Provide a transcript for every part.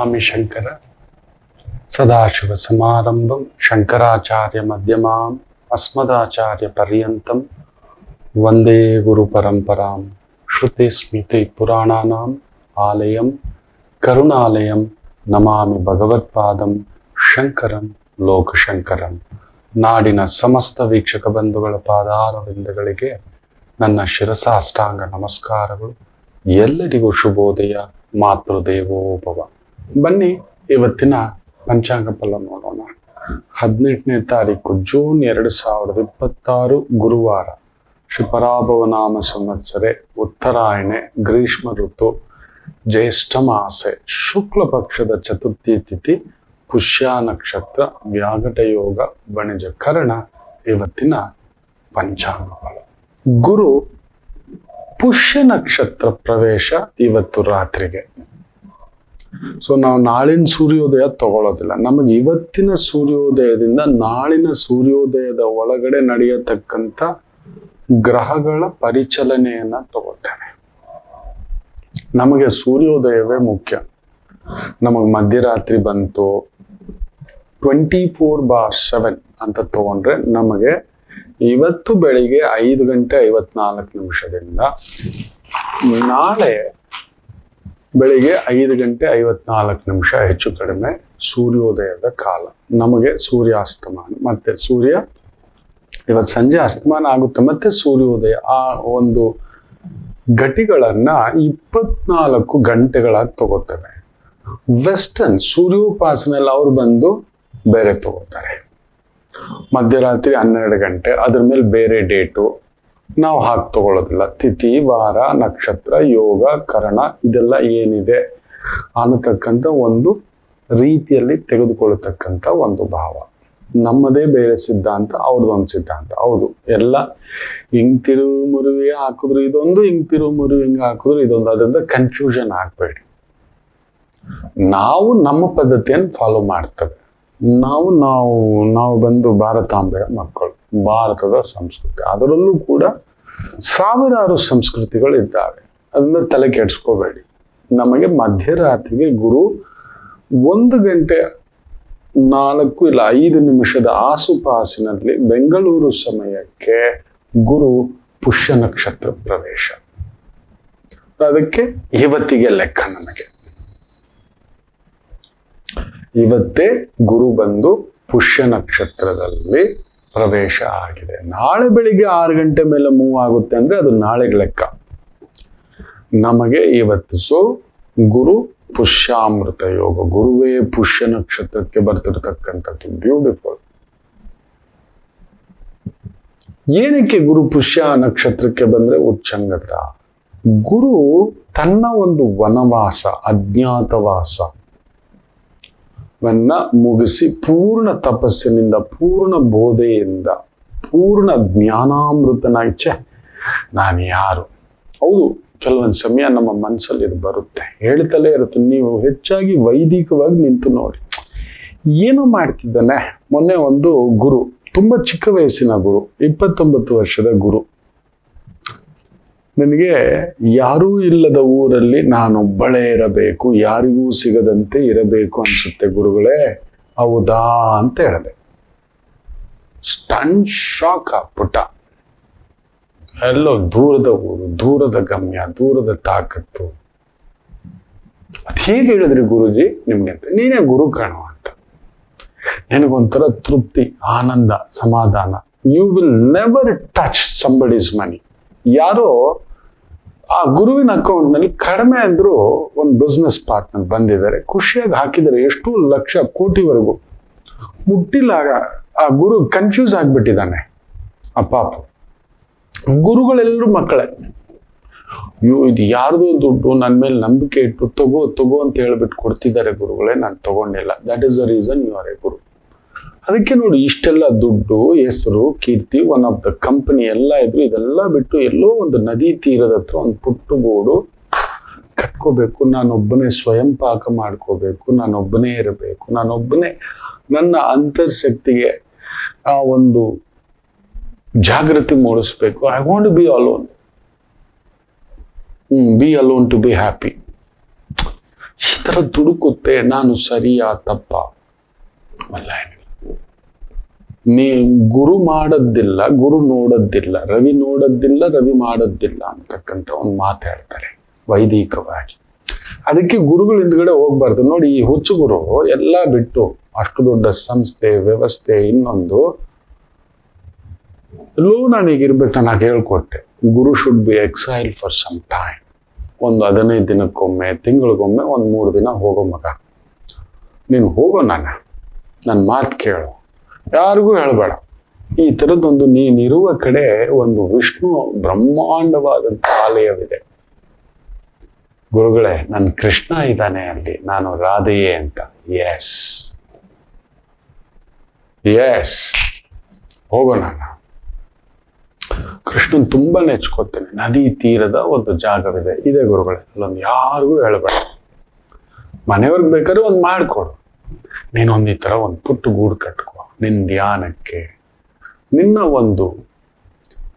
ನಮಾಮಿ ಶಂಕರ ಸದಾಶಿವ ಸಮಾರಂಭಂ ಶಂಕರಾಚಾರ್ಯ ಮಧ್ಯಮಾಂ ಅಸ್ಮದಾಚಾರ್ಯ ಪರ್ಯಂತಂ ವಂದೇ ಗುರು ಪರಂಪರಾಂ ಶ್ರುತಿ ಸ್ಮೃತಿ ಪುರಾಣಾನಾಂ ಆಲಯಂ ಕರುಣಾಲಯಂ ನಮಾಮಿ ಭಗವತ್ಪಾದಂ ಶಂಕರಂ ಲೋಕಶಂಕರಂ. ನಾಡಿನ ಸಮಸ್ತ ವೀಕ್ಷಕ ಬಂಧುಗಳ ಪಾದಾರವಿಂದಗಳಿಗೆ ನನ್ನ ಶಿರಸಾಷ್ಟಾಂಗ ನಮಸ್ಕಾರಗಳು. ಎಲ್ಲರಿಗೂ ಶುಭೋದಯ. ಮಾತೃದೇವೋಭವ. ಬನ್ನಿ ಇವತ್ತಿನ ಪಂಚಾಂಗ ಫಲ ನೋಡೋಣ. 18ನೇ ತಾರೀಕು ಜೂನ್ 2026 ಗುರುವಾರ. ಶ್ರೀ ಪರಾಭವ ನಾಮ ಸಂವತ್ಸರೆ, ಉತ್ತರಾಯಣೆ, ಗ್ರೀಷ್ಮ ಋತು, ಜ್ಯೇಷ್ಠ ಮಾಸೆ, ಶುಕ್ಲ ಪಕ್ಷದ ಚತುರ್ಥಿ ತಿಥಿ, ಪುಷ್ಯ ನಕ್ಷತ್ರ, ವ್ಯಾಘಟ ಯೋಗ, ವಣಿಜ ಕರ್ಣ. ಇವತ್ತಿನ ಪಂಚಾಂಗ ಫಲ. ಗುರು ಪುಷ್ಯ ನಕ್ಷತ್ರ ಪ್ರವೇಶ ಇವತ್ತು ರಾತ್ರಿಗೆ. ಸೊ ನಾವು ನಾಳಿನ ಸೂರ್ಯೋದಯ ತಗೊಳ್ಳೋದಿಲ್ಲ. ನಮಗೆ ಇವತ್ತಿನ ಸೂರ್ಯೋದಯದಿಂದ ನಾಳಿನ ಸೂರ್ಯೋದಯದ ಒಳಗಡೆ ನಡೆಯತಕ್ಕಂಥ ಗ್ರಹಗಳ ಪರಿಚಲನೆಯನ್ನ ತಗೋತೇನೆ. ನಮಗೆ ಸೂರ್ಯೋದಯವೇ ಮುಖ್ಯ. ನಮಗೆ ಮಧ್ಯರಾತ್ರಿ ಬಂತು 24/7 ಅಂತ ತಗೊಂಡ್ರೆ ನಮಗೆ ಇವತ್ತು ಬೆಳಿಗ್ಗೆ 5:54 ನಾಳೆ ಬೆಳಿಗ್ಗೆ 5:54 ಹೆಚ್ಚು ಕಡಿಮೆ ಸೂರ್ಯೋದಯದ ಕಾಲ. ನಮಗೆ ಸೂರ್ಯಾಸ್ತಮಾನ ಮತ್ತೆ ಸೂರ್ಯ ಇವತ್ತು ಸಂಜೆ ಅಸ್ತಮಾನ ಆಗುತ್ತೆ, ಮತ್ತೆ ಸೂರ್ಯೋದಯ. ಆ ಒಂದು ಘಟಿಗಳನ್ನ 24 ಗಂಟೆಗಳಾಗಿ ತಗೋತೇವೆ. ವೆಸ್ಟರ್ನ್ ಸೂರ್ಯೋಪಾಸನೆಯಲ್ಲಿ ಅವ್ರು ಬಂದು ಬೇರೆ ತಗೋತಾರೆ. ಮಧ್ಯರಾತ್ರಿ 12 ಗಂಟೆ, ಅದ್ರ ಮೇಲೆ ಬೇರೆ ಡೇಟು ನಾವು ಹಾಕಿ ತಗೊಳ್ಳೋದಿಲ್ಲ. ತಿಥಿ, ವಾರ, ನಕ್ಷತ್ರ, ಯೋಗ, ಕರಣ ಇದೆಲ್ಲ ಏನಿದೆ ಅನ್ನತಕ್ಕಂಥ ಒಂದು ರೀತಿಯಲ್ಲಿ ತೆಗೆದುಕೊಳ್ಳತಕ್ಕಂಥ ಒಂದು ಭಾವ. ನಮ್ಮದೇ ಬೇರೆ ಸಿದ್ಧಾಂತ, ಅವ್ರದ್ದೊಂದು ಸಿದ್ಧಾಂತ. ಹೌದು, ಎಲ್ಲ ಹಿಂಗ್ ತಿರುವು ಮುರುವಿ ಹಾಕಿದ್ರು ಇದೊಂದು, ಹಿಂಗ್ ತಿರುವು ಮುರುವಿ ಹಿಂಗ್ ಹಾಕಿದ್ರು ಇದೊಂದು. ಅದರಿಂದ ಕನ್ಫ್ಯೂಷನ್ ಆಗ್ಬೇಡಿ. ನಾವು ನಮ್ಮ ಪದ್ಧತಿಯನ್ನು ಫಾಲೋ ಮಾಡ್ತೇವೆ. ನಾವು ಬಂದು ಭಾರತಾಂಬೆಯ ಮಕ್ಕಳು. ಭಾರತದ ಸಂಸ್ಕೃತಿ, ಅದರಲ್ಲೂ ಕೂಡ ಸಾವಿರಾರು ಸಂಸ್ಕೃತಿಗಳು ಇದ್ದಾವೆ. ಅದನ್ನ ತಲೆ ಕೆಡಿಸ್ಕೋಬೇಡಿ. ನಮಗೆ ಮಧ್ಯರಾತ್ರಿಗೆ ಗುರು 1:04 ಇಲ್ಲ 5 ಆಸುಪಾಸಿನಲ್ಲಿ ಬೆಂಗಳೂರು ಸಮಯಕ್ಕೆ ಗುರು ಪುಷ್ಯ ನಕ್ಷತ್ರ ಪ್ರವೇಶ. ಅದಕ್ಕೆ ಇವತ್ತಿಗೆ ಲೆಕ್ಕ. ನಮಗೆ ಇವತ್ತೇ ಗುರು ಬಂದು ಪುಷ್ಯ ನಕ್ಷತ್ರದಲ್ಲಿ ಪ್ರವೇಶ ಆಗಿದೆ. ನಾಳೆ ಬೆಳಿಗ್ಗೆ 6 ಗಂಟೆ ಮೇಲೆ ಮೂವ್ ಆಗುತ್ತೆ ಅಂದ್ರೆ ಅದು ನಾಳೆಗೆ ಲೆಕ್ಕ. ನಮಗೆ ಇವತ್ತು ಗುರು ಪುಷ್ಯಾಮೃತ ಯೋಗ. ಗುರುವೇ ಪುಷ್ಯ ನಕ್ಷತ್ರಕ್ಕೆ ಬರ್ತಿರ್ತಕ್ಕಂಥದ್ದು ಬ್ಯೂಟಿಫುಲ್. ಏನಕ್ಕೆ ಗುರು ಪುಷ್ಯ ನಕ್ಷತ್ರಕ್ಕೆ ಬಂದ್ರೆ ಉಚ್ಚಂಗತ. ಗುರು ತನ್ನ ಒಂದು ವನವಾಸ, ಅಜ್ಞಾತವಾಸ ಮುಗಿಸಿ ಪೂರ್ಣ ತಪಸ್ಸಿನಿಂದ, ಪೂರ್ಣ ಬೋಧೆಯಿಂದ, ಪೂರ್ಣ ಜ್ಞಾನಾಮೃತನಾಗಿ ನಾನು ಯಾರು. ಹೌದು, ಕೆಲವೊಂದು ಸಮಯ ನಮ್ಮ ಮನಸ್ಸಲ್ಲಿ ಇದು ಬರುತ್ತೆ, ಹೇಳ್ತಲೇ ಇರುತ್ತೆ. ನೀವು ಹೆಚ್ಚಾಗಿ ವೈದಿಕವಾಗಿ ನಿಂತು ನೋಡಿ. ಏನೋ ಮಾಡ್ತಿದ್ದಾನೆ. ಮೊನ್ನೆ ಒಂದು ಗುರು, ತುಂಬಾ ಚಿಕ್ಕ ವಯಸ್ಸಿನ ಗುರು, 29 ವರ್ಷದ ಗುರು, ನನಗೆ ಯಾರೂ ಇಲ್ಲದ ಊರಲ್ಲಿ ನಾನೊಬ್ಬಳೇ ಇರಬೇಕು, ಯಾರಿಗೂ ಸಿಗದಂತೆ ಇರಬೇಕು ಅನ್ಸುತ್ತೆ ಗುರುಗಳೇ, ಹೌದಾ ಅಂತ ಹೇಳಿದೆ. ಸ್ಟನ್ ಶಾಕ್ ಪುಟ. ಎಲ್ಲೋ ದೂರದ ಊರು, ದೂರದ ಗಮ್ಯ, ದೂರದ ತಾಕತ್ತು. ಅದ್ ಹೇಗೆ ಹೇಳಿದ್ರಿ ಗುರುಜಿ ನಿಮ್ಗೆ ಅಂತ. ನೀನೇ ಗುರು ಕಾಣುವ ಅಂತ. ನಿನಗೊಂಥರ ತೃಪ್ತಿ, ಆನಂದ, ಸಮಾಧಾನ. You will never touch somebody's money. ಯಾರೋ ಆ ಗುರುವಿನ ಅಕೌಂಟ್ ನಲ್ಲಿ ಕಡಿಮೆ ಅಂದ್ರೂ ಒಂದು ಬಿಸ್ನೆಸ್ ಪಾರ್ಟ್ನರ್ ಬಂದಿದ್ದಾರೆ, ಖುಷಿಯಾಗಿ ಹಾಕಿದ್ದಾರೆ, ಎಷ್ಟು ಲಕ್ಷ ಕೋಟಿವರೆಗೂ ಮುಟ್ಟಿಲ್ಲ. ಆ ಗುರು ಕನ್ಫ್ಯೂಸ್ ಆಗ್ಬಿಟ್ಟಿದ್ದಾನೆ. ಆ ಪಾಪ ಗುರುಗಳೆಲ್ಲರೂ ಮಕ್ಕಳೇ. ಇದು ಯಾರ್ದೋ ದುಡ್ಡು ನನ್ನ ಮೇಲೆ ನಂಬಿಕೆ ಇಟ್ಟು ತಗೋ ಅಂತ ಹೇಳ್ಬಿಟ್ಟು ಕೊಡ್ತಿದ್ದಾರೆ ಗುರುಗಳೇ, ನಾನು ತಗೊಂಡಿಲ್ಲ. That is the reason you are a guru. ಅದಕ್ಕೆ ನೋಡಿ, ಇಷ್ಟೆಲ್ಲ ದುಡ್ಡು, ಹೆಸರು, ಕೀರ್ತಿ, ಒನ್ ಆಫ್ ದ ಕಂಪನಿ ಎಲ್ಲ ಇದ್ರು, ಇದೆಲ್ಲ ಬಿಟ್ಟು ಎಲ್ಲೋ ಒಂದು ನದಿ ತೀರದ ಹತ್ರ ಒಂದು ಪುಟ್ಟು ಬೋರ್ಡು ಕಟ್ಕೋಬೇಕು. ನಾನೊಬ್ಬನೇ ಸ್ವಯಂ ಪಾಕ ಮಾಡ್ಕೋಬೇಕು, ನಾನೊಬ್ಬನೇ ಇರಬೇಕು, ನಾನೊಬ್ಬನೇ ನನ್ನ ಅಂತರ್ಶಕ್ತಿಗೆ ಆ ಒಂದು ಜಾಗೃತಿ ಮೂಡಿಸ್ಬೇಕು. I want to be alone. Be alone to be happy. ಈ ತರ ದುಡುಕುತ್ತೆ. ನಾನು ಸರಿಯಾ ತಪ್ಪ ಅಲ್ಲ ಏನಿಲ್ಲ. ನೀ ಗುರು ಮಾಡದ್ದಿಲ್ಲ, ಗುರು ನೋಡದ್ದಿಲ್ಲ, ರವಿ ನೋಡದ್ದಿಲ್ಲ, ರವಿ ಮಾಡದ್ದಿಲ್ಲ ಅಂತಕ್ಕಂಥ ಒಂದು ಮಾತು ಹೇಳ್ತಾರೆ ವೈದಿಕವಾಗಿ. ಅದಕ್ಕೆ ಗುರುಗಳು ಹಿಂದ್ಗಡೆ ಹೋಗ್ಬಾರ್ದು. ನೋಡಿ, ಈ ಹುಚ್ಚು ಗುರು ಎಲ್ಲ ಬಿಟ್ಟು ಅಷ್ಟು ದೊಡ್ಡ ಸಂಸ್ಥೆ ವ್ಯವಸ್ಥೆ ಇನ್ನೊಂದು ಎಲ್ಲೂ ನನಗಿರ್ಬೇಕು. ನಾನು ಹೇಳ್ಕೊಟ್ಟೆ, guru should be exile for some time. ಒಂದು 15 ದಿನಕ್ಕೊಮ್ಮೆ, ತಿಂಗಳಿಗೊಮ್ಮೆ, 1-3 ದಿನ ಹೋಗೋ ಮಗ. ನೀನು ಹೋಗೋ, ನನ್ನ ಮಾತು ಕೇಳು, ಯಾರಿಗೂ ಹೇಳಬೇಡ. ಈ ಥರದ್ದೊಂದು ನೀನಿರುವ ಕಡೆ ಒಂದು ವಿಷ್ಣು ಬ್ರಹ್ಮಾಂಡವಾದಂಥ ಆಲಯವಿದೆ. ಗುರುಗಳೇ, ನನ್ನ ಕೃಷ್ಣ ಇದ್ದಾನೆ ಅಲ್ಲಿ, ನಾನು ರಾಧೆಯೇ ಅಂತ. ಎಸ್ ಹೋಗೋಣ. ಕೃಷ್ಣನ್ ತುಂಬಾ ನೆಚ್ಕೋತೇನೆ. ನದಿ ತೀರದ ಒಂದು ಜಾಗವಿದೆ, ಇದೆ ಗುರುಗಳೇ, ಅಲ್ಲೊಂದು ಯಾರಿಗೂ ಹೇಳಬೇಡ. ಮನೆಯವ್ರಿಗೆ ಬೇಕಾದ್ರೆ ಒಂದು ಮಾಡ್ಕೊಡು. ನೀನೊಂದು ಈ ತರ ಒಂದು ಪುಟ್ಟು ಗೂಡು ಕಟ್ಕೋ, ನಿನ್ನ ಧ್ಯಾನಕ್ಕೆ, ನಿನ್ನ ಒಂದು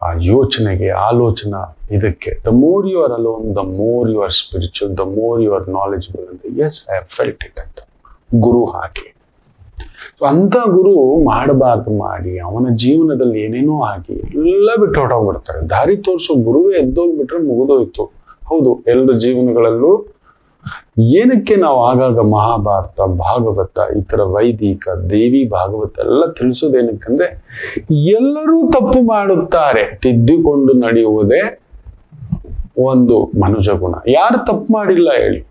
ಆ ಯೋಚನೆಗೆ, ಆಲೋಚನಾ ಇದಕ್ಕೆ. The more you are alone, the more you are spiritual, the more you are knowledgeable ಅಂತ. Yes, I have felt it ಅಂತ ಗುರು ಹಾಕಿ. ಅಂತ ಗುರು ಮಾಡಬಾರ್ದು ಮಾಡಿ ಅವನ ಜೀವನದಲ್ಲಿ ಏನೇನೋ ಆಗಿ ಎಲ್ಲ ಬಿಟ್ಟು ಹೊರಟೋಗ್ಬಿಡ್ತಾರೆ. ದಾರಿ ತೋರಿಸೋ ಗುರುವೇ ಎದ್ದೋಗ್ಬಿಟ್ರೆ ಮುಗಿದೋಯ್ತು. ಹೌದು, ಎಲ್ಲರ ಜೀವನಗಳಲ್ಲೂ ಏನಕ್ಕೆ ನಾವು ಆಗಾಗ ಮಹಾಭಾರತ, ಭಾಗವತ, ಈ ತರ ವೈದಿಕ, ದೇವಿ ಭಾಗವತ ಎಲ್ಲ ತಿಳಿಸೋದೇನಕ್ಕಂದ್ರೆ ಎಲ್ಲರೂ ತಪ್ಪು ಮಾಡುತ್ತಾರೆ, ತಿದ್ದಿಕೊಂಡು ನಡೆಯುವುದೇ ಒಂದು ಮನುಜ ಗುಣ. ಯಾರು ತಪ್ಪು ಮಾಡಿಲ್ಲ ಹೇಳಿ?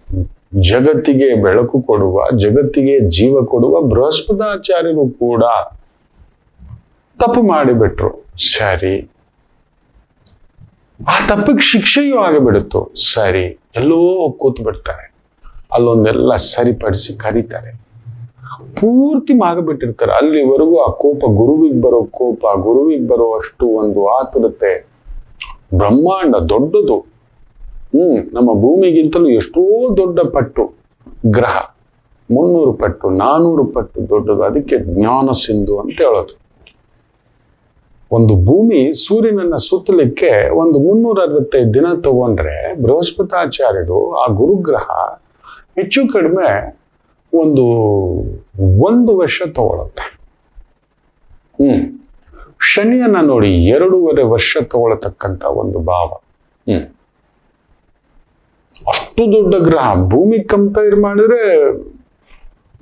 ಜಗತ್ತಿಗೆ ಬೆಳಕು ಕೊಡುವ, ಜಗತ್ತಿಗೆ ಜೀವ ಕೊಡುವ ಬೃಹಸ್ಪತಾಚಾರ್ಯರು ಕೂಡ ತಪ್ಪು ಮಾಡಿಬಿಟ್ರು. ಸರಿ, ಆ ತಪ್ಪಿಗೆ ಶಿಕ್ಷೆಯೂ ಆಗಿಬಿಡುತ್ತು. ಸರಿ, ಎಲ್ಲೋ ಕೂತ್ ಬಿಡ್ತಾರೆ, ಅಲ್ಲೊಂದೆಲ್ಲ ಸರಿಪಡಿಸಿ ಕರೀತಾರೆ. ಪೂರ್ತಿ ಮಾಗಬಿಟ್ಟಿರ್ತಾರೆ. ಅಲ್ಲಿವರೆಗೂ ಆ ಕೋಪ, ಗುರುವಿಗೆ ಬರೋ ಕೋಪ, ಗುರುವಿಗೆ ಬರೋ ಅಷ್ಟು ಒಂದು ಆತುರತೆ. ಬ್ರಹ್ಮಾಂಡ ದೊಡ್ಡದು. ನಮ್ಮ ಭೂಮಿಗಿಂತಲೂ ಎಷ್ಟೋ ದೊಡ್ಡ ಪಟ್ಟು ಗ್ರಹ, 300 ಪಟ್ಟು 400 ಪಟ್ಟು ದೊಡ್ಡದು. ಅದಕ್ಕೆ ಜ್ಞಾನ ಸಿಂಧು ಅಂತ ಹೇಳೋದು. ಒಂದು ಭೂಮಿ ಸೂರ್ಯನನ್ನ ಸುತ್ತಲಿಕ್ಕೆ ಒಂದು 365 ದಿನ ತಗೊಂಡ್ರೆ, ಬೃಹಸ್ಪತಾಚಾರ್ಯರು ಆ ಗುರುಗ್ರಹ ಹೆಚ್ಚು ಕಡಿಮೆ ಒಂದು ವರ್ಷ ತಗೊಳುತ್ತೆ. ಶನಿಯನ್ನ ನೋಡಿ 2.5 ವರ್ಷ ತಗೊಳತಕ್ಕಂತ ಒಂದು ಭಾವ. ಅಷ್ಟು ದೊಡ್ಡ ಗ್ರಹ. ಭೂಮಿ ಕಂಪೇರ್ ಮಾಡಿದ್ರೆ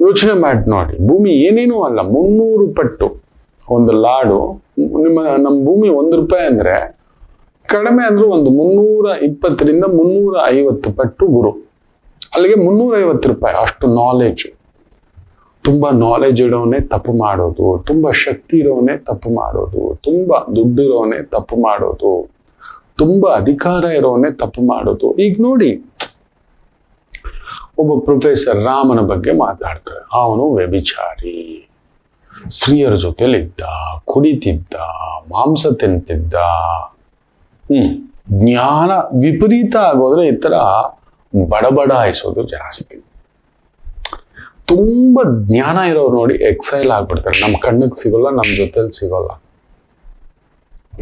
ಯೋಚನೆ ಮಾಡಿ ನೋಡಿ, ಭೂಮಿ ಏನೇನೂ ಅಲ್ಲ, 300 ಪಟ್ಟು ಒಂದು ಲಾಡು. ನಮ್ಮ ಭೂಮಿ ₹1 ಅಂದ್ರೆ ಕಡಿಮೆ ಅಂದ್ರೆ ಒಂದು 320ರಿಂದ 350 ಪಟ್ಟು ಗುರು. ಅಲ್ಲಿಗೆ ₹350. ಅಷ್ಟು ನಾಲೆಜ್. ತುಂಬಾ ನಾಲೆಜ್ ಇರೋವನೇ ತಪ್ಪು ಮಾಡೋದು, ತುಂಬಾ ಶಕ್ತಿ ಇರೋವನೇ ತಪ್ಪು ಮಾಡೋದು, ತುಂಬಾ ದುಡ್ಡಿರೋವನೇ ತಪ್ಪು ಮಾಡೋದು, ತುಂಬಾ ಅಧಿಕಾರ ಇರೋವನೇ ತಪ್ಪು ಮಾಡೋದು. ಈಗ ನೋಡಿ, ಒಬ್ಬ ಪ್ರೊಫೆಸರ್ ರಾಮನ ಬಗ್ಗೆ ಮಾತಾಡ್ತಾರೆ. ಅವನು ವ್ಯಭಿಚಾರಿ, ಸ್ತ್ರೀಯರ ಜೊತೆಲಿದ್ದ, ಕುಡಿತಿದ್ದ, ಮಾಂಸ ತಿಂತಿದ್ದ. ಜ್ಞಾನ ವಿಪರೀತ ಆಗೋದ್ರೆ ಈ ತರ ಬಡಬಡಾಯಿಸೋದು ಜಾಸ್ತಿ. ತುಂಬಾ ಜ್ಞಾನ ಇರೋರು ನೋಡಿ ಎಕ್ಸೈಲ್ ಆಗ್ಬಿಡ್ತಾರೆ. ನಮ್ಮ ಕಣ್ಣಿಗೆ ಸಿಗೋಲ್ಲ, ನಮ್ಮ ಜೊತೆಲಿ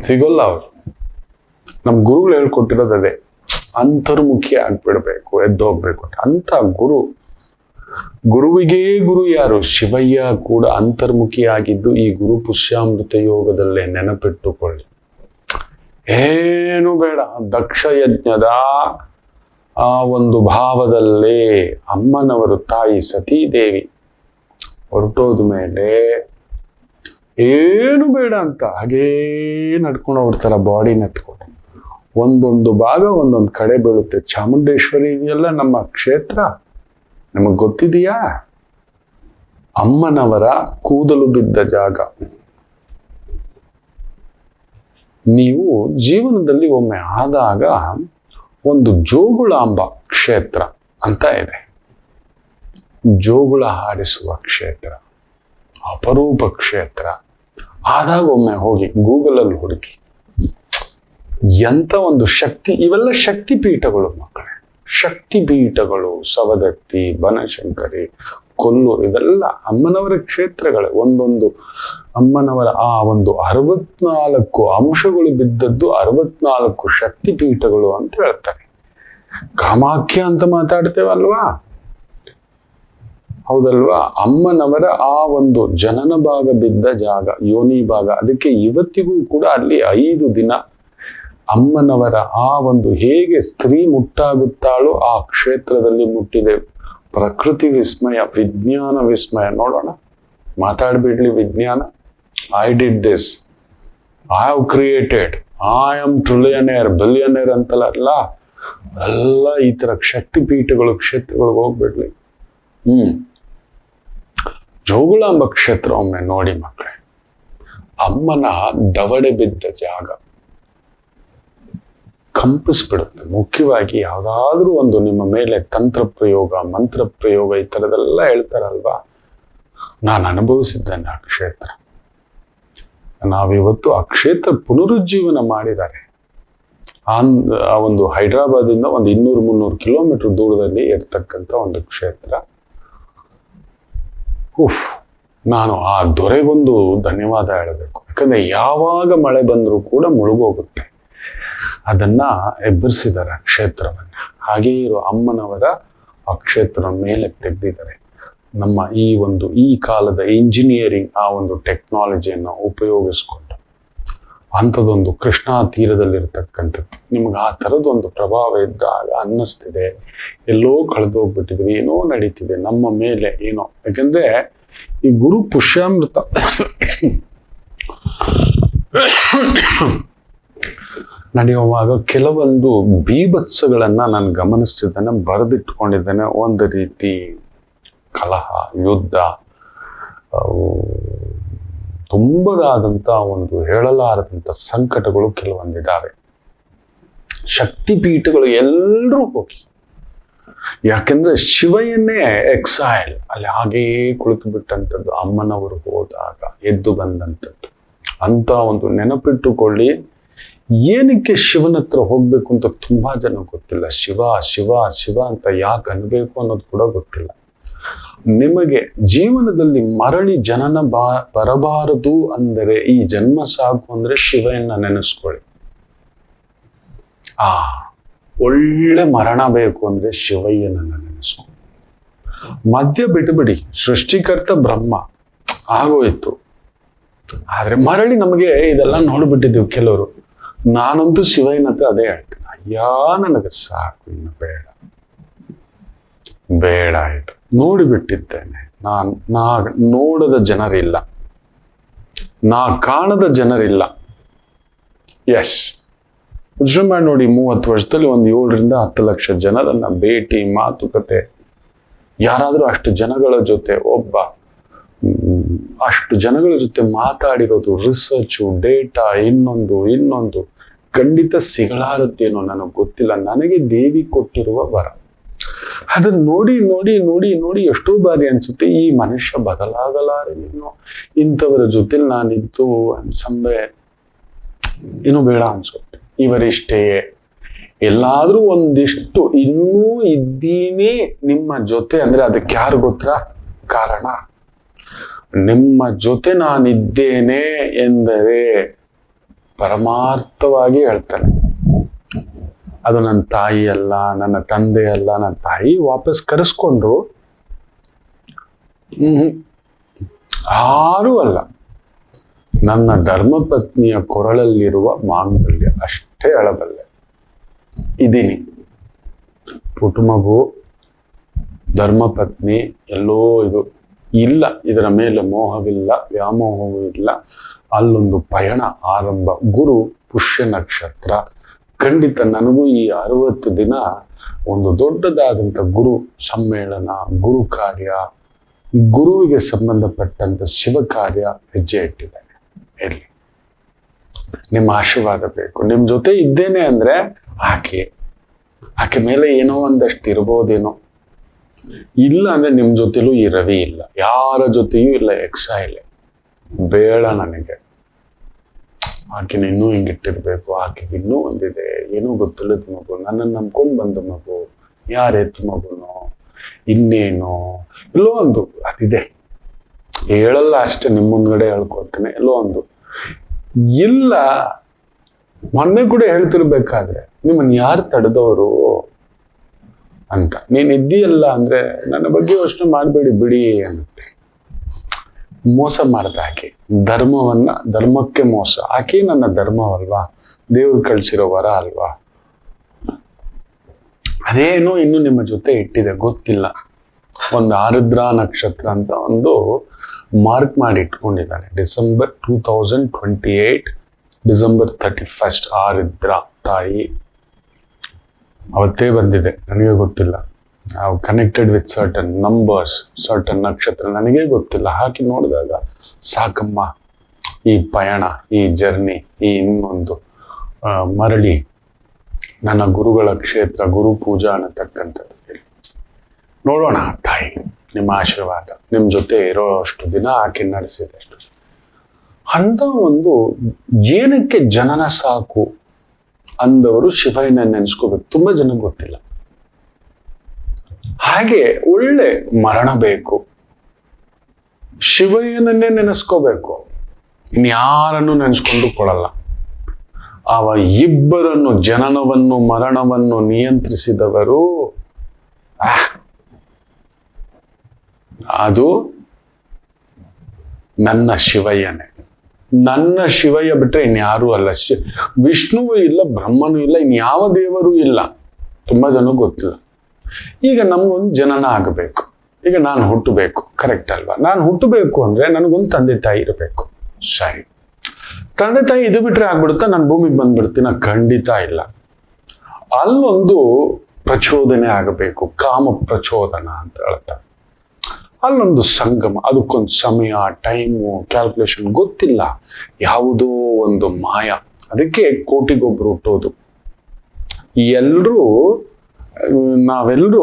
ಸಿಗೋಲ್ಲ ಅವರು. ನಮ್ ಗುರುಗಳು ಹೇಳ್ಕೊಟ್ಟಿರೋದು ಅದೇ, ಅಂತರ್ಮುಖಿ ಆಗ್ಬಿಡ್ಬೇಕು, ಎದ್ದೋಗ್ಬೇಕು ಅಂತ. ಗುರುವಿಗೇ ಗುರು ಯಾರು? ಶಿವಯ್ಯ ಕೂಡ ಅಂತರ್ಮುಖಿ ಆಗಿದ್ದು ಈ ಗುರು ಪುಷ್ಯಾಮೃತ ಯೋಗದಲ್ಲೇ ನೆನಪಿಟ್ಟುಕೊಳ್ಳಿ. ಏನು ಬೇಡ, ದಕ್ಷ ಯಜ್ಞದ ಆ ಒಂದು ಭಾವದಲ್ಲೇ ಅಮ್ಮನವರು ತಾಯಿ ಸತೀದೇವಿ ಹೊರಟೋದ ಮೇಲೆ ಏನು ಬೇಡ ಅಂತ ಹಾಗೇ ನಡ್ಕೊಂಡು ಹೋಗ್ತಾರ. ಬಾಡಿ ನೆತ್ಕೊಂಡು ಒಂದೊಂದು ಭಾಗ ಒಂದೊಂದು ಕಡೆ ಬೀಳುತ್ತೆ. ಚಾಮುಂಡೇಶ್ವರಿ ಇದೆಯಲ್ಲ ನಮ್ಮ ಕ್ಷೇತ್ರ, ನಮಗ್ ಗೊತ್ತಿದೆಯಾ? ಅಮ್ಮನವರ ಕೂದಲು ಬಿದ್ದ ಜಾಗ. ನೀವು ಜೀವನದಲ್ಲಿ ಒಮ್ಮೆ ಆದಾಗ ಒಂದು ಜೋಗುಳಾಂಬ ಕ್ಷೇತ್ರ ಅಂತ ಇದೆ. ಜೋಗುಳ ಹಾರಿಸುವ ಕ್ಷೇತ್ರ, ಅಪರೂಪ ಕ್ಷೇತ್ರ. ಆದಾಗ ಒಮ್ಮೆ ಹೋಗಿ ಗೂಗಲಲ್ಲಿ ಹುಡುಕಿ. ಎಂತ ಒಂದು ಶಕ್ತಿ! ಇವೆಲ್ಲ ಶಕ್ತಿ ಪೀಠಗಳು ಮಕ್ಕಳೇ, ಶಕ್ತಿ ಪೀಠಗಳು. ಸವದತ್ತಿ, ಬನಶಂಕರಿ, ಕೊಲ್ಲೂರು, ಇದೆಲ್ಲ ಅಮ್ಮನವರ ಕ್ಷೇತ್ರಗಳೇ. ಒಂದೊಂದು ಅಮ್ಮನವರ ಆ ಒಂದು 64 ಅಂಶಗಳು ಬಿದ್ದದ್ದು 64 ಶಕ್ತಿ ಪೀಠಗಳು ಅಂತ ಹೇಳ್ತಾರೆ. ಕಾಮಾಖ್ಯ ಅಂತ ಮಾತಾಡ್ತೇವಲ್ವಾ, ಹೌದಲ್ವಾ? ಅಮ್ಮನವರ ಆ ಒಂದು ಜನನ ಭಾಗ ಬಿದ್ದ ಜಾಗ, ಯೋನಿ ಭಾಗ, ಅದಕ್ಕೆ ಇವತ್ತಿಗೂ ಕೂಡ ಅಲ್ಲಿ 5 ದಿನ ಅಮ್ಮನವರ ಆ ಒಂದು ಹೇಗೆ ಸ್ತ್ರೀ ಮುಟ್ಟಾಗುತ್ತಾಳೋ ಆ ಕ್ಷೇತ್ರದಲ್ಲಿ ಮುಟ್ಟಿದೆ. ಪ್ರಕೃತಿ ವಿಸ್ಮಯ, ವಿಜ್ಞಾನ ವಿಸ್ಮಯ. ನೋಡೋಣ, ಮಾತಾಡ್ಬಿಡ್ಲಿ ವಿಜ್ಞಾನ. I did this, I have created, I am trillionaire, billionaire ಅಂತಲ್ಲ, ಎಲ್ಲ ಈ ತರ ಶಕ್ತಿಪೀಠಗಳು, ಕ್ಷೇತ್ರಗಳಿಗೆ ಹೋಗ್ಬಿಡ್ಲಿ. ಜೋಗುಳಾಂಬ ಕ್ಷೇತ್ರ ಒಮ್ಮೆ ನೋಡಿ ಮಕ್ಕಳೇ. ಅಮ್ಮನ ದವಡೆ ಬಿದ್ದ ಜಾಗ ಕಂಪಿಸ್ಬಿಡುತ್ತೆ. ಮುಖ್ಯವಾಗಿ ಯಾವ್ದಾದ್ರೂ ಒಂದು ನಿಮ್ಮ ಮೇಲೆ ತಂತ್ರ ಪ್ರಯೋಗ, ಮಂತ್ರ ಪ್ರಯೋಗ, ಈ ತರದೆಲ್ಲ ಹೇಳ್ತಾರಲ್ವಾ, ನಾನು ಅನುಭವಿಸಿದ್ದೇನೆ ಆ ಕ್ಷೇತ್ರ. ನಾವಿವತ್ತು ಆ ಕ್ಷೇತ್ರ ಪುನರುಜ್ಜೀವನ ಮಾಡಿದ್ದಾರೆ. ಆ ಒಂದು ಹೈದರಾಬಾದಿಂದ ಒಂದು 200-300 ಕಿಲೋಮೀಟರ್ ದೂರದಲ್ಲಿ ಇರ್ತಕ್ಕಂಥ ಒಂದು ಕ್ಷೇತ್ರ. ನಾನು ಆ ದೊರೆಗೊಂದು ಧನ್ಯವಾದ ಹೇಳಬೇಕು. ಯಾಕಂದ್ರೆ ಯಾವಾಗ ಮಳೆ ಬಂದರೂ ಕೂಡ ಮುಳುಗೋಗುತ್ತೆ. ಅದನ್ನ ಎಬ್ಬರಿಸಿದ್ದಾರೆ ಆ ಕ್ಷೇತ್ರವನ್ನ. ಹಾಗೇ ಇರೋ ಅಮ್ಮನವರ ಆ ಕ್ಷೇತ್ರ ಮೇಲೆ ತೆಗೆದಿದ್ದಾರೆ. ನಮ್ಮ ಈ ಕಾಲದ ಇಂಜಿನಿಯರಿಂಗ್ ಆ ಒಂದು ಟೆಕ್ನಾಲಜಿಯನ್ನು ಉಪಯೋಗಿಸ್ಕೊಂಡು ಅಂಥದ್ದೊಂದು ಕೃಷ್ಣಾ ತೀರದಲ್ಲಿರ್ತಕ್ಕಂಥದ್ದು. ನಿಮ್ಗೆ ಆ ಥರದೊಂದು ಪ್ರಭಾವ ಇದ್ದಾಗ ಅನ್ನಿಸ್ತಿದೆ ಎಲ್ಲೋ ಕಳೆದೋಗ್ಬಿಟ್ಟಿದ್ವಿ, ಏನೋ ನಡೀತಿದೆ ನಮ್ಮ ಮೇಲೆ ಏನೋ. ಯಾಕಂದ್ರೆ ಈ ಗುರು ಪುಷ್ಯಾಮೃತ ನಡೆಯುವಾಗ ಕೆಲವೊಂದು ಬೀಭತ್ಸಗಳನ್ನ ನಾನು ಗಮನಿಸ್ತಿದ್ದೇನೆ, ಬರೆದಿಟ್ಕೊಂಡಿದ್ದೇನೆ. ಒಂದು ರೀತಿ ಕಲಹ, ಯುದ್ಧ, ತುಂಬದಾದಂತ ಒಂದು ಹೇಳಲಾರದಂತ ಸಂಕಟಗಳು ಕೆಲವೊಂದಿದ್ದಾವೆ. ಶಕ್ತಿಪೀಠಗಳು ಎಲ್ಲರೂ ಹೋಗಿ, ಯಾಕೆಂದ್ರೆ ಶಿವಯ್ಯನ್ನೇ ಎಕ್ಸೈಲ್ ಅಲ್ಲಿ ಹಾಗೆಯೇ ಕುಳಿತು ಬಿಟ್ಟಂಥದ್ದು, ಅಮ್ಮನವರು ಹೋದಾಗ ಎದ್ದು ಬಂದಂಥದ್ದು ಅಂತ ಒಂದು ನೆನಪಿಟ್ಟುಕೊಳ್ಳಿ. ಏನಕ್ಕೆ ಶಿವನ ಹತ್ರ ಹೋಗ್ಬೇಕು ಅಂತ ತುಂಬಾ ಜನ ಗೊತ್ತಿಲ್ಲ. ಶಿವ ಶಿವ ಶಿವ ಅಂತ ಯಾಕೆ ಅನ್ಬೇಕು ಅನ್ನೋದು ಕೂಡ ಗೊತ್ತಿಲ್ಲ. ನಿಮಗೆ ಜೀವನದಲ್ಲಿ ಮರಳಿ ಜನನ ಬರಬಾರದು ಅಂದರೆ, ಈ ಜನ್ಮ ಸಾಕು ಅಂದ್ರೆ ಶಿವಯನ್ನ ನೆನೆಸ್ಕೊಳ್ಳಿ. ಒಳ್ಳೆ ಮರಣ ಬೇಕು ಅಂದ್ರೆ ಶಿವಯ್ಯನನ್ನ ನೆನೆಸ್ಕೊಳ್ಳಿ. ಮಧ್ಯ ಬಿಟ್ಟುಬಿಡಿ, ಸೃಷ್ಟಿಕರ್ತ ಬ್ರಹ್ಮ ಆಗೋಯ್ತು. ಆದ್ರೆ ಮರಳಿ ನಮಗೆ ಇದೆಲ್ಲ ನೋಡ್ಬಿಟ್ಟಿದ್ದೀವಿ ಕೆಲವರು. ನಾನಂತೂ ಶಿವಯ್ಯನ ಹತ್ರ ಅದೇ ಹೇಳ್ತೀನಿ, ಅಯ್ಯ ನನಗೆ ಸಾಕು, ಇನ್ನು ಬೇಡ ಆಯ್ತು, ನೋಡಿಬಿಟ್ಟಿದ್ದೇನೆ. ನಾ ನೋಡದ ಜನರಿಲ್ಲ, ನಾ ಕಾಣದ ಜನರಿಲ್ಲ. ಎಸ್, ಯೋಚನೆ ಮಾಡಿ ನೋಡಿ, 30 ವರ್ಷದಲ್ಲಿ ಒಂದು 7-10 ಲಕ್ಷ ಜನರನ್ನ ಭೇಟಿ, ಮಾತುಕತೆ, ಯಾರಾದ್ರೂ ಅಷ್ಟು ಜನಗಳ ಜೊತೆ ಅಷ್ಟು ಜನಗಳ ಜೊತೆ ಮಾತಾಡಿರೋದು, ರಿಸರ್ಚು, ಡೇಟಾ, ಇನ್ನೊಂದು ಖಂಡಿತ ಸಿಗಲಾರದ್ದೇನೋ, ನನಗೆ ಗೊತ್ತಿಲ್ಲ. ನನಗೆ ದೇವಿ ಕೊಟ್ಟಿರುವ ವರ. ಅದನ್ನ ನೋಡಿ ನೋಡಿ ನೋಡಿ ನೋಡಿ ಎಷ್ಟೋ ಬಾರಿ ಅನ್ಸುತ್ತೆ, ಈ ಮನುಷ್ಯ ಬದಲಾಗಲಾರೇನೋ, ಇಂಥವರ ಜೊತೆಲಿ ನಾನಿದ್ದು ಅನ್ಸಂಬೆ ಏನೋ ಬೇಡ ಅನ್ಸುತ್ತೆ. ಇವರಿಷ್ಟೇ, ಎಲ್ಲಾದ್ರೂ ಒಂದಿಷ್ಟು ಇನ್ನೂ ಇದ್ದೀನಿ ನಿಮ್ಮ ಜೊತೆ ಅಂದ್ರೆ ಅದಕ್ಕೆ ಯಾರು ಗೊತ್ತಾ ಕಾರಣ? ನಿಮ್ಮ ಜೊತೆ ನಾನಿದ್ದೇನೆ ಎಂದರೆ ಪರಮಾರ್ಥವಾಗಿ ಹೇಳ್ತಾನೆ. ಅದು ನನ್ನ ತಾಯಿ ಅಲ್ಲ, ನನ್ನ ತಂದೆ ಅಲ್ಲ. ನನ್ನ ತಾಯಿ ವಾಪಸ್ ಕರೆಸ್ಕೊಂಡ್ರು, ಯಾರೂ ಅಲ್ಲ, ನನ್ನ ಧರ್ಮಪತ್ನಿಯ ಕೊರಳಲ್ಲಿರುವ ಮಾಂಗಲ್ಯ ಅಷ್ಟೇ ಹೇಳಬಲ್ಲೆ. ಇದೀನಿ, ಪುಟ್ಟ ಮಗು, ಧರ್ಮಪತ್ನಿ ಎಲ್ಲೋ ಇದು ಇಲ್ಲ, ಇದರ ಮೇಲೆ ಮೋಹವಿಲ್ಲ, ವ್ಯಾಮೋಹವೂ ಇಲ್ಲ. ಅಲ್ಲೊಂದು ಪಯಣ ಆರಂಭ. ಗುರು ಪುಷ್ಯ ನಕ್ಷತ್ರ. ಖಂಡಿತ ನನಗೂ ಈ 60 ದಿನ ಒಂದು ದೊಡ್ಡದಾದಂಥ ಗುರು ಸಮ್ಮೇಳನ, ಗುರು ಕಾರ್ಯ, ಗುರುವಿಗೆ ಸಂಬಂಧಪಟ್ಟಂತ ಶಿವ ಕಾರ್ಯ ಹೆಜ್ಜೆ ಇಟ್ಟಿದ್ದೇನೆ. ಎಲ್ಲಿ ನಿಮ್ಮ ಆಶೀರ್ವಾದ ಬೇಕು. ನಿಮ್ ಜೊತೆ ಇದ್ದೇನೆ ಅಂದ್ರೆ ಆಕೆ ಮೇಲೆ ಏನೋ ಒಂದಷ್ಟು ಇರ್ಬೋದೇನೋ, ಇಲ್ಲ ಅಂದ್ರೆ ನಿಮ್ ಜೊತೆಲೂ ಈ ರವಿ ಇಲ್ಲ, ಯಾರ ಜೊತೆಯೂ ಇಲ್ಲ, ಎಕ್ಸೈಲ್. ಬೇಡ ನನಗೆ. ಆಕೆನ ಇನ್ನೂ ಹಿಂಗಿಟ್ಟಿರ್ಬೇಕು, ಆಕೆಗೆ ಇನ್ನೂ ಒಂದಿದೆ, ಏನೋ ಗೊತ್ತಿಲ್ಲದ ಮಗು, ನನ್ನನ್ನು ನಂಬ್ಕೊಂಡು ಬಂದ ಮಗು, ಯಾರೆತ್ತು ಮಗುನೋ, ಇನ್ನೇನೋ ಎಲ್ಲೋ ಒಂದು ಅದಿದೆ. ಹೇಳಲ್ಲ ಅಷ್ಟೇ, ನಿಮ್ಮ ಮುಂದ್ಗಡೆ ಹೇಳ್ಕೊಳ್ತೇನೆ, ಎಲ್ಲೋ ಒಂದು ಇಲ್ಲ. ಮೊನ್ನೆ ಕೂಡ ಹೇಳ್ತಿರ್ಬೇಕಾದ್ರೆ ನಿಮ್ಮನ್ನ ಯಾರು ತಡೆದವರು? ಅಂತ. ನೀನ್ ಇದ್ದೀಯಲ್ಲ ಅಂದ್ರೆ ನನ್ನ ಬಗ್ಗೆ ಯೋಚನೆ ಮಾಡಬೇಡಿ ಬಿಡಿ ಅನ್ನುತ್ತೆ. ಮೋಸ ಮಾಡ್ದ ಆಕೆ, ಧರ್ಮಕ್ಕೆ ಮೋಸ. ಆಕೆ ನನ್ನ ಧರ್ಮವಲ್ವಾ, ದೇವ್ರು ಕಳ್ಸಿರೋ ವರ ಅಲ್ವಾ, ಅದೇನೋ ಇನ್ನು ನಿಮ್ಮ ಜೊತೆ ಇಟ್ಟಿದೆ ಗೊತ್ತಿಲ್ಲ. ಒಂದು ಆರುದ್ರ ನಕ್ಷತ್ರ ಅಂತ ಒಂದು ಮಾರ್ಕ್ ಮಾಡಿ ಇಟ್ಕೊಂಡಿದ್ದಾನೆ. ಡಿಸೆಂಬರ್ 2028 ಡಿಸೆಂಬರ್ 31 ಆರುದ್ರ ತಾಯಿ ಅವತ್ತೇ ಬಂದಿದೆ. ನನಗೆ ಗೊತ್ತಿಲ್ಲ. Connected with certain numbers, certain ನಕ್ಷತ್ರ, ನನಗೆ ಗೊತ್ತಿಲ್ಲ. ಹಾಕಿ ನೋಡಿದಾಗ ಸಾಕಮ್ಮ, ಈ ಪಯಣ, ಈ ಜರ್ನಿ, ಈ ಇನ್ನೊಂದು ಮರಳಿ ನನ್ನ ಗುರುಗಳ ಕ್ಷೇತ್ರ, ಗುರು ಪೂಜಾ ಅನ್ನತಕ್ಕಂಥದ್ದು. ನೋಡೋಣ ತಾಯಿ, ನಿಮ್ಮ ಆಶೀರ್ವಾದ ನಿಮ್ಮ ಜೊತೆ ಇರೋ ಅಷ್ಟು ದಿನ ಆಕೆ ನಡೆಸಿದೆ. ಅಂತ ಒಂದು ಏನಕ್ಕೆ ಜನನ ಸಾಕು ಅಂದವರು ಶಿವಯ್ಯನ ನೆನೆಸ್ಕೋಬೇಕು. ತುಂಬಾ ಜನಕ್ಕೆ ಗೊತ್ತಿಲ್ಲ. ಹಾಗೆ ಒಳ್ಳೆ ಮರಣ ಬೇಕು, ಶಿವಯ್ಯನನ್ನೇ ನೆನೆಸ್ಕೋಬೇಕು, ಇನ್ಯಾರನ್ನು ನೆನೆಸ್ಕೊಂಡು ಕೊಡಲ್ಲ. ಅವ ಇಬ್ಬರನ್ನು, ಜನನವನ್ನು ಮರಣವನ್ನು ನಿಯಂತ್ರಿಸಿದವರು ಅದು ನನ್ನ ಶಿವಯ್ಯನೇ. ನನ್ನ ಶಿವಯ್ಯ ಬಿಟ್ರೆ ಇನ್ಯಾರೂ ಅಲ್ಲ. ವಿಷ್ಣುವೂ ಇಲ್ಲ, ಬ್ರಹ್ಮನೂ ಇಲ್ಲ, ಇನ್ಯಾವ ದೇವರು ಇಲ್ಲ. ತುಂಬಾ ಜನ ಗೊತ್ತಿಲ್ಲ. ಈಗ ನಮಗೊಂದು ಜನನ ಆಗಬೇಕು. ಈಗ ನಾನು ಹುಟ್ಟಬೇಕು, ಕರೆಕ್ಟ್ ಅಲ್ವಾ? ನಾನು ಹುಟ್ಟಬೇಕು ಅಂದ್ರೆ ನನಗೊಂದು ತಂದೆ ತಾಯಿ ಇರಬೇಕು. ಸರಿ, ತಂದೆ ತಾಯಿ ಇದು ಬಿಟ್ರೆ ಆಗ್ಬಿಡುತ್ತಾ? ನಾನು ಭೂಮಿಗೆ ಬಂದ್ಬಿಡ್ತೀನ? ಖಂಡಿತ ಇಲ್ಲ. ಅಲ್ಲೊಂದು ಪ್ರಚೋದನೆ ಆಗಬೇಕು, ಕಾಮ ಪ್ರಚೋದನ ಅಂತ ಹೇಳ್ತಾರೆ. ಅಲ್ಲೊಂದು ಸಂಗಮ, ಅದಕ್ಕೊಂದು ಸಮಯ, ಟೈಮು, ಕ್ಯಾಲ್ಕುಲೇಷನ್ ಗೊತ್ತಿಲ್ಲ. ಯಾವುದೋ ಒಂದು ಮಾಯ. ಅದಕ್ಕೆ ಕೋಟಿಗೊಬ್ರು ಹುಟ್ಟೋದು. ನಾವೆಲ್ಲರೂ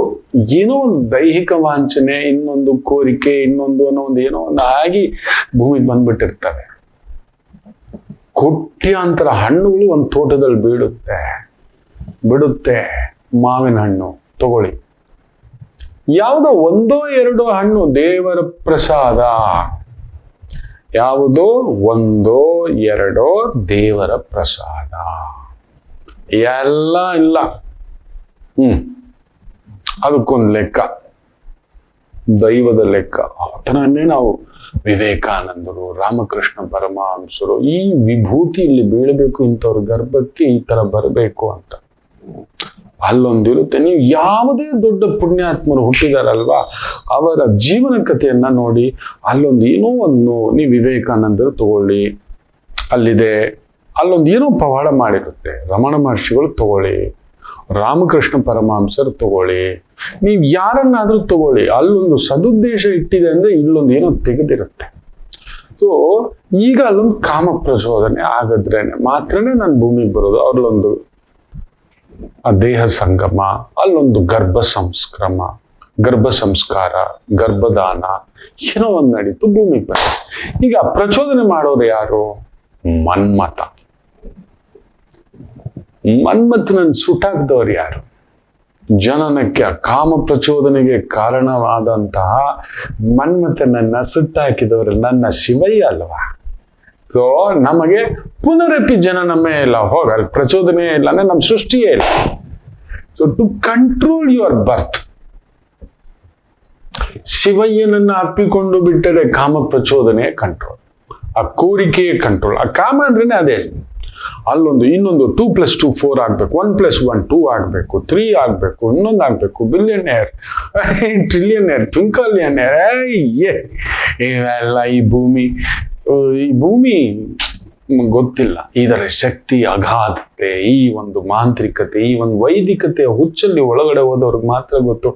ಏನೋ ಒಂದು ದೈಹಿಕ ವಾಂಛನೆ, ಇನ್ನೊಂದು ಕೋರಿಕೆ, ಇನ್ನೊಂದು ಏನೋ ಒಂದು ಆಗಿ ಭೂಮಿಗೆ ಬಂದ್ಬಿಟ್ಟಿರ್ತವೆ. ಕೋಟ್ಯಾಂತರ ಹಣ್ಣುಗಳು ಒಂದು ತೋಟದಲ್ಲಿ ಬಿಡುತ್ತೆ. ಮಾವಿನ ಹಣ್ಣು ತಗೊಳ್ಳಿ, ಯಾವುದೋ ಒಂದೋ ಎರಡೋ ಹಣ್ಣು ದೇವರ ಪ್ರಸಾದ, ಯಾವುದೋ ಒಂದೋ ಎರಡೋ ದೇವರ ಪ್ರಸಾದ, ಎಲ್ಲ ಇಲ್ಲ. ಅದಕ್ಕೊಂದು ಲೆಕ್ಕ, ದೈವದ ಲೆಕ್ಕ. ಆತನನ್ನೇ ನಾವು ವಿವೇಕಾನಂದರು, ರಾಮಕೃಷ್ಣ ಪರಮಹಂಸರು, ಈ ವಿಭೂತಿ ಇಲ್ಲಿ ಬೀಳಬೇಕು, ಇಂಥವ್ರ ಗರ್ಭಕ್ಕೆ ಈ ತರ ಬರಬೇಕು ಅಂತ ಅಲ್ಲೊಂದಿರುತ್ತೆ. ನೀವು ಯಾವುದೇ ದೊಡ್ಡ ಪುಣ್ಯಾತ್ಮರು ಹುಟ್ಟಿದಾರಲ್ವಾ, ಅವರ ಜೀವನ ಕಥೆಯನ್ನ ನೋಡಿ, ಅಲ್ಲೊಂದು ಏನೋ ಒಂದು, ನೀವು ವಿವೇಕಾನಂದರು ತಗೊಳ್ಳಿ, ಅಲ್ಲಿದೆ, ಅಲ್ಲೊಂದು ಏನೋ ಪವಾಡ ಮಾಡಿರುತ್ತೆ. ರಮಣ ಮಹರ್ಷಿಗಳು ತಗೊಳ್ಳಿ, ರಾಮಕೃಷ್ಣ ಪರಮಹಂಸರು ತಗೊಳ್ಳಿ, ನೀವು ಯಾರನ್ನಾದ್ರೂ ತಗೊಳ್ಳಿ, ಅಲ್ಲೊಂದು ಸದುದ್ದೇಶ ಇಟ್ಟಿದೆ ಅಂದ್ರೆ ಇಲ್ಲೊಂದು ಏನೋ ತೆಗೆದಿರುತ್ತೆ. ಸೊ ಈಗ ಅಲ್ಲೊಂದು ಕಾಮ ಪ್ರಚೋದನೆ ಆಗದ್ರೇನೆ ಮಾತ್ರನೇ ನಾನು ಭೂಮಿಗೆ ಬರೋದು. ಅವ್ರಲ್ಲೊಂದು ಆ ದೇಹ ಸಂಗಮ, ಅಲ್ಲೊಂದು ಗರ್ಭ ಸಂಸ್ಕಾರ, ಗರ್ಭದಾನ, ಏನೋ ಒಂದು ನಡೀತು, ಭೂಮಿಗೆ ಬರುತ್ತೆ. ಈಗ ಪ್ರಚೋದನೆ ಮಾಡೋರು ಯಾರು? ಮನ್ಮಥನನ್ನು ಸುಟ್ಟಾಕ್ದವ್ರು ಯಾರು? ಜನನಕ್ಕೆ ಕಾಮ ಪ್ರಚೋದನೆಗೆ ಕಾರಣವಾದಂತಹ ಮನ್ಮಥನನ್ನ ಸುಟ್ಟಾಕಿದವರು ನನ್ನ ಶಿವಯ್ಯ ಅಲ್ವಾ? ಸೊ ನಮಗೆ ಪುನರಪಿ ಜನನಮೇ ಇಲ್ಲ, ಹೋಗಲ್ಲ, ಪ್ರಚೋದನೆ ಇಲ್ಲ ಅಂದ್ರೆ ನಮ್ಮ ಸೃಷ್ಟಿಯೇ ಇಲ್ಲ. ಸೊ ಟು ಕಂಟ್ರೋಲ್ ಯುವರ್ ಬರ್ತ್, ಶಿವಯ್ಯನನ್ನ ಅಪ್ಪಿಕೊಂಡು ಬಿಟ್ಟರೆ ಕಾಮ ಪ್ರಚೋದನೆ ಕಂಟ್ರೋಲ್, ಆ ಕೋರಿಕೆಯೇ ಕಂಟ್ರೋಲ್. ಆ ಕಾಮ ಅಂದ್ರೇನೆ ಅದೇ. ಅಲ್ಲೊಂದು ಇನ್ನೊಂದು 2+2 4 ಆಗ್ಬೇಕು, 1+1 2 ಆಗ್ಬೇಕು, 3 ಆಗ್ಬೇಕು, ಇನ್ನೊಂದು ಆಗ್ಬೇಕು, ಬಿಲಿಯನೇರ್, ಟ್ರಿಲಿಯನೇರ್, ಟ್ವಿಂಕಲಿಯನೇರ್, ಇವೆಲ್ಲ ಈ ಭೂಮಿ ಗೊತ್ತಿಲ್ಲ. ಇದರ ಶಕ್ತಿ, ಅಗಾಧತೆ, ಈ ಒಂದು ಮಾಂತ್ರಿಕತೆ, ಈ ಒಂದು ವೈದಿಕತೆ ಹುಚ್ಚಲ್ಲಿ ಒಳಗಡೆ ಹೋದವ್ರಿಗೆ ಮಾತ್ರ ಗೊತ್ತು.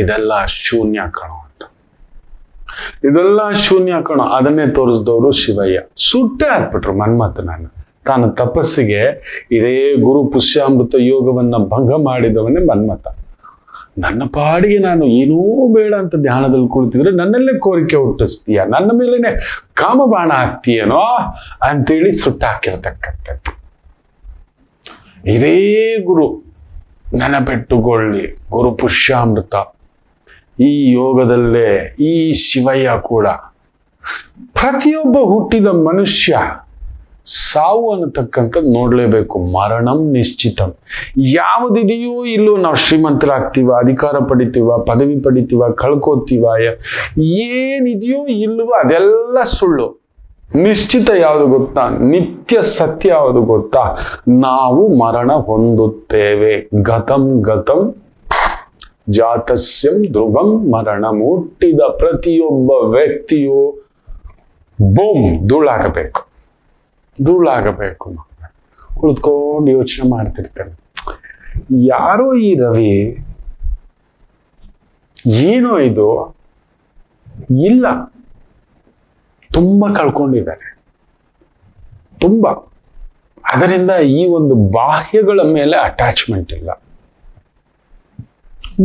ಇದೆಲ್ಲ ಶೂನ್ಯ ಕಣೋ ಅಂತ, ಇದೆಲ್ಲ ಶೂನ್ಯ ಕಣೋ. ಅದನ್ನೇ ತೋರಿಸಿದವರು ಶಿವಯ್ಯ. ಸುಟ್ಟೆ ಹಾಕ್ಬಿಟ್ರು ಮನ್ಮಥನನ್ನ. ತಾನು ತಪಸ್ಸಿಗೆ ಇದೇ ಗುರು ಪುಷ್ಯಾಮೃತ ಯೋಗವನ್ನ ಭಂಗ ಮಾಡಿದವನೇ ಮನ್ಮಥ. ನನ್ನ ಪಾಡಿಗೆ ನಾನು ಏನೂ ಬೇಡ ಅಂತ ಧ್ಯಾನದಲ್ಲಿ ಕುಳಿತಿದ್ರೆ ನನ್ನಲ್ಲೇ ಕೋರಿಕೆ ಹುಟ್ಟಿಸ್ತೀಯ, ನನ್ನ ಮೇಲೇನೆ ಕಾಮಬಾಣ ಹಾಕ್ತೀಯನೋ ಅಂತೇಳಿ ಸುಟ್ಟಾಕಿರ್ತಕ್ಕಂಥದ್ದು. ಇದೇ ಗುರು ನೆನಪೆಟ್ಟುಕೊಳ್ಳಿ, ಗುರು ಪುಷ್ಯಾಮೃತ. ಈ ಯೋಗದಲ್ಲೇ ಈ ಶಿವಯ್ಯ ಕೂಡ ಪ್ರತಿಯೊಬ್ಬ ಹುಟ್ಟಿದ ಮನುಷ್ಯ ಸಾವು ಅನ್ನತಕ್ಕಂಥದ್ದು ನೋಡ್ಲೇಬೇಕು. ಮರಣಂ ನಿಶ್ಚಿತಂ. ಯಾವುದಿದೆಯೋ ಇಲ್ಲೋ ನಾವು ಶ್ರೀಮಂತರಾಗ್ತೀವ, ಅಧಿಕಾರ ಪಡಿತೀವ, ಪದವಿ ಪಡಿತೀವ, ಕಳ್ಕೋತೀವ, ಏನಿದೆಯೋ ಇಲ್ವೋ ಅದೆಲ್ಲ ಸುಳ್ಳು. ನಿಶ್ಚಿತ ಯಾವುದು ಗೊತ್ತಾ? ನಿತ್ಯ ಸತ್ಯ ಯಾವುದು ಗೊತ್ತಾ? ನಾವು ಮರಣ ಹೊಂದುತ್ತೇವೆ. ಗತಂ ಗತಂ ಜಾತಸ್ಯಂ ಧ್ರುವಂ ಮರಣ. ಹುಟ್ಟಿದ ಪ್ರತಿಯೊಬ್ಬ ವ್ಯಕ್ತಿಯು ಬೂಮ್ ಧೂಳಾಗಬೇಕು. ಕುಳಿತುಕೊಂಡು ಯೋಚನೆ ಮಾಡ್ತಿರ್ತಾನೆ, ಯಾರೋ ಈ ರವಿ ಏನೋ ಇದು ಇಲ್ಲ, ತುಂಬಾ ಕಳ್ಕೊಂಡಿದ್ದಾರೆ, ತುಂಬಾ. ಅದರಿಂದ ಈ ಒಂದು ಬಾಹ್ಯಗಳ ಮೇಲೆ ಅಟ್ಯಾಚ್ಮೆಂಟ್ ಇಲ್ಲ,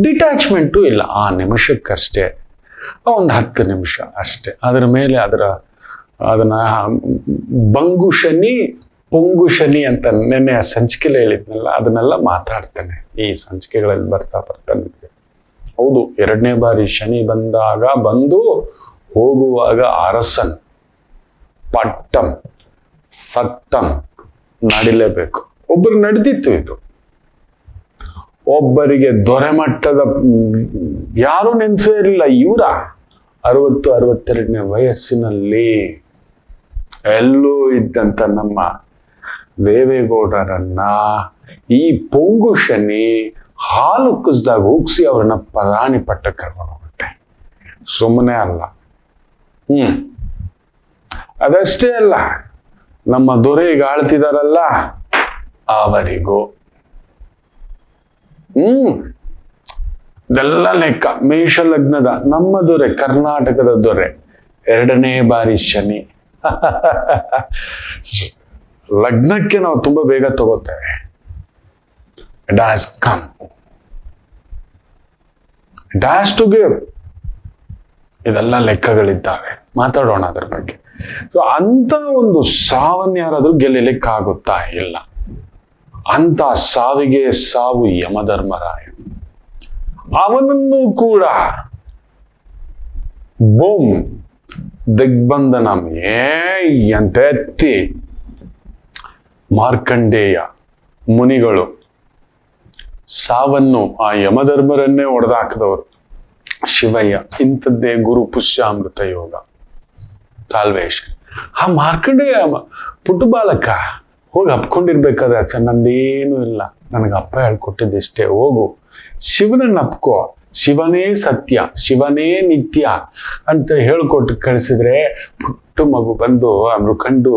ಡಿಟ್ಯಾಚ್ಮೆಂಟು ಇಲ್ಲ. ಆ ನಿಮಿಷಕ್ಕಷ್ಟೇ, ಒಂದು 10 ನಿಮಿಷ ಅಷ್ಟೇ. ಅದರ ಮೇಲೆ ಅದನ್ನ ಬಂಗು ಶನಿ ಪೊಂಗು ಶನಿ ಅಂತ ನೆನ್ನೆ ಸಂಚಿಕೆಯಲ್ಲಿ ಹೇಳಿದ್ನಲ್ಲ, ಅದನ್ನೆಲ್ಲ ಮಾತಾಡ್ತಾನೆ ಈ ಸಂಚಿಕೆಗಳಲ್ಲಿ ಬರ್ತಾ ನಿಮಗೆ. ಹೌದು, 2ನೇ ಬಾರಿ ಶನಿ ಬಂದು ಹೋಗುವಾಗ ಅರಸನ್ ಪಟ್ಟಂ ಸತ್ತಂ ನಡಿಲೇಬೇಕು. ಒಬ್ಬರು ನಡೆದಿತ್ತು ಇದು, ಒಬ್ಬರಿಗೆ ದೊರೆ ಮಟ್ಟದ ಯಾರು ನೆನ್ಸೇ ಇರಲಿಲ್ಲ. ಇವರ 60-62ನೇ ವಯಸ್ಸಿನಲ್ಲಿ ಎಲ್ಲೂ ಇದ್ದಂತ ನಮ್ಮ ದೇವೇಗೌಡರನ್ನ ಈ ಪೊಂಗು ಶನಿ ಹಾಲು ಕುಸ್ದಾಗ ಹೋಗಿಸಿ ಅವ್ರನ್ನ ಪ್ರಧಾನಿ ಪಟ್ಟ ಕರ್ಕೊಂಡು ಹೋಗುತ್ತೆ. ಸುಮ್ಮನೆ ಅಲ್ಲ. ಅದಷ್ಟೇ ಅಲ್ಲ, ನಮ್ಮ ದೊರೆ ಈಗ ಆಳ್ತಿದಾರಲ್ಲ ಅವರಿಗೂ ಇದೆಲ್ಲ ಲೆಕ್ಕ. ಮೇಷ ಲಗ್ನದ ನಮ್ಮ ದೊರೆ, ಕರ್ನಾಟಕದ ದೊರೆ, 2ನೇ ಬಾರಿ ಶನಿ. ಲಗ್ನಕ್ಕೆ ನಾವು ತುಂಬಾ ಬೇಗ ತಗೋತೇವೆ. It has come. It has to give. ಇದೆಲ್ಲ ಲೆಕ್ಕಗಳಿದ್ದಾವೆ, ಮಾತಾಡೋಣ ಅದ್ರ ಬಗ್ಗೆ. ಸೊ ಅಂತ ಒಂದು ಸಾವನ್ನ ಯಾರಾದ್ರೂ ಗೆಲ್ಲಲಿಕ್ಕಾಗುತ್ತಾ? ಇಲ್ಲ. ಅಂತ ಸಾವಿಗೆ ಸಾವು ಯಮಧರ್ಮರಾಯ. ಅವನನ್ನು ಕೂಡ ಬೂಮ್ ದಿಗ್ಬಂಧನಂ ಅಂತ ಎತ್ತಿ ಮಾರ್ಕಂಡೇಯ ಮುನಿಗಳು ಸಾವನ್ನು ಆ ಯಮಧರ್ಮರನ್ನೇ ಹೊಡೆದಾಕಿದವರು ಶಿವಯ್ಯ. ಇಂಥದ್ದೇ ಗುರು ಪುಷ್ಯಾಮೃತ ಯೋಗ ತಾಲ್ವೇಶ್. ಆ ಮಾರ್ಕಂಡೇಯ ಪುಟ್ಟ ಬಾಲಕ ಹೋಗಿ ಅಪ್ಕೊಂಡಿರ್ಬೇಕಾದ್ರೆ, ನಂದೇನು ಇಲ್ಲ, ನನಗೆ ಅಪ್ಪ ಹೇಳ್ಕೊಟ್ಟಿದ್ದೆಷ್ಟೇ, ಹೋಗು ಶಿವನನ್ನ ಅಪ್ಕೋ, ಶಿವನೇ ಸತ್ಯ, ಶಿವನೇ ನಿತ್ಯ ಅಂತ ಹೇಳ್ಕೊಟ್ಟು ಕಳಿಸಿದ್ರೆ, ಪುಟ್ಟ ಮಗು ಬಂದು ಕಂಡು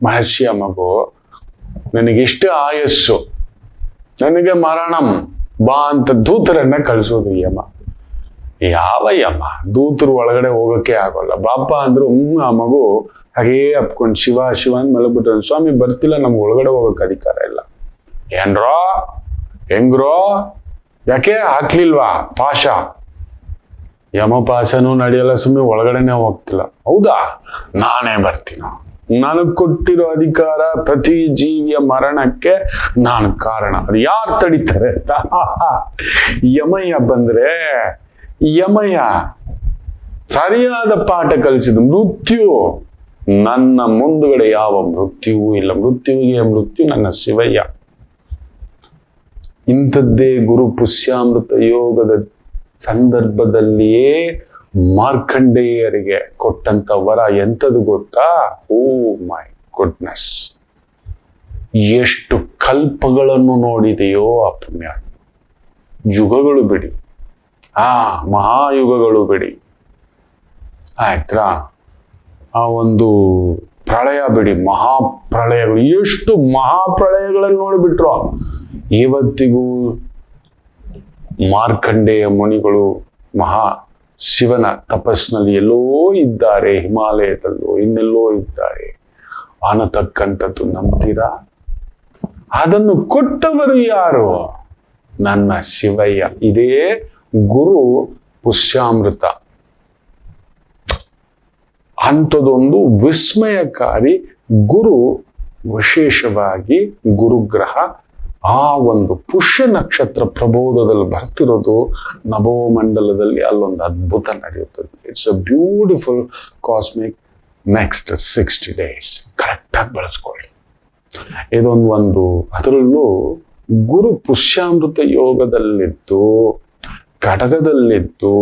ಮಹರ್ಷಿಯ ಮಗು, ನನಗಿಷ್ಟೇ ಆಯಸ್ಸು, ನನಗೆ ಮರಣಂ ಬಾ ಅಂತ ದೂತರನ್ನ ಕಳಿಸೋದು ಯಮ. ಯಾವ ಯಮ? ದೂತರು ಒಳಗಡೆ ಹೋಗಕ್ಕೆ ಆಗೋಲ್ಲ. ಬಾಪ ಅಂದ್ರು ಆ ಮಗು ಹಾಗೇ ಅಪ್ಕೊಂಡು ಶಿವ ಶಿವ ಅಂತ ಮಲಗ್ಬಿಟ್ಟ. ಸ್ವಾಮಿ ಬರ್ತಿಲ್ಲ, ನಮ್ಗೆ ಒಳಗಡೆ ಹೋಗಕ್ಕೆ ಅಧಿಕಾರ ಇಲ್ಲ. ಏನ್ರೋ ಹೆಂಗ್ರೋ, ಯಾಕೆ ಹಾಕ್ಲಿಲ್ವಾ ಪಾಶ? ಯಮ ಪಾಶನೂ ನಡೆಯಲ್ಲ, ಸುಮ್ಮನೆ ಒಳಗಡೆನೆ ಹೋಗ್ತಿಲ್ಲ. ಹೌದಾ, ನಾನೇ ಬರ್ತೀನೋ, ನನಗ್ ಕೊಟ್ಟಿರೋ ಅಧಿಕಾರ, ಪ್ರತಿ ಜೀವಿಯ ಮರಣಕ್ಕೆ ನಾನು ಕಾರಣ. ಅದು ಯಾರು ತಡೀತಾರೆ? ಯಮಯ್ಯ ಬಂದ್ರೆ, ಯಮಯ್ಯ ಸರಿಯಾದ ಪಾಠ ಕಲಿಸಿದ. ಮೃತ್ಯು ನನ್ನ ಮುಂದುಗಡೆ ಯಾವ ಮೃತ್ಯುವೂ ಇಲ್ಲ, ಮೃತ್ಯುವಿಗೆ ಮೃತ್ಯು ನನ್ನ ಶಿವಯ್ಯ. ಇಂಥದ್ದೇ ಗುರು ಪುಷ್ಯಾಮೃತ ಯೋಗದ ಸಂದರ್ಭದಲ್ಲಿಯೇ ಮಾರ್ಕಂಡೇಯರಿಗೆ ಕೊಟ್ಟಂತ ವರ ಎಂಥದ್ದು ಗೊತ್ತಾ? ಓ ಮೈ ಗುಡ್ನೆಸ್, ಎಷ್ಟು ಕಲ್ಪಗಳನ್ನು ನೋಡಿದೆಯೋ ಆ ಪುಣ್ಯ. ಯುಗಗಳು ಬಿಡಿ, ಮಹಾಯುಗಗಳು ಬಿಡಿ, ಆಯ್ತಾ? ಆ ಒಂದು ಪ್ರಳಯ ಬಿಡಿ, ಮಹಾಪ್ರಳಯಗಳು, ಎಷ್ಟು ಮಹಾಪ್ರಳಯಗಳನ್ನು ನೋಡಿಬಿಟ್ರು. ಇವತ್ತಿಗೂ ಮಾರ್ಕಂಡೇಯ ಮುನಿಗಳು ಮಹಾ ಶಿವನ ತಪಸ್ಸಿನಲ್ಲಿ ಎಲ್ಲೋ ಇದ್ದಾರೆ, ಹಿಮಾಲಯದಲ್ಲೋ ಇನ್ನೆಲ್ಲೋ ಇದ್ದಾರೆ ಅನ್ನತಕ್ಕಂಥದ್ದು ನಂಬ್ತೀರಾ? ಅದನ್ನು ಕೊಟ್ಟವರು ಯಾರು? ನನ್ನ ಶಿವಯ್ಯ. ಇದೇ ಗುರು ಪುಷ್ಯಾಮೃತ. ಅಂಥದೊಂದು ವಿಸ್ಮಯಕಾರಿ ಗುರು, ವಿಶೇಷವಾಗಿ ಗುರುಗ್ರಹ ಆ ಒಂದು ಪುಷ್ಯ ನಕ್ಷತ್ರ ಪ್ರಬೋಧದಲ್ಲಿ ಬರ್ತಿರೋದು ನಭೋಮಂಡಲದಲ್ಲಿ. ಅಲ್ಲೊಂದು ಅದ್ಭುತ ನಡೆಯುತ್ತದೆ. It's a beautiful cosmic next 60 days ಕರೆಕ್ಟಾಗಿ ಬಳಸ್ಕೊಳ್ಳಿ. ಇದೊಂದು ಅದರಲ್ಲೂ ಗುರು ಪುಷ್ಯಾಮೃತ ಯೋಗದಲ್ಲಿದ್ದು ಕಟಕದಲ್ಲಿದ್ದು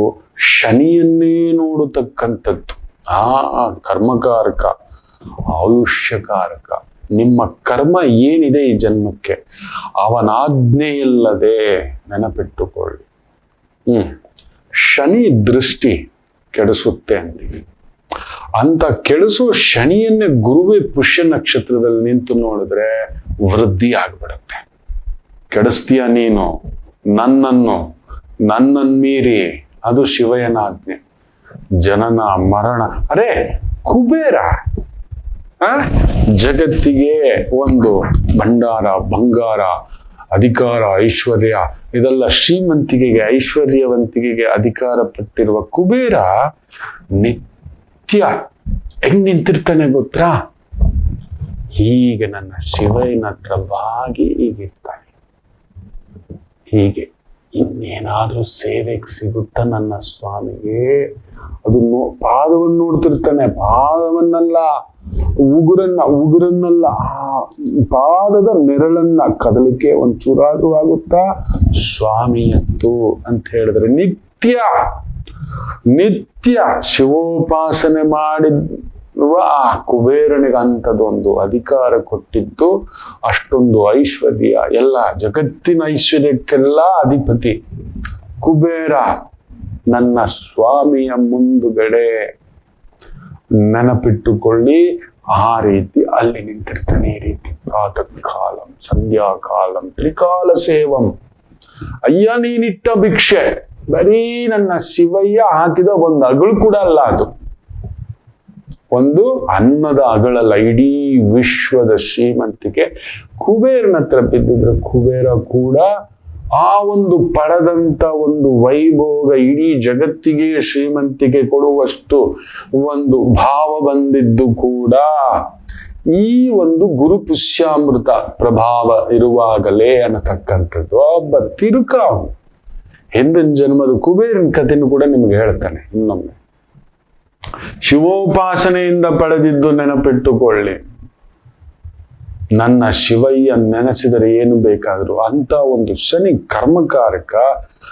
ಶನಿಯನ್ನೇ ನೋಡತಕ್ಕಂಥದ್ದು. ಕರ್ಮಕಾರಕ, ಆಯುಷ್ಯಕಾರಕ. ನಿಮ್ಮ ಕರ್ಮ ಏನಿದೆ ಈ ಜನ್ಮಕ್ಕೆ ಅವನಾಜ್ಞೆಯಿಲ್ಲದೆ ನೆನಪಿಟ್ಟುಕೊಳ್ಳಿ. ಶನಿ ದೃಷ್ಟಿ ಕೆಡಿಸುತ್ತೆ ಅಂತೀವಿ. ಅಂತ ಕೆಡಿಸೋ ಶನಿಯನ್ನೇ ಗುರುವೇ ಪುಷ್ಯ ನಕ್ಷತ್ರದಲ್ಲಿ ನಿಂತು ನೋಡಿದ್ರೆ ವೃದ್ಧಿ ಆಗ್ಬಿಡುತ್ತೆ. ಕೆಡಿಸ್ತೀಯ ನೀನು ನನ್ನನ್ನು ಮೀರಿ, ಅದು ಶಿವಯನಾಜ್ಞೆ. ಜನನ ಮರಣ. ಅರೆ ಕುಬೇರ ಜಗತ್ತಿಗೆ ಒಂದು ಭಂಡಾರ, ಬಂಗಾರ, ಅಧಿಕಾರ, ಐಶ್ವರ್ಯ, ಇದೆಲ್ಲ ಶ್ರೀಮಂತಿಕೆಗೆ, ಐಶ್ವರ್ಯವಂತಿಕೆಗೆ ಅಧಿಕಾರ ಪಟ್ಟಿರುವ ಕುಬೇರ ನಿತ್ಯ ಹೆಂಗ್ ನಿಂತಿರ್ತಾನೆ ಗೊತ್ತಾ? ಹೀಗೆ ನನ್ನ ಶಿವನ ಹತ್ರ ಬಾಗಿ ಹೀಗಿರ್ತಾನೆ. ಹೀಗೆ ಇನ್ನೇನಾದ್ರೂ ಸೇವೆಗೆ ಸಿಗುತ್ತಾ ನನ್ನ ಸ್ವಾಮಿಗೆ? ಅದನ್ನು ಪಾದವನ್ನು ನೋಡ್ತಿರ್ತಾನೆ, ಪಾದವನ್ನಲ್ಲ, ಉಗುರನ್ನಲ್ಲ, ಪಾದದ ನೆರಳನ್ನ ಕದಲಿಕೆ ಒಂಚೂರಾದ್ರೂ ಆಗುತ್ತಾ? ಸ್ವಾಮಿಯತ್ತು ಅಂತ ಹೇಳಿದ್ರೆ ನಿತ್ಯ ಶಿವೋಪಾಸನೆ ಮಾಡಿರುವ ಆ ಕುಬೇರನಿಗೆ ಅಂಥದ್ದೊಂದು ಅಧಿಕಾರ ಕೊಟ್ಟಿದ್ದು. ಅಷ್ಟೊಂದು ಐಶ್ವರ್ಯ, ಎಲ್ಲ ಜಗತ್ತಿನ ಐಶ್ವರ್ಯಕ್ಕೆಲ್ಲ ಅಧಿಪತಿ ಕುಬೇರ ನನ್ನ ಸ್ವಾಮಿಯ ಮುಂದುಗಡೆ. ನೆನಪಿಟ್ಟುಕೊಳ್ಳಿ. ಆ ರೀತಿ ಅಲ್ಲಿ ನಿಂತಿರ್ತಾನೆ. ಈ ರೀತಿ ಪ್ರಾತಃ ಕಾಲಂ, ಸಂಧ್ಯಾಕಾಲಂ, ತ್ರಿಕಾಲ ಸೇವಂ. ಅಯ್ಯ ನೀನಿಟ್ಟ ಭಿಕ್ಷೆ, ಬರೀ ನನ್ನ ಶಿವಯ್ಯ ಹಾಕಿದ ಒಂದು ಅಗಳು ಕೂಡ ಅಲ್ಲ, ಅದು ಒಂದು ಅನ್ನದ ಅಗಳಲ್ಲ. ಇಡೀ ವಿಶ್ವದ ಶ್ರೀಮಂತಿಕೆ ಕುಬೇರನ ಹತ್ರ ಬಿದ್ದಿದ್ರೆ ಕುಬೇರ ಕೂಡ ಆ ಒಂದು ಪಡೆದಂತ ಒಂದು ವೈಭೋಗ ಇಡೀ ಜಗತ್ತಿಗೆ ಶ್ರೀಮಂತಿಕೆ ಕೊಡುವಷ್ಟು ಒಂದು ಭಾವ ಬಂದಿದ್ದು ಕೂಡ ಈ ಒಂದು ಗುರು ಪುಷ್ಯಾಮೃತ ಪ್ರಭಾವ ಇರುವಾಗಲೇ ಅನ್ನತಕ್ಕಂಥದ್ದು. ಒಬ್ಬ ತಿರುಕ. ಹಿಂದಿನ ಜನ್ಮದ ಕುಬೇರನ ಕಥೆನೂ ಕೂಡ ನಿಮ್ಗೆ ಹೇಳ್ತಾನೆ ಇನ್ನೊಮ್ಮೆ. ಶಿವೋಪಾಸನೆಯಿಂದ ಪಡೆದಿದ್ದು ನೆನಪಿಟ್ಟುಕೊಳ್ಳಿ. ನನ್ನ ಶಿವಯ್ಯ ನೆನೆಸಿದರೆ ಏನು ಬೇಕಾದ್ರು. ಅಂತ ಒಂದು ಶನಿ ಕರ್ಮಕಾರಕ.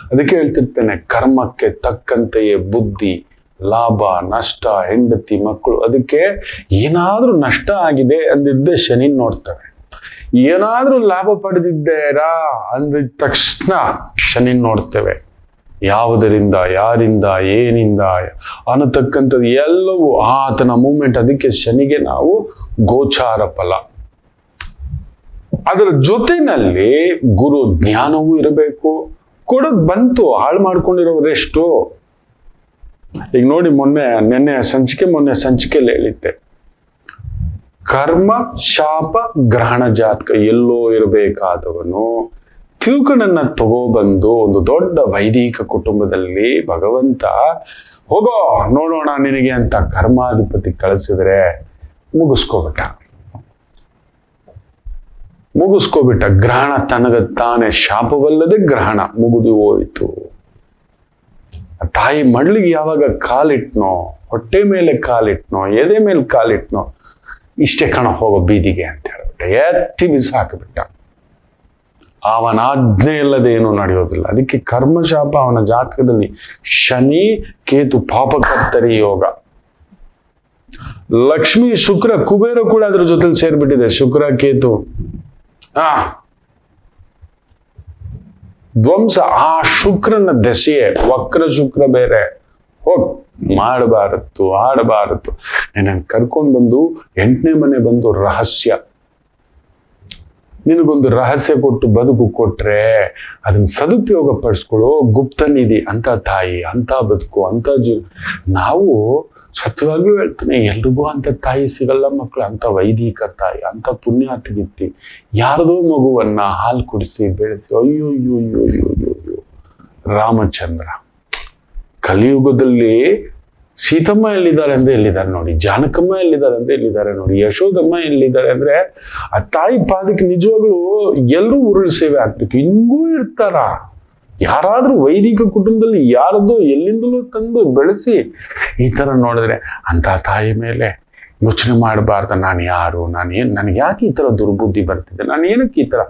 ಅದಕ್ಕೆ ಹೇಳ್ತಿರ್ತೇನೆ, ಕರ್ಮಕ್ಕೆ ತಕ್ಕಂತೆಯೇ ಬುದ್ಧಿ, ಲಾಭ, ನಷ್ಟ, ಹೆಂಡತಿ, ಮಕ್ಕಳು. ಅದಕ್ಕೆ ಏನಾದ್ರೂ ನಷ್ಟ ಆಗಿದೆ ಅಂದಿದ್ದೆ ಶನಿ ನೋಡ್ತವೆ. ಏನಾದ್ರೂ ಲಾಭ ಪಡೆದಿದ್ದೀರಾ ಅಂದಿದ ತಕ್ಷಣ ಶನಿ ನೋಡ್ತೇವೆ. ಯಾವುದರಿಂದ, ಯಾರಿಂದ, ಏನಿಂದ ಅನ್ನತಕ್ಕಂಥದ್ದು ಎಲ್ಲವೂ ಆತನ ಮೂಮೆಂಟ್. ಅದಕ್ಕೆ ಶನಿಗೆ ನಾವು ಗೋಚಾರ ಫಲ. ಅದರ ಜೊತೆನಲ್ಲಿ ಗುರು ಜ್ಞಾನವೂ ಇರಬೇಕು. ಕೊಡೋದ್ ಬಂತು, ಹಾಳು ಮಾಡ್ಕೊಂಡಿರೋರೆಷ್ಟು. ಈಗ ನೋಡಿ, ಮೊನ್ನೆ ಸಂಚಿಕೆಯಲ್ಲಿ ಹೇಳಿದ್ದೆ, ಕರ್ಮ ಶಾಪ ಗ್ರಹಣ ಜಾತಕ ಎಲ್ಲೋ ಇರಬೇಕಾದವನು ತಿರುಕನನ್ನ ತಗೋಬಂದು ಒಂದು ದೊಡ್ಡ ವೈದಿಕ ಕುಟುಂಬದಲ್ಲಿ ಭಗವಂತ ಹೋಗೋ ನೋಡೋಣ ನಿನಗೆ ಅಂತ ಕರ್ಮಾಧಿಪತಿ ಕಳಿಸಿದ್ರೆ ಮುಗಿಸ್ಕೋಬಿಟ್ಟ. ಗ್ರಹಣ ತನಗತ್ತಾನೆ ಶಾಪವಲ್ಲದೆ ಗ್ರಹಣ ಮುಗಿದು ಹೋಯಿತು. ತಾಯಿ ಮಡ್ಲಿಗೆ ಯಾವಾಗ ಕಾಲಿಟ್ನೋ, ಹೊಟ್ಟೆ ಮೇಲೆ ಕಾಲಿಟ್ನೋ, ಎದೆ ಮೇಲೆ ಕಾಲಿಟ್ನೋ, ಇಷ್ಟೇ ಕಣ ಹೋಗೋ ಬೀದಿಗೆ ಅಂತ ಹೇಳ್ಬಿಟ್ಟ. ಎತ್ತಿ ಬಿಸಾಕಿಬಿಟ್ಟ. ಅವನ ಆಜ್ಞೆ ಇಲ್ಲದೆ ಏನೂ ನಡೆಯೋದಿಲ್ಲ. ಅದಕ್ಕೆ ಕರ್ಮಶಾಪ ಅವನ ಜಾತಕದಲ್ಲಿ ಶನಿ ಕೇತು ಪಾಪಕರ್ತರಿ ಯೋಗ. ಲಕ್ಷ್ಮಿ ಶುಕ್ರ ಕುಬೇರ ಕೂಡ ಅದ್ರ ಜೊತೆಲಿ ಸೇರ್ಬಿಟ್ಟಿದೆ. ಶುಕ್ರ ಕೇತು ಧ್ವಂಸ. ಆ ಶುಕ್ರನ ದೆಸೆಯೇ ವಕ್ರ ಶುಕ್ರ ಬೇರೆ. ಮಾಡಬಾರದು, ಆಡಬಾರದು. ನನ್ನ ಕರ್ಕೊಂಡು ಬಂದು 8ನೇ ಮನೆ ಬಂದು ರಹಸ್ಯ, ನಿನಗೊಂದು ರಹಸ್ಯ ಕೊಟ್ಟು ಬದುಕು ಕೊಟ್ರೆ ಅದನ್ನ ಸದುಪಯೋಗ ಪಡಿಸ್ಕೊಳ್ಳೋ ಗುಪ್ತ ನಿಧಿ. ಅಂತ ತಾಯಿ, ಅಂತ ಬದುಕು, ಅಂತ ಜೀವ. ನಾವು ಸತ್ಯವಾಗಿಯೂ ಹೇಳ್ತಾನೆ, ಎಲ್ರಿಗೂ ಅಂತ ತಾಯಿ ಸಿಗಲ್ಲ ಮಕ್ಕಳು. ಅಂತ ವೈದಿಕ ತಾಯಿ, ಅಂತ ಪುಣ್ಯಾತ್ಗಿತ್ತಿ, ಯಾರದೋ ಮಗುವನ್ನ ಹಾಲು ಕುಡಿಸಿ ಬೆಳೆಸಿ. ಅಯ್ಯೋ ರಾಮಚಂದ್ರ. ಕಲಿಯುಗದಲ್ಲಿ ಸೀತಮ್ಮ ಎಲ್ಲಿದ್ದಾರೆ ಅಂದ್ರೆ ಎಲ್ಲಿದ್ದಾರೆ ನೋಡಿ, ಜಾನಕಮ್ಮ ಎಲ್ಲಿದ್ದಾರೆ ಅಂದ್ರೆ ಎಲ್ಲಿದ್ದಾರೆ ನೋಡಿ, ಯಶೋದಮ್ಮ ಎಲ್ಲಿದ್ದಾರೆ ಅಂದ್ರೆ ಆ ತಾಯಿ ಪಾದಕ್ಕೆ ನಿಜವಾಗ್ಲೂ ಎಲ್ಲರೂ ಉರುಳು ಸೇವೆ ಆಗ್ಬೇಕು. ಹಿಂಗೂ ಇರ್ತಾರ. ಯಾರಾದ್ರೂ ವೈದಿಕ ಕುಟುಂಬದಲ್ಲಿ ಯಾರದೋ ಎಲ್ಲಿಂದಲೂ ತಂದು ಬೆಳೆಸಿ ಈ ತರ ನೋಡಿದ್ರೆ ಅಂತ ತಾಯಿ ಮೇಲೆ ಯೋಚನೆ ಮಾಡಬಾರ್ದ ನಾನು ಯಾರು, ನನಗೆ ಯಾಕೆ ಈ ಥರ ದುರ್ಬುದ್ಧಿ ಬರ್ತಿದೆ, ನಾನು ಏನಕ್ಕೆ ಈ ಥರ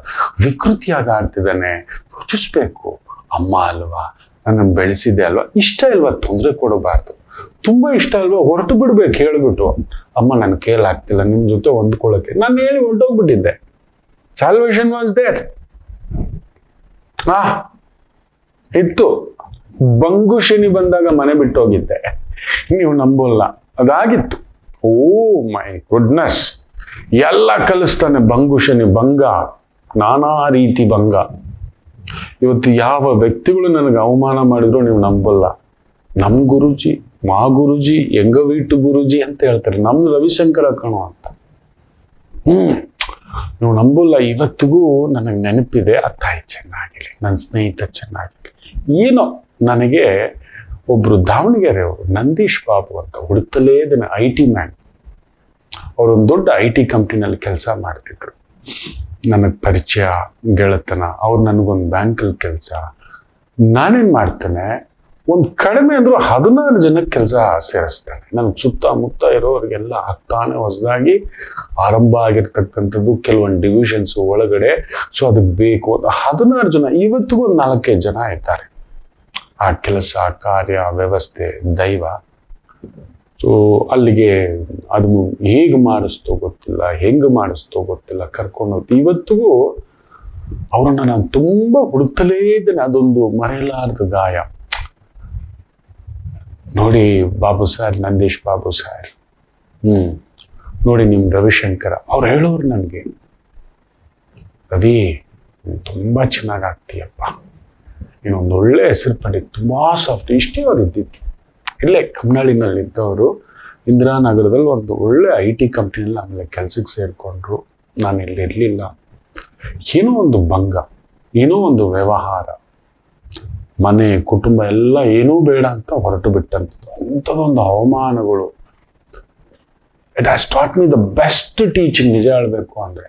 ವಿಕೃತಿಯಾಗಿ ಆಡ್ತಿದ್ದಾನೆ, ಯೋಚಿಸ್ಬೇಕು. ಅಮ್ಮ ಅಲ್ವಾ, ನನ್ನನ್ನು ಬೆಳೆಸಿದೆ ಅಲ್ವಾ, ಇಷ್ಟ ಇಲ್ವಾ ತೊಂದರೆ ಕೊಡಬಾರ್ದು. ತುಂಬ ಇಷ್ಟ ಅಲ್ವಾ ಹೊರಟು ಬಿಡ್ಬೇಕು ಹೇಳ್ಬಿಟ್ಟು, ಅಮ್ಮ ನನ್ನ ಕೈಲಾಗ್ತಿಲ್ಲ ನಿಮ್ಮ ಜೊತೆ ಹೊಂದ್ಕೊಳ್ಳೋಕೆ, ನಾನು ಹೇಳಿ ಹೊರಟೋಗ್ಬಿಟ್ಟಿದ್ದೆ. Salvation was there. ಇತ್ತು. ಬಂಗು ಶನಿ ಬಂದಾಗ ಮನೆ ಬಿಟ್ಟು ಹೋಗಿದ್ದೆ, ನೀವು ನಂಬೋಲ್ಲ, ಅದಾಗಿತ್ತು. ಓ ಮೈ ಗುಡ್ನೆಸ್, ಎಲ್ಲ ಕಲಿಸ್ತಾನೆ ಬಂಗು ಶನಿ, ಭಂಗ, ನಾನಾ ರೀತಿ ಭಂಗ. ಇವತ್ತು ಯಾವ ವ್ಯಕ್ತಿಗಳು ನನಗೆ ಅವಮಾನ ಮಾಡಿದ್ರು ನೀವು ನಂಬಲ್ಲ, ನಮ್ ಗುರುಜಿ, ಮಾ ಗುರುಜಿ, ಎಂಗ ವೀಟು ಗುರುಜಿ ಅಂತ ಹೇಳ್ತಾರೆ, ನಮ್ ರವಿಶಂಕರ ಕಣೋ ಅಂತ. ನೀವು ನಂಬಲ್ಲ. ಇವತ್ತಿಗೂ ನನಗೆ ನೆನಪಿದೆ, ಆ ತಾಯಿ ಚೆನ್ನಾಗಿರ್ಲಿ, ನನ್ನ ಸ್ನೇಹಿತ ಚೆನ್ನಾಗಿರ್ಲಿ. ಏನೋ ನನಗೆ ಒಬ್ರು ದಾವಣಗೆರೆಯವರು ನಂದೀಶ್ ಬಾಬು ಅಂತ ಹುಡುಕ್ತಲೇ ಇದ್ದಾನೆ, IT ಮ್ಯಾನ್. ಅವರೊಂದು ದೊಡ್ಡ IT ಕಂಪ್ನಿನಲ್ಲಿ ಕೆಲಸ ಮಾಡ್ತಿದ್ರು. ನನಗೆ ಪರಿಚಯ, ಗೆಳತನ. ಅವ್ರು ನನಗೊಂದು ಬ್ಯಾಂಕಲ್ಲಿ ಕೆಲಸ. ನಾನೇನ್ ಮಾಡ್ತೇನೆ, ಒಂದು ಕಡಿಮೆ ಅಂದ್ರೂ 16 ಜನಕ್ಕೆ ಕೆಲಸ ಸೇರಿಸ್ತಾನೆ. ನನಗೆ ಸುತ್ತಮುತ್ತ ಇರೋರಿಗೆಲ್ಲ ಆಗ್ತಾನೆ ಹೊಸದಾಗಿ ಆರಂಭ ಆಗಿರ್ತಕ್ಕಂಥದ್ದು ಕೆಲವೊಂದು ಡಿವಿಷನ್ಸ್ ಒಳಗಡೆ. ಸೊ ಅದಕ್ಕೆ ಬೇಕು ಅಂತ 16 ಜನ, ಇವತ್ತಿಗೂ ಒಂದು 4-5 ಜನ ಇದ್ದಾರೆ. ಆ ಕೆಲಸ, ಕಾರ್ಯ, ವ್ಯವಸ್ಥೆ, ದೈವ. ಸೊ ಅಲ್ಲಿಗೆ ಅದು ಹೇಗೆ ಮಾಡಿಸ್ತೋ ಗೊತ್ತಿಲ್ಲ, ಹೆಂಗೆ ಮಾಡಿಸ್ತೋ ಗೊತ್ತಿಲ್ಲ, ಕರ್ಕೊಂಡೋಗ್ತು. ಇವತ್ತಿಗೂ ಅವರನ್ನ ನಾನು ತುಂಬಾ ಹುಡುಕ್ತಲೇ ಇದ್ದೇನೆ. ಅದೊಂದು ಮರೆಯಲಾರದ ಗಾಯ. ನೋಡಿ ಬಾಬು ಸರ್, ನಂದೀಶ್ ಬಾಬು ಸರ್, ನೋಡಿ ನಿಮ್ ರವಿಶಂಕರ, ಅವ್ರು ಹೇಳೋರು ನನಗೆ, ರವಿ ತುಂಬಾ ಚೆನ್ನಾಗಿ ಆಗ್ತೀಯಪ್ಪ, ಇನ್ನೊಂದು ಒಳ್ಳೆ ಹೆಸರು ಪಡಿ, ತುಂಬಾ ಸಾಫ್ಟ್. ಇಷ್ಟೇ ಅವ್ರು ಇದ್ದಿತ್ತು. ಇಲ್ಲೇ ಕಮ್ನಾಳಿನಲ್ಲಿ ಇದ್ದವರು ಇಂದಿರಾನಗರದಲ್ಲಿ ಒಂದು ಒಳ್ಳೆ IT ಕಂಪ್ನಿಯಲ್ಲಿ ಆಮೇಲೆ ಕೆಲ್ಸಕ್ಕೆ ಸೇರ್ಕೊಂಡ್ರು. ನಾನು ಇಲ್ಲಿ ಇರ್ಲಿಲ್ಲ. ಏನೋ ಒಂದು ಭಂಗ, ಏನೋ ಒಂದು ವ್ಯವಹಾರ, ಮನೆ, ಕುಟುಂಬ ಎಲ್ಲ ಏನೂ ಬೇಡ ಅಂತ ಹೊರಟು ಬಿಟ್ಟಂಥದ್ದು. ಅಂಥದ್ದೊಂದು ಅವಮಾನಗಳು. It has taught me the best teaching. ನಿಜ ಹೇಳ್ಬೇಕು ಅಂದ್ರೆ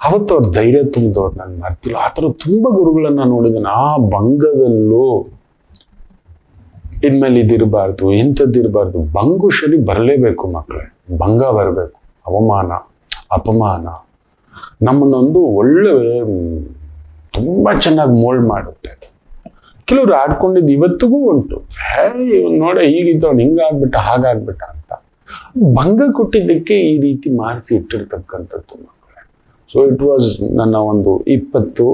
ಅವತ್ತು ಅವ್ರ ಧೈರ್ಯ ತುಂಬಿದವ್ರು ನಾನು ಮರ್ತಿಲ್ಲ. ಆ ಥರ ತುಂಬಾ ಗುರುಗಳನ್ನ ನೋಡಿದ್ದೇನೆ. ಆ ಭಂಗದಲ್ಲೂ ಇನ್ಮೇಲೆ ಇದಿರಬಾರ್ದು, ಇಂಥದ್ದಿರಬಾರ್ದು. ಬಂಗು ಶನಿ ಬರಲೇಬೇಕು ಮಕ್ಕಳೇ, ಭಂಗ ಬರಬೇಕು. ಅವಮಾನ, ಅಪಮಾನ ನಮ್ಮನ್ನೊಂದು ಒಳ್ಳೆ ತುಂಬಾ ಚೆನ್ನಾಗಿ ಮೋಲ್ಡ್ ಮಾಡುತ್ತೆ. ಕೆಲವರು ಆಡ್ಕೊಂಡಿದ್ದು ಇವತ್ತಿಗೂ ಉಂಟು. ನೋಡ ಹೀಗಿದ್ದವನು ಹಿಂಗಾಗ್ಬಿಟ್ಟ, ಹಾಗಾಗ್ಬಿಟ್ಟ ಅಂತ ಭಂಗ ಕೊಟ್ಟಿದ್ದಕ್ಕೆ ಈ ರೀತಿ ಮಾರಿಸಿ ಇಟ್ಟಿರ್ತಕ್ಕಂಥದ್ದು ಮಕ್ಕಳೇ. ಸೊ ಇಟ್ ವಾಸ್ ನನ್ನ ಒಂದು 20,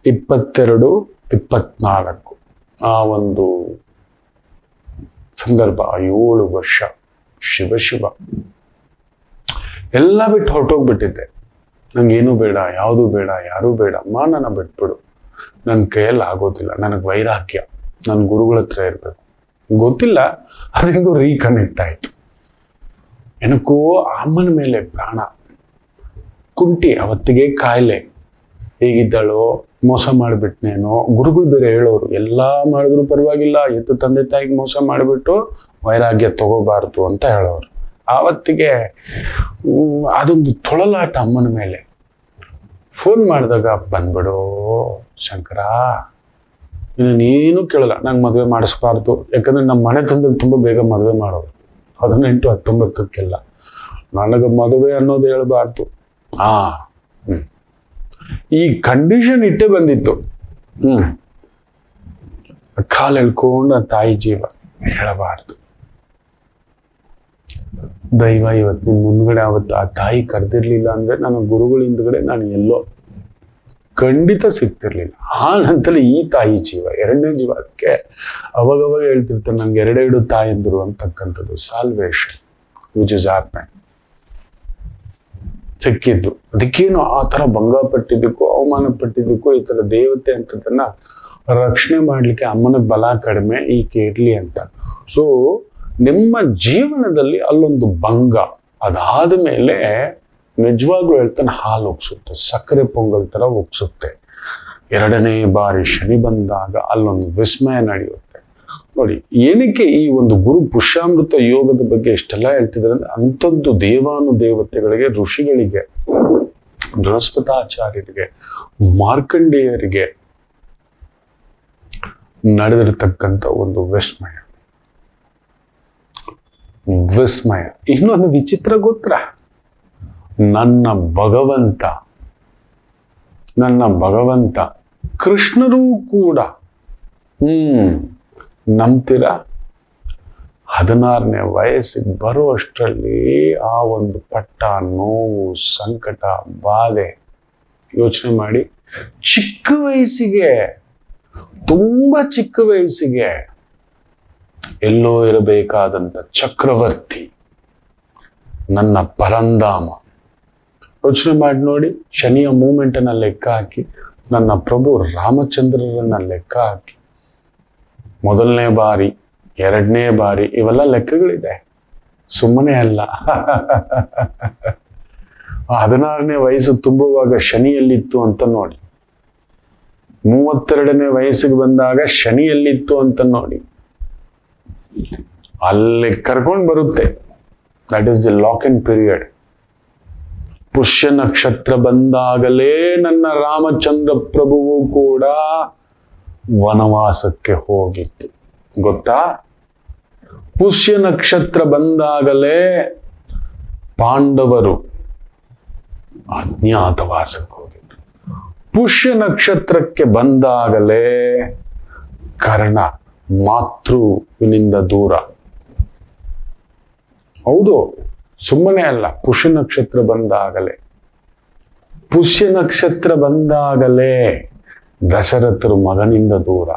22, 24 ಆ ಒಂದು ಸಂದರ್ಭ. 7 ವರ್ಷ ಶಿವ ಎಲ್ಲ ಬಿಟ್ಟು ಹೊರಟೋಗ್ಬಿಟ್ಟಿದ್ದೆ. ನಂಗೇನು ಬೇಡ, ಯಾವುದು ಬೇಡ, ಯಾರೂ ಬೇಡ, ಅಮ್ಮ ನನ್ನ ಬಿಟ್ಬಿಡು, ನನ್ನ ಕೈಯಲ್ಲಿ ಆಗೋದಿಲ್ಲ, ನನಗೆ ವೈರಾಗ್ಯ, ನನ್ನ ಗುರುಗಳ ಹತ್ರ ಇರ್ಬೇಕು. ಗೊತ್ತಿಲ್ಲ ಅದೆಂಗೂ ರೀಕನೆಕ್ಟ್ ಆಯ್ತು. ಏನಕ್ಕೋ ಅಮ್ಮನ ಮೇಲೆ ಪ್ರಾಣ. ಕುಂಟಿ, ಅವತ್ತಿಗೆ ಕಾಯಿಲೆ, ಹೇಗಿದ್ದಾಳೋ, ಮೋಸ ಮಾಡಿಬಿಟ್ನೇನೋ. ಗುರುಗಳು ಬೇರೆ ಹೇಳೋರು, ಎಲ್ಲಾ ಮಾಡಿದ್ರು ಪರವಾಗಿಲ್ಲ, ಎತ್ತು ತಂದೆ ತಾಯಿಗೆ ಮೋಸ ಮಾಡಿಬಿಟ್ಟು ವೈರಾಗ್ಯ ತಗೋಬಾರ್ದು ಅಂತ ಹೇಳೋರು. ಆವತ್ತಿಗೆ ಅದೊಂದು ತೊಳಲಾಟ ಅಮ್ಮನ ಮೇಲೆ. ಫೋನ್ ಮಾಡಿದಾಗ, ಬಂದ್ಬಿಡೋ ಶಂಕರ, ಇನ್ನೇನು ಕೇಳಲ್ಲ, ನಂಗೆ ಮದುವೆ ಮಾಡಿಸ್ಬಾರ್ದು. ಯಾಕಂದ್ರೆ ನಮ್ಮ ಮನೆ ತಂದಲ್ಲಿ ತುಂಬಾ ಬೇಗ ಮದುವೆ ಮಾಡೋರು, 18, 19ಕ್ಕೆಲ್ಲ. ನನಗೆ ಮದುವೆ ಅನ್ನೋದು ಹೇಳ್ಬಾರ್ದು. ಈ ಕಂಡೀಷನ್ ಇಟ್ಟೇ ಬಂದಿತ್ತು. ಕಾಲು ಎಳ್ಕೊಂಡ ತಾಯಿ ಜೀವ ಹೇಳಬಾರ್ದು. ದೈವ ಇವತ್ತು ನಿಮ್ ಮುಂದ್ಗಡೆ ಅವತ್ತು ಆ ತಾಯಿ ಕರೆದಿರ್ಲಿಲ್ಲ ಅಂದ್ರೆ ನನ್ನ ಗುರುಗಳ ಹಿಂದ್ಗಡೆ ನಾನು ಎಲ್ಲೋ ಖಂಡಿತ ಸಿಗ್ತಿರ್ಲಿಲ್ಲ. ಆ ನಂತರ ಈ ತಾಯಿ ಜೀವ, 2ನೇ ಜೀವ. ಅದಕ್ಕೆ ಅವಾಗವಾಗ ಹೇಳ್ತಿರ್ತಾರೆ, ನಂಗೆ 2 ತಾಯಂದ್ರು ಅಂತಕ್ಕಂಥದ್ದು. ಸಾಲ್ವೇಷನ್ ವಿಚ್ ಇಸ್ ಹ್ಯಾಪನ್ ಸಿಕ್ಕಿದ್ದು. ಅದಕ್ಕೇನು ಆ ತರ ಭಂಗ ಪಟ್ಟಿದ್ದಕ್ಕೂ, ಅವಮಾನ ಪಟ್ಟಿದ್ದಕ್ಕೂ, ಈ ತರ ದೇವತೆ ಅಂತದನ್ನ ರಕ್ಷಣೆ ಮಾಡ್ಲಿಕ್ಕೆ ಅಮ್ಮನ ಬಲ ಕಡಿಮೆ, ಈಕೆ ಇರ್ಲಿ ಅಂತ. ಸೊ ನಿಮ್ಮ ಜೀವನದಲ್ಲಿ ಅಲ್ಲೊಂದು ಭಂಗ, ಅದಾದ ಮೇಲೆ ನಿಜವಾಗ್ಲೂ ಹೇಳ್ತಾನೆ, ಹಾಲು ಉಗ್ಸುತ್ತೆ, ಸಕ್ಕರೆ ಪೊಂಗಲ್ ತರ ಉಗ್ಸುತ್ತೆ. 2ನೇ ಬಾರಿ ಶನಿ ಬಂದಾಗ ಅಲ್ಲೊಂದು ವಿಸ್ಮಯ ನಡೆಯುತ್ತೆ. ನೋಡಿ, ಏನಕ್ಕೆ ಈ ಒಂದು ಗುರು ಪುಷ್ಯಾಮೃತ ಯೋಗದ ಬಗ್ಗೆ ಇಷ್ಟೆಲ್ಲ ಹೇಳ್ತಿದ್ದಾರೆ ಅಂದ್ರೆ, ಅಂಥದ್ದು ದೇವಾನುದೇವತೆಗಳಿಗೆ, ಋಷಿಗಳಿಗೆ, ಬೃಹಸ್ಪತಾಚಾರ್ಯರಿಗೆ, ಮಾರ್ಕಂಡೇಯರಿಗೆ ನಡೆದಿರತಕ್ಕಂಥ ಒಂದು ವಿಸ್ಮಯ. ವಿಸ್ಮಯ. ಇನ್ನೊಂದು ವಿಚಿತ್ರ ಗೊತ್ತಾ? ನನ್ನ ಭಗವಂತ ಕೃಷ್ಣರೂ ಕೂಡ ನಂಬ್ತೀರಾ? 16ನೇ ವಯಸ್ಸಿಗೆ ಬರುವಷ್ಟರಲ್ಲಿ ಆ ಒಂದು ಪಟ್ಟ ನೋವು, ಸಂಕಟ, ಬಾಧೆ ಯೋಚನೆ ಮಾಡಿ. ಚಿಕ್ಕ ವಯಸ್ಸಿಗೆ, ತುಂಬಾ ಚಿಕ್ಕ ವಯಸ್ಸಿಗೆ ಎಲ್ಲೋ ಇರಬೇಕಾದಂತ ಚಕ್ರವರ್ತಿ ನನ್ನ ಪರಂಧಾಮ. ಯೋಚನೆ ಮಾಡಿ ನೋಡಿ, ಶನಿಯ ಮೂಮೆಂಟ್ ಅನ್ನ ಲೆಕ್ಕ ಹಾಕಿ, ನನ್ನ ಪ್ರಭು ರಾಮಚಂದ್ರರನ್ನ ಲೆಕ್ಕ ಹಾಕಿ, 1ನೇ ಬಾರಿ 2ನೇ ಬಾರಿ ಇವೆಲ್ಲ ಲೆಕ್ಕಗಳಿದೆ, ಸುಮ್ಮನೆ ಅಲ್ಲ. 16ನೇ ವಯಸ್ಸು ತುಂಬುವಾಗ ಶನಿಯಲ್ಲಿತ್ತು ಅಂತ ನೋಡಿ, 32ನೇ ವಯಸ್ಸಿಗೆ ಬಂದಾಗ ಶನಿಯಲ್ಲಿತ್ತು ಅಂತ ನೋಡಿ, ಅಲ್ಲಿ ಕರ್ಕೊಂಡು ಬರುತ್ತೆ. That is the lock in period. Pushya ನಕ್ಷತ್ರ ಬಂದಾಗಲೇ ನನ್ನ ರಾಮಚಂದ್ರ ಪ್ರಭುವು ಕೂಡ ವನವಾಸಕ್ಕೆ ಹೋಗಿತ್ತು, ಗೊತ್ತಾ? ಪುಷ್ಯ ನಕ್ಷತ್ರ ಬಂದಾಗಲೇ ಪಾಂಡವರು ಅಜ್ಞಾತವಾಸಕ್ಕೆ ಹೋಗಿತ್ತು. ಪುಷ್ಯ ನಕ್ಷತ್ರಕ್ಕೆ ಬಂದಾಗಲೇ ಕರ್ಣ ಮಾತೃವಿನಿಂದ ದೂರ. ಹೌದು, ಸುಮ್ಮನೆ ಅಲ್ಲ. ಪುಷ್ಯ ನಕ್ಷತ್ರ ಬಂದಾಗಲೇ ದಶರಥರು ಮಗನಿಂದ ದೂರ.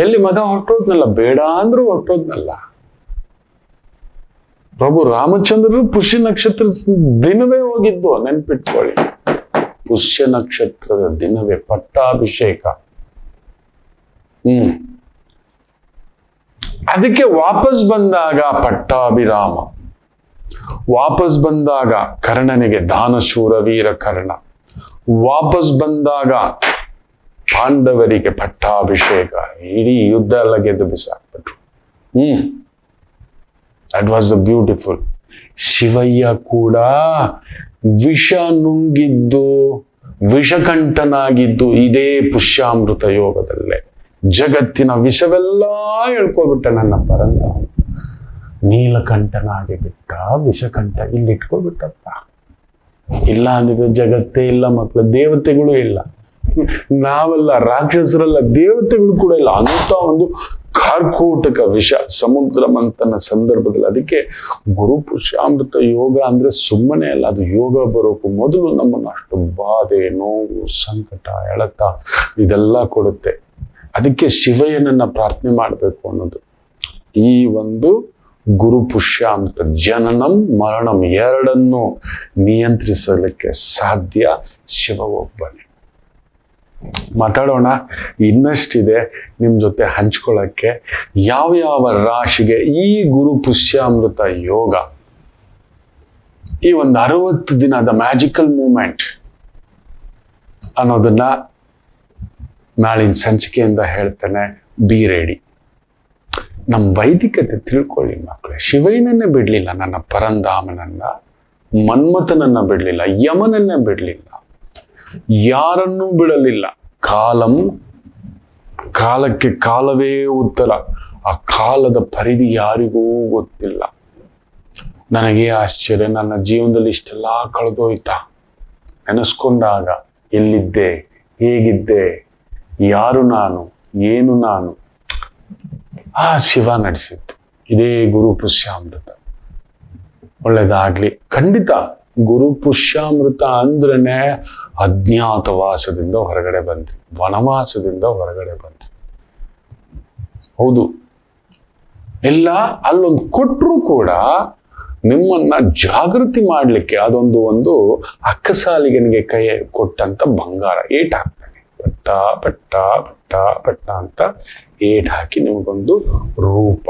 ಎಲ್ಲಿ ಮಗ ಹೊರಟೋದ್ನಲ್ಲ, ಬೇಡ ಅಂದ್ರೂ ಹೊರಟೋದ್ನಲ್ಲ. ಪ್ರಭು ರಾಮಚಂದ್ರರು ಪುಷ್ಯ ನಕ್ಷತ್ರ ದಿನವೇ ಹೋಗಿದ್ದು, ನೆನ್ಪಿಟ್ಕೊಳ್ಳಿ. ಪುಷ್ಯ ನಕ್ಷತ್ರದ ದಿನವೇ ಪಟ್ಟಾಭಿಷೇಕ. ಅದಕ್ಕೆ ವಾಪಸ್ ಬಂದಾಗ ಪಟ್ಟಾಭಿರಾಮ, ವಾಪಸ್ ಬಂದಾಗ ಕರ್ಣನಿಗೆ ದಾನಶೂರ ವೀರ ಕರ್ಣ, ವಾಪಸ್ ಬಂದಾಗ ಪಾಂಡವರಿಗೆ ಪಟ್ಟಾಭಿಷೇಕ, ಇಡೀ ಯುದ್ಧ ಎಲ್ಲ ಗೆದ್ದು ಬಿಸಾಕ್ಬಿಟ್ರು. That was the beautiful. Shivayya ಕೂಡ ವಿಷ ನುಂಗಿದ್ದು, ವಿಷಕಂಠನಾಗಿದ್ದು ಇದೇ ಪುಷ್ಯಾಮೃತ ಯೋಗದಲ್ಲೇ. ಜಗತ್ತಿನ ವಿಷವೆಲ್ಲ ಹೇಳ್ಕೊಬಿಟ್ಟ ನನ್ನ ಪರಂಧಾಮ. ನೀಲಕಂಠನಾಗಿ ಬಿಟ್ಟ, ವಿಷಕಂಠ ಇಲ್ಲಿ ಇಟ್ಕೊಬಿಟ್ಟಪ್ಪ. ಇಲ್ಲ ಅಂದಿದ್ರೆ ಜಗತ್ತೇ ಇಲ್ಲ ಮಕ್ಕಳು, ದೇವತೆಗಳು ಇಲ್ಲ. ನಾವೆಲ್ಲ ರಾಕ್ಷಸರಲ್ಲ, ದೇವತೆಗಳು ಕೂಡ ಇಲ್ಲ. ಅಂತ ಒಂದು ಕಾರ್ಕೋಟಕ ವಿಷ ಸಮುದ್ರ ಮಂಥನ ಸಂದರ್ಭದಲ್ಲಿ. ಅದಕ್ಕೆ ಗುರು ಪುಷ್ಯಾಮೃತ ಯೋಗ ಅಂದ್ರೆ ಸುಮ್ಮನೆ ಅಲ್ಲ, ಅದು ಯೋಗ ಬರೋಕು ಮೊದಲು ನಮ್ಮನ್ನ ಅಷ್ಟು ಬಾಧೆ, ನೋವು, ಸಂಕಟ, ಎಳೆತ ಇದೆಲ್ಲ ಕೊಡುತ್ತೆ. ಅದಕ್ಕೆ ಶಿವಯ್ಯನನ್ನ ಪ್ರಾರ್ಥನೆ ಮಾಡಬೇಕು ಅನ್ನೋದು. ಈ ಒಂದು ಗುರು ಪುಷ್ಯಾಮೃತ ಜನನಂ ಮರಣಂ ಎರಡನ್ನು ನಿಯಂತ್ರಿಸಲಿಕ್ಕೆ ಸಾಧ್ಯ ಶಿವ ಒಬ್ಬನೇ. ಮಾತಾಡೋಣ, ಇನ್ನಷ್ಟಿದೆ ನಿಮ್ ಜೊತೆ ಹಂಚ್ಕೊಳ್ಳಕ್ಕೆ. ಯಾವ ರಾಶಿಗೆ ಈ ಗುರು ಪುಷ್ಯಾಮೃತ ಯೋಗ, ಈ ಒಂದು 60 ದಿನದ ಮ್ಯಾಜಿಕಲ್ ಮೂಮೆಂಟ್ ಅನ್ನೋದನ್ನ ನಾಳಿನ ಸಂಚಿಕೆಯಿಂದ ಹೇಳ್ತೇನೆ. Be ready. ನಮ್ಮ ವೈದಿಕತೆ ತಿಳ್ಕೊಳ್ಳಿ ಮಕ್ಕಳೇ. ಶಿವಯ್ಯನನ್ನೇ ಬಿಡ್ಲಿಲ್ಲ, ನನ್ನ ಪರಂಧಾಮನನ್ನ, ಮನ್ಮಥನನ್ನ ಬಿಡ್ಲಿಲ್ಲ, ಯಮನನ್ನೇ ಬಿಡ್ಲಿಲ್ಲ, ಯಾರನ್ನೂ ಬಿಡಲಿಲ್ಲ. ಕಾಲಕ್ಕೆ ಕಾಲವೇ ಉತ್ತರ. ಆ ಕಾಲದ ಪರಿಧಿ ಯಾರಿಗೂ ಗೊತ್ತಿಲ್ಲ. ನನಗೆ ಆಶ್ಚರ್ಯ, ನನ್ನ ಜೀವನದಲ್ಲಿ ಇಷ್ಟೆಲ್ಲ ಕಳೆದೋಯ್ತಾ ನೆನೆಸ್ಕೊಂಡಾಗ. ಎಲ್ಲಿದ್ದೆ, ಹೇಗಿದ್ದೆ, ಯಾರು ನಾನು, ಏನು ನಾನು, ಆ ಶಿವ ನಡೆಸಿತ್ತು. ಇದೇ ಗುರು ಪುಷ್ಯಾಮೃತ. ಒಳ್ಳೇದಾಗ್ಲಿ. ಖಂಡಿತ ಗುರು ಪುಷ್ಯಾಮೃತ ಅಂದ್ರೇನೆ ಅಜ್ಞಾತವಾಸದಿಂದ ಹೊರಗಡೆ ಬಂದ್ರಿ, ವನವಾಸದಿಂದ ಹೊರಗಡೆ ಬಂದ್ರಿ. ಹೌದು, ಎಲ್ಲ ಅಲ್ಲೊಂದು ಕೊಟ್ಟರು ಕೂಡ ನಿಮ್ಮನ್ನ ಜಾಗೃತಿ ಮಾಡ್ಲಿಕ್ಕೆ ಒಂದು ಅಕ್ಕಸಾಲಿಗನಿಗೆ ಕೈ ಕೊಟ್ಟಂತ ಬಂಗಾರ ಏಟ್ ಹಾಕ್ತಾನೆ. ಪಟ್ಟ ಪಟ್ಟ ಪಟ್ಟ ಪಟ್ಟ ಅಂತ ಏಟ್ ಹಾಕಿ ನಿಮಗೊಂದು ರೂಪ.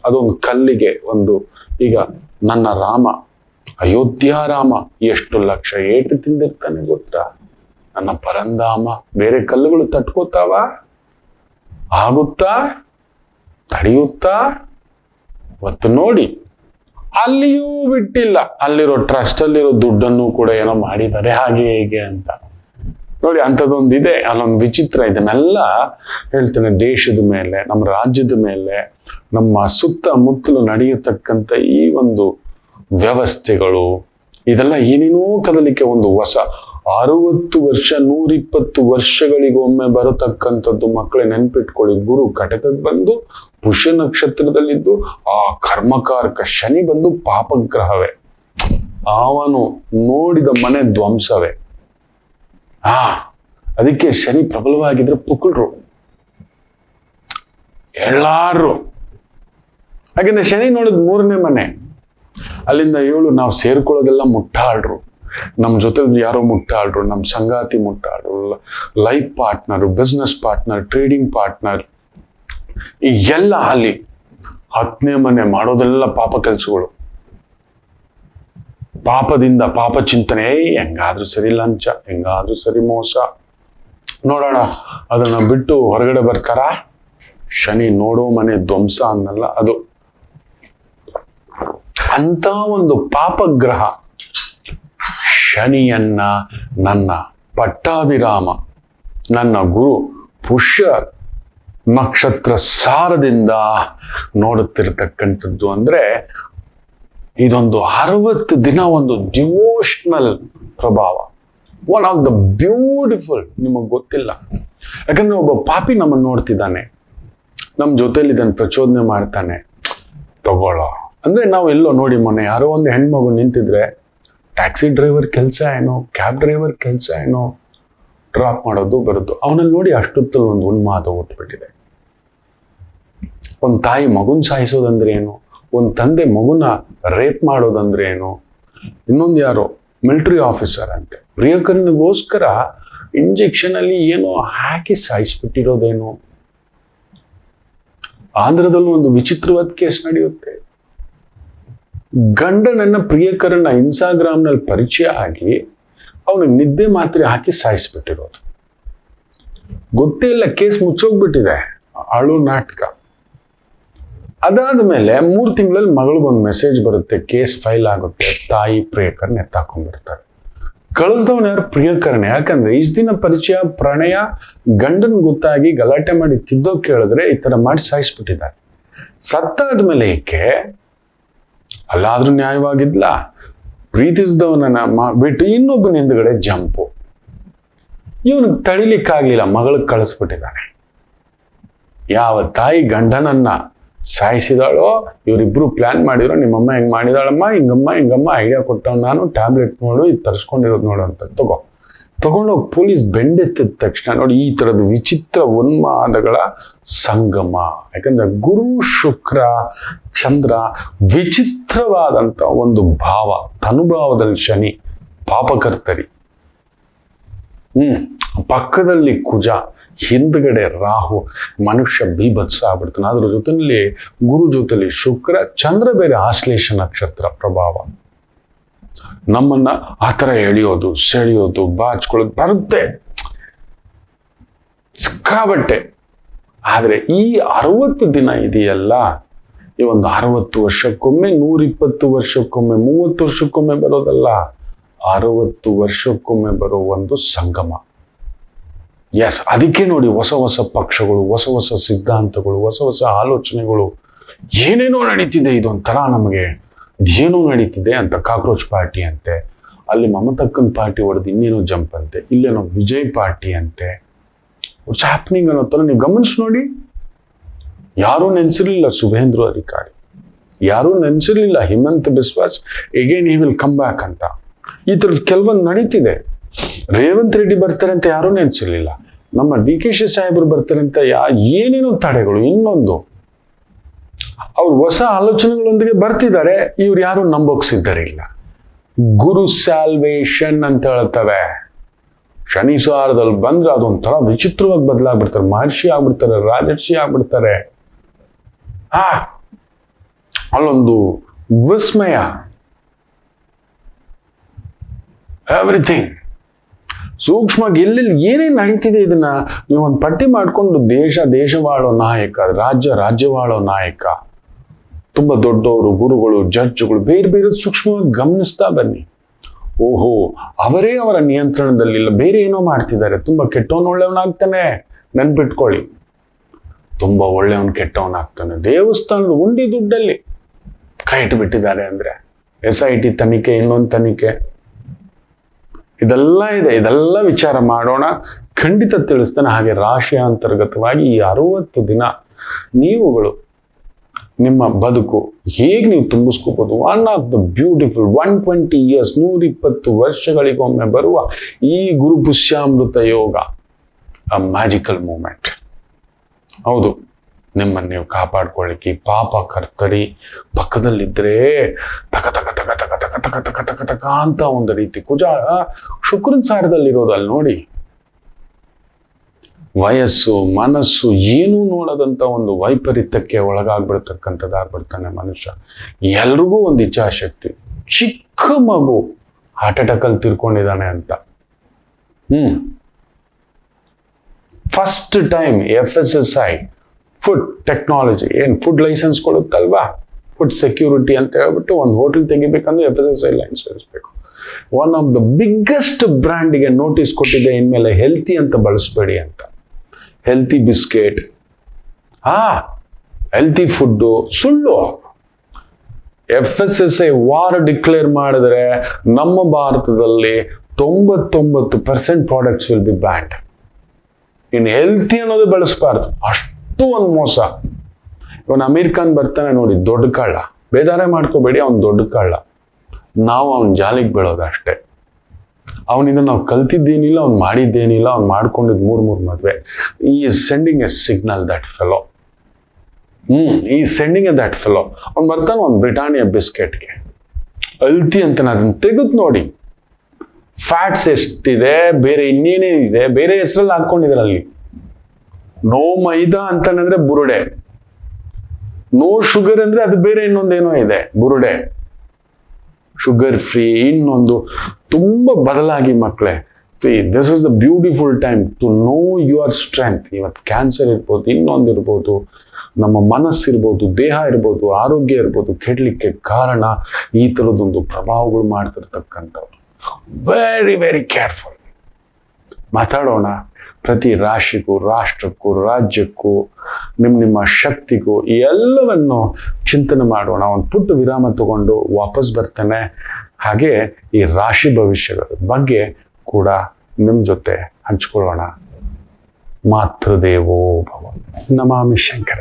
ಅದೊಂದು ಕಲ್ಲಿಗೆ ಈಗ ನನ್ನ ರಾಮ, ಅಯೋಧ್ಯ ರಾಮ ಎಷ್ಟು ಲಕ್ಷ ಏಟು ತಿಂದಿರ್ತಾನೆ ಗೊತ್ತಾ? ನನ್ನ ಪರಂಧಾಮ ಬೇರೆ ಕಲ್ಲುಗಳು ತಟ್ಕೋತಾವ? ಆಗುತ್ತಾ? ತಡೆಯುತ್ತಾ? ಇವತ್ತು ನೋಡಿ, ಅಲ್ಲಿಯೂ ಬಿಟ್ಟಿಲ್ಲ. ಅಲ್ಲಿರೋ ಟ್ರಸ್ಟ್ ಅಲ್ಲಿರೋ ದುಡ್ಡನ್ನು ಕೂಡ ಏನೋ ಮಾಡಿದ್ದಾರೆ ಹಾಗೆ ಹೇಗೆ ಅಂತ. ನೋಡಿ ಅಂಥದ್ದೊಂದು ಇದೆ, ಅಲ್ಲೊಂದು ವಿಚಿತ್ರ. ಇದನ್ನೆಲ್ಲ ಹೇಳ್ತೇನೆ. ದೇಶದ ಮೇಲೆ, ನಮ್ಮ ರಾಜ್ಯದ ಮೇಲೆ, ನಮ್ಮ ಸುತ್ತಮುತ್ತಲು ನಡೆಯತಕ್ಕಂಥ ಈ ಒಂದು ವ್ಯವಸ್ಥೆಗಳು, ಇದೆಲ್ಲ ಏನೇನೋ ಕದಲಿಕ್ಕೆ ಒಂದು ಹೊಸ 60 ವರ್ಷ 120 ವರ್ಷಗಳಿಗೊಮ್ಮೆ ಬರತಕ್ಕಂಥದ್ದು. ಮಕ್ಕಳೇ ನೆನ್ಪಿಟ್ಕೊಳ್ಳಿ, ಗುರು ಕಟಕಕ್ಕೆ ಬಂದು ಪುಷ್ಯ ನಕ್ಷತ್ರದಲ್ಲಿದ್ದು ಆ ಕರ್ಮಕಾರಕ ಶನಿ ಬಂದು ಪಾಪಗ್ರಹವೇ, ಅವನು ನೋಡಿದ ಮನೆ ಧ್ವಂಸವೇ. ಅದಕ್ಕೆ ಶನಿ ಪ್ರಬಲವಾಗಿದ್ರೆ ಪುಕ್ಕಳ್ರು ಎಲ್ಲಾರು. ಹಾಗೆಂದ್ರೆ ಶನಿ ನೋಡಿದ್ 3ನೇ ಮನೆ, ಅಲ್ಲಿಂದ 7 ನಾವು ಸೇರ್ಕೊಳ್ಳೋದೆಲ್ಲ ಮುಟ್ಟಾಳ್ರು, ನಮ್ಮ ಜೊತೆ ಯಾರೋ ಮುಟ್ಟಾಳ್ರು, ನಮ್ಮ ಸಂಗಾತಿ ಮುಟ್ಟಾಳ್ರು, life partner, business partner, trading partner, ಈ ಎಲ್ಲ ಅಲ್ಲಿ 10ನೇ ಮನೆ ಮಾಡೋದೆಲ್ಲ ಪಾಪ ಕೆಲಸಗಳು. ಪಾಪದಿಂದ ಪಾಪ ಚಿಂತನೆ, ಹೆಂಗಾದ್ರೂ ಸರಿ ಲಂಚ, ಹೆಂಗಾದ್ರೂ ಸರಿ ಮೋಸ, ನೋಡೋಣ ಅದನ್ನ ಬಿಟ್ಟು ಹೊರಗಡೆ ಬರ್ತಾರ. ಶನಿ ನೋಡೋ ಮನೆ ಧ್ವಂಸ ಅನ್ನಲ್ಲ ಅದು. ಅಂತ ಒಂದು ಪಾಪಗ್ರಹ ಶನಿಯನ್ನ ನನ್ನ ಪಟ್ಟಾಭಿರಾಮ, ನನ್ನ ಗುರು ಪುಷ್ಯ ನಕ್ಷತ್ರ ಸಾರದಿಂದ ನೋಡುತ್ತಿರ್ತಕ್ಕಂಥದ್ದು ಅಂದ್ರೆ ಇದೊಂದು 60 ದಿನ ಒಂದು ಡಿವೋಷನಲ್ ಪ್ರಭಾವ. One of the beautiful. ನಿಮಗ್ ಗೊತ್ತಿಲ್ಲ, ಯಾಕಂದ್ರೆ ಒಬ್ಬ ಪಾಪಿ ನಮ್ಮನ್ನು ನೋಡ್ತಿದ್ದಾನೆ, ನಮ್ಮ ಜೊತೆಲಿ ಇದನ್ನು ಪ್ರಚೋದನೆ ಮಾಡ್ತಾನೆ. ತಗೊಳ್ಳೋ ಅಂದ್ರೆ ನಾವು ಎಲ್ಲೋ ನೋಡಿ, ಮೊನ್ನೆ ಯಾರೋ ಒಂದು ಹೆಣ್ಮಗು ನಿಂತಿದ್ರೆ ಟ್ಯಾಕ್ಸಿ ಡ್ರೈವರ್ ಕೆಲಸ ಏನೋ, ಕ್ಯಾಬ್ ಡ್ರೈವರ್ ಕೆಲಸ ಏನೋ, ಡ್ರಾಪ್ ಮಾಡೋದು ಬರೋದು. ಅವನಲ್ಲಿ ನೋಡಿ ಅಷ್ಟೊತ್ತಲ್ಲಿ ಒಂದು ಉನ್ಮಾದ ಹುಟ್ಬಿಟ್ಟಿದೆ. ಒಂದು ತಾಯಿ ಮಗುನ್ ಸಾಯಿಸೋದಂದ್ರೆ ಏನು, ಒಂದು ತಂದೆ ಮಗುನ ರೇಪ್ ಮಾಡೋದಂದ್ರೆ ಏನು. ಇನ್ನೊಂದು ಯಾರೋ ಮಿಲಿಟರಿ ಆಫೀಸರ್ ಅಂತೆ, ಪ್ರಿಯಕರನಿಗೋಸ್ಕರ ಇಂಜೆಕ್ಷನ್ ಅಲ್ಲಿ ಏನೋ ಹಾಕಿ ಸಾಯಿಸ್ಬಿಟ್ಟಿರೋದೇನೋ. ಆಂಧ್ರದಲ್ಲೂ ಒಂದು ವಿಚಿತ್ರವಾದ ಕೇಸ್ ನಡೆಯುತ್ತೆ. ಗಂಡನನ್ನ ಪ್ರಿಯಕರನ ಇನ್ಸ್ಟಾಗ್ರಾಮ್ ನಲ್ಲಿ ಪರಿಚಯ ಆಗಿ ಅವನಿಗೆ ನಿದ್ದೆ ಮಾತ್ರೆ ಹಾಕಿ ಸಾಯಿಸ್ಬಿಟ್ಟಿರೋದು. ಗೊತ್ತೇ ಇಲ್ಲ, ಕೇಸ್ ಮುಚ್ಚೋಗ್ಬಿಟ್ಟಿದೆ. ಅಳು ನಾಟಕ. ಅದಾದ್ಮೇಲೆ 3 ತಿಂಗಳಲ್ಲಿ ಮಗಳಿಗೊಂದು ಮೆಸೇಜ್ ಬರುತ್ತೆ, ಕೇಸ್ ಫೈಲ್ ಆಗುತ್ತೆ. ತಾಯಿ ಪ್ರಿಯಕರನ್ನ ಎತ್ತಾಕೊಂಡ್ಬಿಡ್ತಾರೆ. ಕಳಿಸ್ದವನು ಯಾರು? ಪ್ರಿಯಕರಣ. ಯಾಕಂದ್ರೆ ಇಷ್ಟು ದಿನ ಪರಿಚಯ, ಪ್ರಣಯ, ಗಂಡನ್ ಗೊತ್ತಾಗಿ ಗಲಾಟೆ ಮಾಡಿ ತಿದ್ದೋ ಕೇಳಿದ್ರೆ ಈ ತರ ಮಾಡಿ ಸಾಯಿಸ್ಬಿಟ್ಟಿದ್ದಾರೆ. ಸತ್ತಾದ್ಮೇಲೆ ಏಕೆ ಅಲ್ಲಾದ್ರೂ ನ್ಯಾಯವಾಗಿದ್ಲ? ಪ್ರೀತಿಸಿದವನನ್ನ ಬಿಟ್ಟು ಇನ್ನೊಬ್ಬನ ಹಿಂದ್ಗಡೆ ಜಂಪು. ಇವನಿಗೆ ತಡಿಲಿಕ್ಕಾಗ್ಲಿಲ್ಲ, ಮಗಳಿಗೆ ಕಳಿಸ್ಬಿಟ್ಟಿದ್ದಾನೆ. ಯಾವ ತಾಯಿ ಗಂಡನನ್ನ ಸಾಯಿಸಿದಾಳೋ, ಇವರಿಬ್ರು ಪ್ಲಾನ್ ಮಾಡಿದ್ರು, ನಿಮ್ಮಮ್ಮ ಹೆಂಗ್ ಮಾಡಿದಾಳಮ್ಮ, ಹಿಂಗಮ್ಮ ಐಡಿಯಾ ಕೊಟ್ಟವ್ ನಾನು, ಟ್ಯಾಬ್ಲೆಟ್ ನೋಡು, ಇದು ತರಿಸ್ಕೊಂಡಿರೋದು ನೋಡು ಅಂತ ತಗೊಂಡೋಗಿ ಪೊಲೀಸ್ ಬೆಂಡೆತ್ತಿದ ತಕ್ಷಣ ನೋಡಿ ಈ ತರದ ವಿಚಿತ್ರ ಉನ್ಮಾದಗಳ ಸಂಗಮ. ಯಾಕಂದ್ರೆ ಗುರು ಶುಕ್ರ ಚಂದ್ರ ವಿಚಿತ್ರವಾದಂತ ಒಂದು ಭಾವ, ತನುಭಾವದಲ್ಲಿ ಶನಿ ಪಾಪಕರ್ತರಿ, ಪಕ್ಕದಲ್ಲಿ ಕುಜ, ಹಿಂದ್ಗಡೆ ರಾಹು, ಮನುಷ್ಯ ಬೀಭತ್ಸ ಆಗ್ಬಿಡ್ತಾನೆ. ಅದ್ರ ಜೊತೆಯಲ್ಲಿ ಗುರು ಜೊತೆಲಿ ಶುಕ್ರ, ಚಂದ್ರ ಬೇರೆ ಆಶ್ಲೇಷ ನಕ್ಷತ್ರ ಪ್ರಭಾವ. ನಮ್ಮನ್ನ ಆತರ ಎಳೆಯೋದು, ಸೆಳೆಯೋದು, ಬಾಚ್ಕೊಳ್ಳೋದು ಬರುತ್ತೆ ಸಿಕ್ಕಾಬಟ್ಟೆ. ಆದ್ರೆ ಈ 60 ದಿನ ಇದೆಯಲ್ಲ, ಈ ಒಂದು 60 ವರ್ಷಕ್ಕೊಮ್ಮೆ, 120 ವರ್ಷಕ್ಕೊಮ್ಮೆ, 30 ವರ್ಷಕ್ಕೊಮ್ಮೆ ಬರೋದಲ್ಲ, 60 ವರ್ಷಕ್ಕೊಮ್ಮೆ ಬರೋ ಒಂದು ಸಂಗಮ. ಎಸ್, ಅದಕ್ಕೆ ನೋಡಿ ಹೊಸ ಹೊಸ ಪಕ್ಷಗಳು, ಹೊಸ ಹೊಸ ಸಿದ್ಧಾಂತಗಳು, ಹೊಸ ಹೊಸ ಆಲೋಚನೆಗಳು, ಏನೇನೋ ನಡೀತಿದೆ. ಇದೊಂಥರ ನಮಗೆ ಏನೋ ನಡೀತಿದೆ ಅಂತ. ಕಾಕ್ರೋಚ್ ಪಾರ್ಟಿ ಅಂತೆ, ಅಲ್ಲಿ ಮಮತಕ್ಕನ್ ಪಾರ್ಟಿ ಹೊಡೆದು ಇನ್ನೇನೋ ಜಂಪ್ ಅಂತೆ, ಇಲ್ಲೇನೋ ವಿಜಯ್ ಪಾರ್ಟಿ ಅಂತೆ. ವಾಟ್ಸ್ ಹ್ಯಾಪನಿಂಗ್ ಅನ್ನೋ ತರ ನೀವು ಗಮನಿಸಿ ನೋಡಿ. ಯಾರೂ ನೆನ್ಸಿರ್ಲಿಲ್ಲ ಶುಭೇಂದ್ರ ಅಧಿಕಾರಿ, ಯಾರೂ ನೆನ್ಸಿರ್ಲಿಲ್ಲ Himant Biswas again he will come back ಅಂತ. ಈ ತರದ್ ಕೆಲವೊಂದು ನಡೀತಿದೆ. ರೇವಂತ್ ರೆಡ್ಡಿ ಬರ್ತಾರೆ ಅಂತ ಯಾರೂ ನೆನ್ಸಿರ್ಲಿಲ್ಲ. ನಮ್ಮ DK ಸಾಹೇಬರು ಬರ್ತಾರೆ ಅಂತ ಏನೇನೋ ತಡೆಗಳು. ಇನ್ನೊಂದು, ಅವ್ರು ಹೊಸ ಆಲೋಚನೆಗಳೊಂದಿಗೆ ಬರ್ತಿದ್ದಾರೆ, ಇವ್ರು ಯಾರು ನಂಬೋಕ್ ಸಿದ್ಧರಿಲ್ಲ. ಗುರು ಸ್ಯಾಲ್ವೇಷನ್ ಅಂತ ಹೇಳ್ತವೆ. ಶನಿ ಸಾರದಲ್ಲಿ ಬಂದ್ರೆ ಅದೊಂಥರ ವಿಚಿತ್ರವಾಗಿ ಬದಲಾಗ್ಬಿಡ್ತಾರೆ. ಮಹರ್ಷಿ ಆಗ್ಬಿಡ್ತಾರೆ, ರಾಜರ್ಷಿ ಆಗ್ಬಿಡ್ತಾರೆ. ಅಲ್ಲೊಂದು ವಿಸ್ಮಯ, ಎವ್ರಿಥಿಂಗ್ ಸೂಕ್ಷ್ಮವಾಗಿ ಎಲ್ಲೆಲ್ಲಿ ಏನೇನು ನಡೀತಿದೆ ಇದನ್ನ ನೀವೊಂದು ಪಟ್ಟಿ ಮಾಡ್ಕೊಂಡು ದೇಶವಾಳೋ ನಾಯಕ, ರಾಜ್ಯವಾಳೋ ನಾಯಕ, ತುಂಬಾ ದೊಡ್ಡವರು, ಗುರುಗಳು, ಜಡ್ಜ್ಗಳು, ಬೇರೆ ಬೇರೆ ಸೂಕ್ಷ್ಮವಾಗಿ ಗಮನಿಸ್ತಾ ಬನ್ನಿ. ಓಹೋ, ಅವರೇ ಅವರ ನಿಯಂತ್ರಣದಲ್ಲಿಲ್ಲ, ಬೇರೆ ಏನೋ ಮಾಡ್ತಿದ್ದಾರೆ, ತುಂಬಾ ಕೆಟ್ಟವನು ಒಳ್ಳೆಯವನಾಗ್ತಾನೆ. ನೆನ್ಪಿಟ್ಕೊಳ್ಳಿ, ತುಂಬಾ ಒಳ್ಳೆಯವನು ಕೆಟ್ಟವನಾಗ್ತಾನೆ. ದೇವಸ್ಥಾನದ ಉಂಡಿ ದುಡ್ಡಲ್ಲಿ ಕೈ ಇಟ್ಬಿಟ್ಟಿದ್ದಾರೆ ಅಂದ್ರೆ SIT ತನಿಖೆ, ಇನ್ನೊಂದು ತನಿಖೆ, ಇದೆಲ್ಲ ಇದೆ. ಇದೆಲ್ಲ ವಿಚಾರ ಮಾಡೋಣ, ಖಂಡಿತ ತಿಳಿಸ್ತಾನೆ. ಹಾಗೆ ರಾಶಿ ಅಂತರ್ಗತವಾಗಿ ಈ 60 ದಿನ ನೀವುಗಳು ನಿಮ್ಮ ಬದುಕು ಹೇಗೆ ನೀವು ತುಂಬಿಸ್ಕೋಬಹುದು. One of the beautiful 120 years, 120 ವರ್ಷಗಳಿಗೊಮ್ಮೆ ಬರುವ ಈ ಗುರು ಪುಷ್ಯಾಮೃತ ಯೋಗ, ಅ ಮ್ಯಾಜಿಕಲ್ ಮೂಮೆಂಟ್. ಹೌದು, ನಿಮ್ಮನ್ನು ನೀವು ಕಾಪಾಡ್ಕೊಳ್ಳಿಕ್ಕೆ ಪಾಪ ಕರ್ತರಿ ಪಕ್ಕದಲ್ಲಿದ್ರೆ ತಕ ತಕ ತಕ ತಕ ತಕ ತಕ ತಕ ತಕ ತಕ ಅಂತ ಒಂದು ರೀತಿ ಕುಜ ಶುಕ್ರನ್ ಸಾರದಲ್ಲಿರೋದು. ಅಲ್ಲಿ ನೋಡಿ, ವಯಸ್ಸು ಮನಸ್ಸು ಏನೂ ನೋಡದಂತ ಒಂದು ವೈಪರೀತ್ಯಕ್ಕೆ ಒಳಗಾಗ್ಬಿಡ್ತಕ್ಕಂಥದ್ದಾಗ್ಬಿಡ್ತಾನೆ ಮನುಷ್ಯ. ಎಲ್ರಿಗೂ ಒಂದು ಇಚ್ಛಾಶಕ್ತಿ. ಚಿಕ್ಕ ಮಗು ಹಾರ್ಟ್ ಅಟ್ಯಾಕ್ ಅಲ್ಲಿ ತಿರ್ಕೊಂಡಿದ್ದಾನೆ ಅಂತ. First time FSSAI food technology, ಏನ್ ಫುಡ್ ಲೈಸೆನ್ಸ್ ಕೊಡುತ್ತಲ್ವಾ, ಫುಡ್ ಸೆಕ್ಯೂರಿಟಿ ಅಂತ ಹೇಳ್ಬಿಟ್ಟು ಒಂದು ಹೋಟೆಲ್ ತೆಗಿಬೇಕಂದ್ರೆ FSSAI ಲೈಸೆನ್ಸ್ ಬೇಕು. ಒನ್ ಆಫ್ ದ ಬಿಗ್ಗೆಸ್ಟ್ ಬ್ರ್ಯಾಂಡ್ಗೆ ನೋಟಿಸ್ ಕೊಟ್ಟಿದೆ, ಇನ್ಮೇಲೆ ಹೆಲ್ತಿ ಅಂತ ಬಳಸಬೇಡಿ ಅಂತ. ಹೆಲ್ತಿ ಬಿಸ್ಕೆಟ್, ಹೆಲ್ತಿ ಫುಡ್ಡು ಸುಳ್ಳು. FSSAI ವಾರ್ ಡಿಕ್ಲೇರ್ ಮಾಡಿದ್ರೆ ನಮ್ಮ ಭಾರತದಲ್ಲಿ 99% ಪ್ರಾಡಕ್ಟ್ಸ್ ವಿಲ್ ಬಿ ಬ್ಯಾಂಡ್. ಇನ್ನು ಹೆಲ್ತಿ ಅನ್ನೋದು ಬಳಸಬಾರ್ದು, ಅಷ್ಟು ಒಂದು ಮೋಸ. ಇವನ್ ಅಮೀರ್ ಖಾನ್ ಬರ್ತಾನೆ ನೋಡಿ, ದೊಡ್ಡ ಕಳ್ಳ. ಬೇಜಾರೇ ಮಾಡ್ಕೋಬೇಡಿ, ಅವ್ನು ದೊಡ್ಡ ಕಳ್ಳ. ನಾವು ಅವನ್ ಜಾಲಿಗೆ ಬೀಳೋದು ಅಷ್ಟೇ. ಅವನಿಂದ ನಾವು ಕಲ್ತಿದ್ದೇನಿಲ್ಲ, ಅವ್ನು ಮಾಡಿದ್ದೇನಿಲ್ಲ, ಅವ್ನು ಮಾಡ್ಕೊಂಡಿದ್ 3 ಮದ್ವೆ. ಈ sending A signal that fellow. ಈ ಸೆಂಡಿಂಗ್ ಎ ದಟ್ ಫೆಲೋ. ಅವ್ನು ಬರ್ತಾನೆ ಒಂದು ಬ್ರಿಟಾನಿಯಾ ಬಿಸ್ಕೆಟ್ಗೆ ಅಲ್ತಿ ಅಂತ, ಅದನ್ನ ತೆಗೆದು ನೋಡಿ, ಫ್ಯಾಟ್ಸ್ ಎಷ್ಟಿದೆ, ಬೇರೆ ಇನ್ನೇನೇನಿದೆ, ಬೇರೆ ಹೆಸರಲ್ಲಿ ಹಾಕೊಂಡಿದ್ದಾರೆ ಅಲ್ಲಿ. ನೋ ಮೈದಾ ಅಂತಾನಂದ್ರೆ ಬುರುಡೆ, ನೋ ಶುಗರ್ ಅಂದ್ರೆ ಅದು ಬೇರೆ ಇನ್ನೊಂದೇನೋ ಇದೆ, ಬುರುಡೆ. ಶುಗರ್ ಫ್ರೀ ಇನ್ನೊಂದು, ತುಂಬಾ ಬದಲಾಗಿ ಮಕ್ಕಳೇ. This is the beautiful time to know your strength. ಇವತ್ತು ಕ್ಯಾನ್ಸರ್ ಇರ್ಬೋದು, ಇನ್ನೊಂದಿರ್ಬೋದು, ನಮ್ಮ ಮನಸ್ಸಿರ್ಬೋದು, ದೇಹ ಇರ್ಬೋದು, ಆರೋಗ್ಯ ಇರ್ಬೋದು, ಕೆಡ್ಲಿಕ್ಕೆ ಕಾರಣ ಈ ಥರದೊಂದು ಪ್ರಭಾವಗಳು ಮಾಡ್ತಿರ್ತಕ್ಕಂಥವ್ರು. Very very careful. ಮಾತಾಡೋಣ. ಪ್ರತಿ ರಾಶಿಗೂ, ರಾಷ್ಟ್ರಕ್ಕೂ, ರಾಜ್ಯಕ್ಕೂ, ನಿಮ್ಮ ಶಕ್ತಿಗೂ ಎಲ್ಲವನ್ನು ಚಿಂತನೆ ಮಾಡೋಣ. ಒಂದು ಪುಟ್ಟ ವಿರಾಮ ತಗೊಂಡು ವಾಪಸ್ ಬರ್ತೇನೆ. ಹಾಗೆ ಈ ರಾಶಿ ಭವಿಷ್ಯಗಳ ಬಗ್ಗೆ ಕೂಡ ನಿಮ್ಮ ಜೊತೆ ಹಂಚ್ಕೊಳ್ಳೋಣ. ಮಾತೃದೇವೋ ಭವ. ನಮಾಮಿ ಶಂಕರ.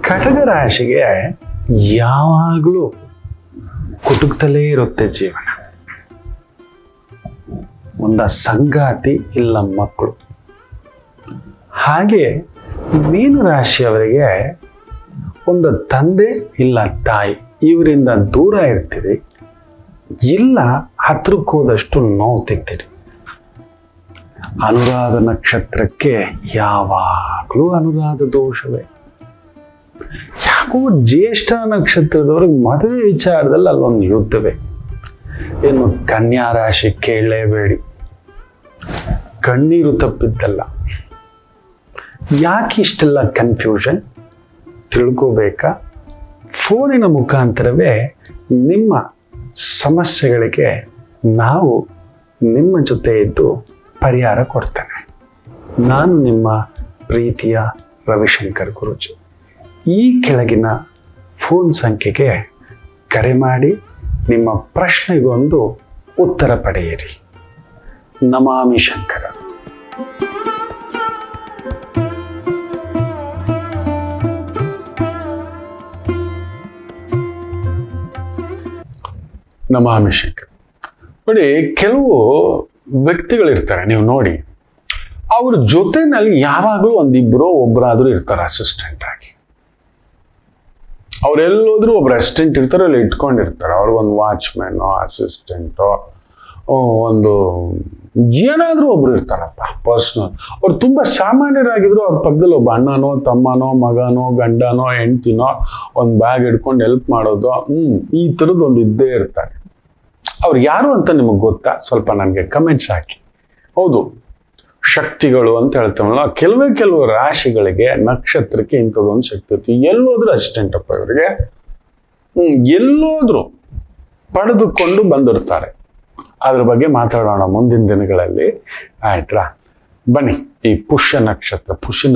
ಕಟಕ ರಾಶಿಗೆ ಯಾವಾಗಲೂ ಕುಟುಕ್ತಲೇ ಇರುತ್ತೆ ಜೀವನ. ಒಂದ ಸಂಗಾತಿ ಇಲ್ಲ ಮಕ್ಕಳು. ಹಾಗೆ ಮೀನ ರಾಶಿಯವರಿಗೆ ಒಂದು ತಂದೆ ಇಲ್ಲ ತಾಯಿ, ಇವರಿಂದ ದೂರ ಇರ್ತೀರಿ, ಇಲ್ಲ ಹತ್ರಕ್ಕೆ ಹೋದಷ್ಟು ನೋವು ತಿಂತೀರಿ. ಅನುರಾಧ ನಕ್ಷತ್ರಕ್ಕೆ ಯಾವಾಗಲೂ ಅನುರಾಧ ದೋಷವೇ. ಯಾಕೋ ಜ್ಯೇಷ್ಠ ನಕ್ಷತ್ರದವ್ರಿಗೆ ಮದುವೆ ವಿಚಾರದಲ್ಲಿ ಅಲ್ಲೊಂದು ಯುದ್ಧವೇ. ಏನು ಕನ್ಯಾ ರಾಶಿ ಕೇಳಲೇಬೇಡಿ, ಕಣ್ಣೀರು ತಪ್ಪಿದ್ದಲ್ಲ. ಯಾಕೆ ಇಷ್ಟೆಲ್ಲ ಕನ್ಫ್ಯೂಷನ್ ತಿಳ್ಕೋಬೇಕಾ? ಫೋನಿನ ಮುಖಾಂತರವೇ ನಿಮ್ಮ ಸಮಸ್ಯೆಗಳಿಗೆ ನಾವು ನಿಮ್ಮ ಜೊತೆ ಇದ್ದು ಪರಿಹಾರ ಕೊಡ್ತೇನೆ. ನಾನು ನಿಮ್ಮ ಪ್ರೀತಿಯ ರವಿಶಂಕರ್ ಗುರೂಜಿ. ಈ ಕೆಳಗಿನ ಫೋನ್ ಸಂಖ್ಯೆಗೆ ಕರೆ ಮಾಡಿ ನಿಮ್ಮ ಪ್ರಶ್ನೆಗೊಂದು ಉತ್ತರ ಪಡೆಯಿರಿ. ನಮಾಮಿ ಶಂಕರ. ನಮಾಮಿ ಶಂಕರ. ನೋಡಿ, ಕೆಲವು ವ್ಯಕ್ತಿಗಳಿರ್ತಾರೆ, ನೀವು ನೋಡಿ, ಅವ್ರ ಜೊತೆನಲ್ಲಿ ಯಾವಾಗಲೂ ಒಂದಿಬ್ಬರು ಒಬ್ಬರಾದ್ರೂ ಇರ್ತಾರೆ ಅಸಿಸ್ಟೆಂಟ್ ಆಗಿ. ಅವ್ರೆಲ್ಲೋದ್ರೂ ಒಬ್ರು ಅಸಿಸ್ಟೆಂಟ್ ಇರ್ತಾರೆ, ಅಲ್ಲಿ ಇಟ್ಕೊಂಡಿರ್ತಾರೆ. ಅವ್ರಿಗೊಂದು ವಾಚ್ಮ್ಯಾನೋ ಅಸಿಸ್ಟೆಂಟೋ ಒಂದು ಏನಾದ್ರೂ ಒಬ್ರು ಇರ್ತಾರಪ್ಪ ಪರ್ಸನಲ್. ಅವ್ರು ತುಂಬಾ ಸಾಮಾನ್ಯರಾಗಿದ್ರು ಅವ್ರ ಪಕ್ಕದಲ್ಲಿ ಒಬ್ಬ ಅಣ್ಣನೋ ತಮ್ಮನೋ ಮಗನೋ ಗಂಡನೋ ಹೆಂಡ್ತಿನೋ ಒಂದು ಬ್ಯಾಗ್ ಹಿಡ್ಕೊಂಡು ಹೆಲ್ಪ್ ಮಾಡೋದು, ಈ ಥರದ್ದು ಒಂದು ಇದ್ದೇ ಇರ್ತಾರೆ. ಅವ್ರು ಯಾರು ಅಂತ ನಿಮಗೆ ಗೊತ್ತಾ? ಸ್ವಲ್ಪ ನನಗೆ ಕಮೆಂಟ್ಸ್ ಹಾಕಿ. ಹೌದು, ಶಕ್ತಿಗಳು ಅಂತ ಹೇಳ್ತೇವಲ್ಲ, ಕೆಲವು ರಾಶಿಗಳಿಗೆ ನಕ್ಷತ್ರಕ್ಕೆ ಇಂಥದ್ದೊಂದು ಶಕ್ತಿ ಇರುತ್ತೆ. ಎಲ್ಲೋದ್ರೂ ಅಸಿಸ್ಟೆಂಟ್ ಅಪ್ಪ ಇವರಿಗೆ, ಎಲ್ಲೋದ್ರು ಪಡೆದುಕೊಂಡು ಬಂದಿರ್ತಾರೆ. ಅದ್ರ ಬಗ್ಗೆ ಮಾತಾಡೋಣ ಮುಂದಿನ ದಿನಗಳಲ್ಲಿ, ಆಯ್ತಾ? ಬನ್ನಿ, ಈ ಪುಷ್ಯ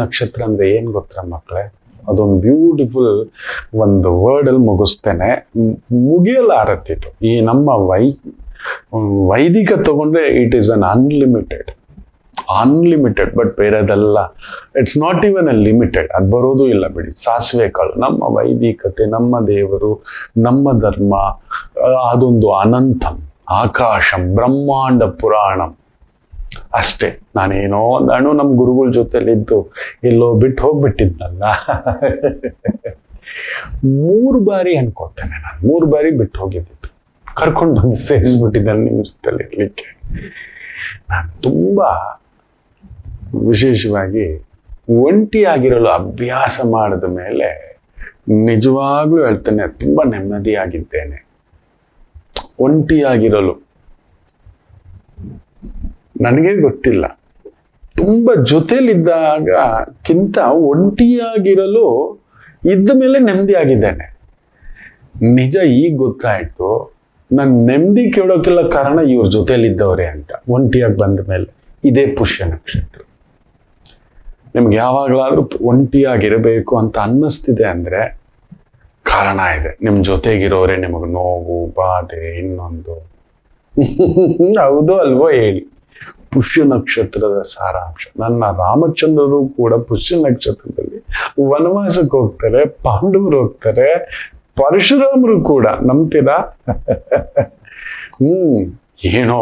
ನಕ್ಷತ್ರ ಅಂದ್ರೆ ಏನ್ ಗೊತ್ತಾ ಮಕ್ಕಳೇ? ಅದೊಂದು ಬ್ಯೂಟಿಫುಲ್ ಒಂದು ವರ್ಡ್ ಅಲ್ಲಿ ಮುಗಿಸ್ತೇನೆ, ಮುಗಿಯಲಾರತ್ತಿತ್ತು. ಈ ನಮ್ಮ ವೈದಿಕ ತಗೊಂಡ್ರೆ it is un unlimited, but ಬೇರೆದೆಲ್ಲ it's not even a limited. ಅದು ಬರೋದು ಇಲ್ಲ ಬಿಡಿ. ಸಾಸಿವೆ ಕಾಳು, ನಮ್ಮ ವೈದಿಕತೆ, ನಮ್ಮ ದೇವರು, ನಮ್ಮ ಧರ್ಮ, ಅದೊಂದು ಅನಂತಂ, ಆಕಾಶಂ, ಬ್ರಹ್ಮಾಂಡ ಪುರಾಣಂ ಅಷ್ಟೇ. ನಾನೇನೋ ಒಂದು ಅಣು ನಮ್ಮ ಗುರುಗಳ ಜೊತೆಲಿದ್ದು ಎಲ್ಲೋ ಬಿಟ್ಟು ಹೋಗ್ಬಿಟ್ಟಿದ್ನಲ್ಲ. 3 ಬಾರಿ ಅನ್ಕೋತೇನೆ ನಾನು, 3 ಬಾರಿ ಬಿಟ್ಟು ಹೋಗಿದ್ದಿತ್ತು. ಕರ್ಕೊಂಡು ಬಂದು ಸೇರಿಸ್ಬಿಟ್ಟಿದ್ದಾನೆ ನಿಮ್ಮ ಜೊತೆಲಿ ಇರ್ಲಿಕ್ಕೆ. ನಾನು ತುಂಬಾ ವಿಶೇಷವಾಗಿ ಒಂಟಿಯಾಗಿರಲು ಅಭ್ಯಾಸ ಮಾಡಿದ ಮೇಲೆ ನಿಜವಾಗ್ಲೂ ಹೇಳ್ತೇನೆ, ತುಂಬಾ ನೆಮ್ಮದಿಯಾಗಿದ್ದೇನೆ. ಒಂಟಿಯಾಗಿರಲು ನನಗೆ ಗೊತ್ತಿಲ್ಲ, ತುಂಬಾ ಜೊತೆಲಿದ್ದಾಗಕ್ಕಿಂತ ಒಂಟಿಯಾಗಿರಲು ಇದ್ದ ಮೇಲೆ ನೆಮ್ಮದಿಯಾಗಿದ್ದೇನೆ. ನಿಜ ಈಗ ಗೊತ್ತಾಯ್ತು, ನನ್ನ ನೆಮ್ಮದಿ ಕೇಳೋಕ್ಕೆಲ್ಲ ಕಾರಣ ಇವ್ರ ಜೊತೆಲಿದ್ದವ್ರೆ ಅಂತ. ಒಂಟಿಯಾಗಿ ಬಂದ ಮೇಲೆ ಇದೇ ಪುಷ್ಯ ನಕ್ಷತ್ರ. ನಿಮ್ಗೆ ಯಾವಾಗಲಾದ್ರೂ ಒಂಟಿಯಾಗಿರಬೇಕು ಅಂತ ಅನ್ನಿಸ್ತಿದೆ ಅಂದ್ರೆ ಕಾರಣ ಇದೆ. ನಿಮ್ ಜೊತೆಗಿರೋರೆ ನಿಮಗೆ ನೋವು, ಬಾಧೆ, ಇನ್ನೊಂದು ಹೌದು ಅಲ್ವೋ ಹೇಳಿ. ಪುಷ್ಯ ನಕ್ಷತ್ರದ ಸಾರಾಂಶ. ನನ್ನ ರಾಮಚಂದ್ರರು ಕೂಡ ಪುಷ್ಯ ನಕ್ಷತ್ರದಲ್ಲಿ ವನವಾಸಕ್ಕೆ ಹೋಗ್ತಾರೆ, ಪಾಂಡವರು ಹೋಗ್ತಾರೆ, ಪರಶುರಾಮರು ಕೂಡ. ನಂಬ್ತೀರಾ? ಏನೋ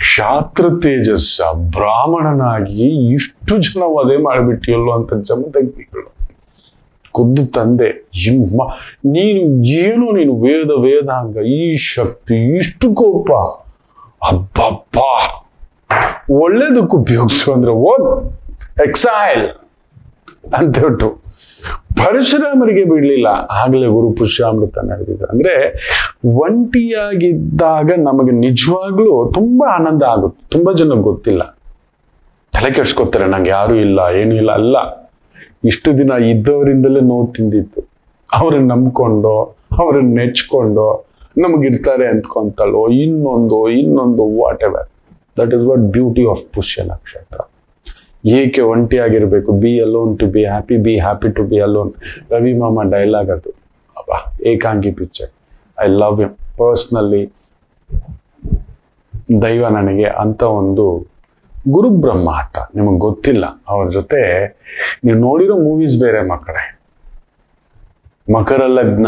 ಕ್ಷಾತ್ರ ತೇಜಸ್ಸ ಬ್ರಾಹ್ಮಣನಾಗಿ ಇಷ್ಟು ಜನ ವಧೆ ಮಾಡಿಬಿಟ್ಟಿಯಲ್ಲೋ ಅಂತ ಜಮದಗ್ನಿಗಳು ಖುದ್ದು ತಂದೆ. ನೀನು ವೇದಾಂಗ, ಈ ಶಕ್ತಿ, ಇಷ್ಟು ಕೋಪ, ಅಬ್ಬಬ್ಬ, ಒಳ್ಳೇದಕ್ಕೆ ಉಪಯೋಗಿಸು ಅಂದ್ರೆ ಎಕ್ಸೈಲ್ ಅಂತ ಹೇಳ್ತು. ಪರಶುರಾಮರಿಗೆ ಬಿಡ್ಲಿಲ್ಲ, ಆಗ್ಲೇ ಗುರು ಪುಷ್ಯಾಮೃತ ನಡೆದಿದೆ. ಅಂದ್ರೆ ಒಂಟಿಯಾಗಿದ್ದಾಗ ನಮಗೆ ನಿಜವಾಗ್ಲೂ ತುಂಬಾ ಆನಂದ ಆಗುತ್ತೆ. ತುಂಬಾ ಜನ ಗೊತ್ತಿಲ್ಲ, ತಲೆ ಕೆಡ್ಸ್ಕೊತಾರೆ, ನಂಗೆ ಯಾರು ಇಲ್ಲ, ಏನೂ ಇಲ್ಲ. ಅಲ್ಲ, ಇಷ್ಟು ದಿನ ಇದ್ದವರಿಂದಲೇ ನೋವು ತಿಂದಿತ್ತು, ಅವ್ರನ್ನ ನಂಬ್ಕೊಂಡು, ಅವ್ರನ್ನ ನೆಚ್ಕೊಂಡು ನಮಗಿರ್ತಾರೆ ಅಂದ್ಕೊಂತಲ್ಲೋ, ಇನ್ನೊಂದು whatever. That is what beauty of Pushya ನಕ್ಷತ್ರ. ಏಕೆ ಒಂಟಿಯಾಗಿರ್ಬೇಕು? Be alone to be happy, be happy to be alone. Ravi Mama dialogue ಅದು. ಅಬ್ಬಾ, Ekangi picture. I love you personally. ದೈವ ನನಗೆ ಅಂತ ಒಂದು ಗುರು ಬ್ರಹ್ಮ ಅಂತ ನಿಮಗೆ ಗೊತ್ತಿಲ್ಲ. ಅವ್ರ ಜೊತೆ ನೀವು ನೋಡಿರೋ ಮೂವೀಸ್ ಬೇರೆ ಮಕ್ಕಳೇ. ಮಕರ ಲಗ್ನ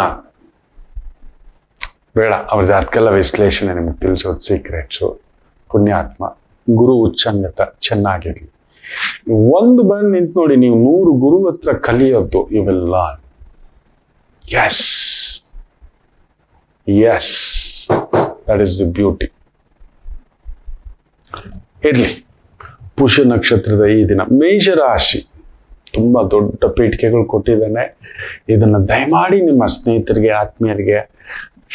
ಬೇಡ, ಅವ್ರ ಜಾತಕ್ಕೆಲ್ಲ ವಿಶ್ಲೇಷಣೆ ನಿಮ್ಗೆ ತಿಳಿಸೋದು ಸೀಕ್ರೆಟ್ಸು. ಪುಣ್ಯಾತ್ಮ, ಗುರು ಉಚ್ಚಂಗತ ಚೆನ್ನಾಗಿರ್ಲಿ. ಒಂದು ಬಂದು ನಿಂತು ನೋಡಿ, ನೀವು 100 ಗುರು ಹತ್ರ ಕಲಿಯೋದು ಇವೆಲ್ಲ. Yes, that is the beauty. ಇರ್ಲಿ, ಪುಷ್ಯ ನಕ್ಷತ್ರದ ಈ ದಿನ ಮೇಷರಾಶಿ ತುಂಬಾ ದೊಡ್ಡ ಪೀಠಿಕೆಗಳು ಕೊಟ್ಟಿದ್ದಾನೆ. ಇದನ್ನ ದಯಮಾಡಿ ನಿಮ್ಮ ಸ್ನೇಹಿತರಿಗೆ, ಆತ್ಮೀಯರಿಗೆ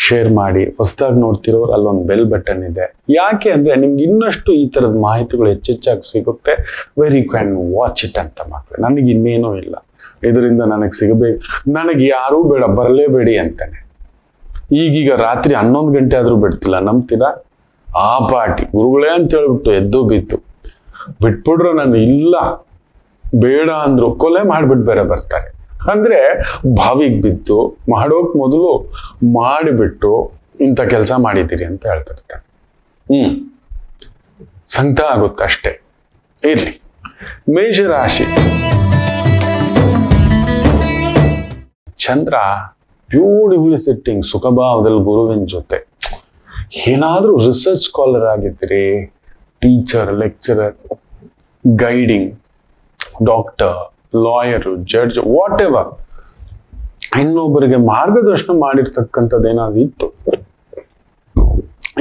ಶೇರ್ ಮಾಡಿ. ಹೊಸದಾಗಿ ನೋಡ್ತಿರೋರು ಅಲ್ಲೊಂದು ಬೆಲ್ ಬಟನ್ ಇದೆ. ಯಾಕೆ ಅಂದ್ರೆ ನಿಮ್ಗೆ ಇನ್ನಷ್ಟು ಈ ತರದ ಮಾಹಿತಿಗಳು ಹೆಚ್ಚೆಚ್ಚಾಗಿ ಸಿಗುತ್ತೆ. ವೆರಿ ಕ್ಯಾನ್ ವಾಚ್ ಇಟ್ ಅಂತ ಮಕ್ಕಳು. ನನಗೆ ಇನ್ನೇನೂ ಇಲ್ಲ, ಇದರಿಂದ ನನಗೆ ಸಿಗಬೇಕು, ನನಗೆ ಯಾರೂ ಬೇಡ, ಬರಲೇಬೇಡಿ ಅಂತಾನೆ. ಈಗೀಗ ರಾತ್ರಿ 11 ಗಂಟೆ ಆದ್ರೂ ಬಿಡ್ತಿಲ್ಲ, ನಂಬ್ತೀರಾ? ಆ ಪಾಟಿ ಗುರುಗಳೇ ಅಂತ ಹೇಳ್ಬಿಟ್ಟು ಎದ್ದು ಬಿತ್ತು ಬಿಟ್ಬಿಡ್ರು. ನಾನು ಇಲ್ಲ ಬೇಡ ಅಂದ್ರು ಕೊಲೆ ಮಾಡ್ಬಿಟ್ಟು ಬೇರೆ ಬರ್ತಾರೆ. ಅಂದ್ರೆ ಬಾವಿಗೆ ಬಿದ್ದು ಮಾಡೋಕ್ ಮೊದಲು ಮಾಡಿಬಿಟ್ಟು ಇಂಥ ಕೆಲಸ ಮಾಡಿದ್ದೀರಿ ಅಂತ ಹೇಳ್ತಿರ್ತಾರೆ. ಸಂಕಟ ಆಗುತ್ತೆ ಅಷ್ಟೇ. ಇರ್ಲಿ, ಮೇಷರಾಶಿ ಚಂದ್ರ ಬ್ಯೂಟಿಫುಲ್ ಸಿಟ್ಟಿಂಗ್ ಸುಖಭಾವದಲ್ಲಿ ಗುರುವಿನ ಜೊತೆ. ಏನಾದ್ರೂ ರಿಸರ್ಚ್ ಸ್ಕಾಲರ್ ಆಗಿದ್ದೀರಿ, teacher, lecturer, guiding, doctor, lawyer, judge, what ever, ಇನ್ನೊಬ್ಬರಿಗೆ ಮಾರ್ಗದರ್ಶನ ಮಾಡಿರ್ತಕ್ಕಂಥದ್ದು ಏನಾದ್ರು ಇತ್ತು,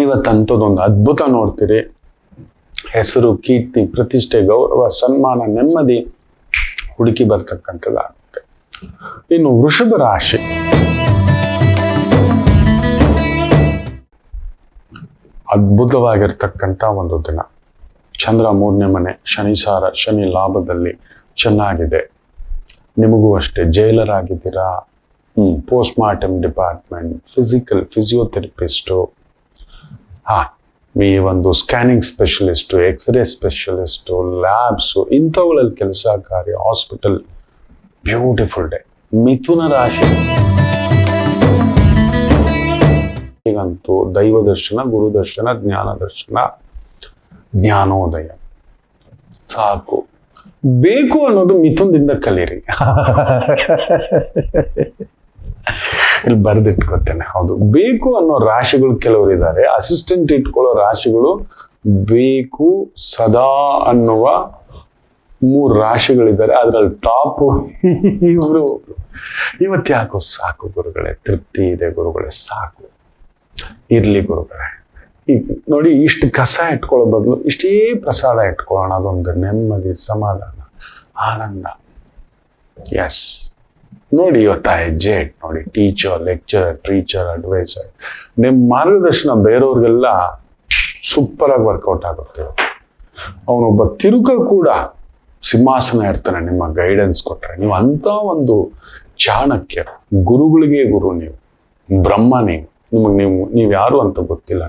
ಇವತ್ತಂಥದ್ದೊಂದು ಅದ್ಭುತ ನೋಡ್ತೀರಿ. ಹೆಸರು, ಕೀರ್ತಿ, ಪ್ರತಿಷ್ಠೆ, ಗೌರವ, ಸನ್ಮಾನ, ನೆಮ್ಮದಿ ಹುಡುಕಿ ಬರ್ತಕ್ಕಂಥದ್ದಾಗುತ್ತೆ. ಇನ್ನು ವೃಷಭ ರಾಶಿ, ಅದ್ಭುತವಾಗಿರ್ತಕ್ಕಂಥ ಒಂದು ದಿನ. ಚಂದ್ರ 3ನೇ ಮನೆ, ಶನಿ ಲಾಭದಲ್ಲಿ ಚೆನ್ನಾಗಿದೆ. ನಿಮಗೂ ಅಷ್ಟೇ. ಜೈಲರ್ ಆಗಿದ್ದೀರಾ, ಪೋಸ್ಟ್ ಮಾರ್ಟಮ್ ಡಿಪಾರ್ಟ್ಮೆಂಟ್, ಫಿಸಿಯೋಥೆರಪಿಸ್ಟು, ಈ ಒಂದು scanning specialist, X ray specialist, labs, ಇಂಥವುಗಳಲ್ಲಿ ಕೆಲಸ ಕಾರ್ಯ, ಹಾಸ್ಪಿಟಲ್. Beautiful day. ಮಿಥುನ ರಾಶಿ ಈಗಂತೂ ದೈವ ದರ್ಶನ, ಗುರು ದರ್ಶನ, ಜ್ಞಾನ ದರ್ಶನ, ಜ್ಞಾನೋದಯ ಸಾಕು. ಬೇಕು ಅನ್ನೋದು ಮಿಥುನದಿಂದ ಕಲೀರಿ. ಇಲ್ಲಿ ಬರೆದಿಟ್ಕೊತೇನೆ. ಹೌದು, ಬೇಕು ಅನ್ನೋ ರಾಶಿಗಳು ಕೆಲವರು ಇದ್ದಾರೆ. ಅಸಿಸ್ಟೆಂಟ್ ಇಟ್ಕೊಳ್ಳೋ ರಾಶಿಗಳು ಬೇಕು ಸದಾ ಅನ್ನುವ 3 ರಾಶಿಗಳಿದ್ದಾರೆ. ಅದ್ರಲ್ಲಿ ಟಾಪ್ ಇವರು. ಇವತ್ತು ಯಾಕೋ ಸಾಕು ಗುರುಗಳೇ, ತೃಪ್ತಿ ಇದೆ ಗುರುಗಳೇ, ಸಾಕು ಇರ್ಲಿ ಗುರುಗಳೇ. ಈಗ ನೋಡಿ, ಇಷ್ಟು ಕಸ ಇಟ್ಕೊಳ್ಳೋ ಬದಲು ಇಷ್ಟೇ ಪ್ರಸಾದ ಇಟ್ಕೊಳ್ಳೋಣ. ಅದೊಂದು ನೆಮ್ಮದಿ, ಸಮಾಧಾನ, ಆನಂದ. ಎಸ್, ನೋಡಿ ಇವತ್ತು ಆ ಹೆಜ್ಜೆ ಇಟ್ಟು ನೋಡಿ. ಟೀಚರ್, ಲೆಕ್ಚರರ್, ಟೀಚರ್, ಅಡ್ವೈಸರ್, ನಿಮ್ಮ ಮಾರ್ಗದರ್ಶನ ಬೇರೆಯವ್ರಿಗೆಲ್ಲ ಸೂಪರ್ ಆಗಿ ವರ್ಕೌಟ್ ಆಗುತ್ತೆ. ಅವನೊಬ್ಬ ತಿರುಕ ಕೂಡ ಸಿಂಹಾಸನ ಇರ್ತಾನೆ ನಿಮ್ಮ ಗೈಡೆನ್ಸ್ ಕೊಟ್ರೆ. ನೀವು ಅಂತ ಒಂದು ಚಾಣಕ್ಯ, ಗುರುಗಳಿಗೆ ಗುರು ನೀವು, ಬ್ರಹ್ಮ ನೀವು. ನೀವು ಯಾರು ಅಂತ ಗೊತ್ತಿಲ್ಲ.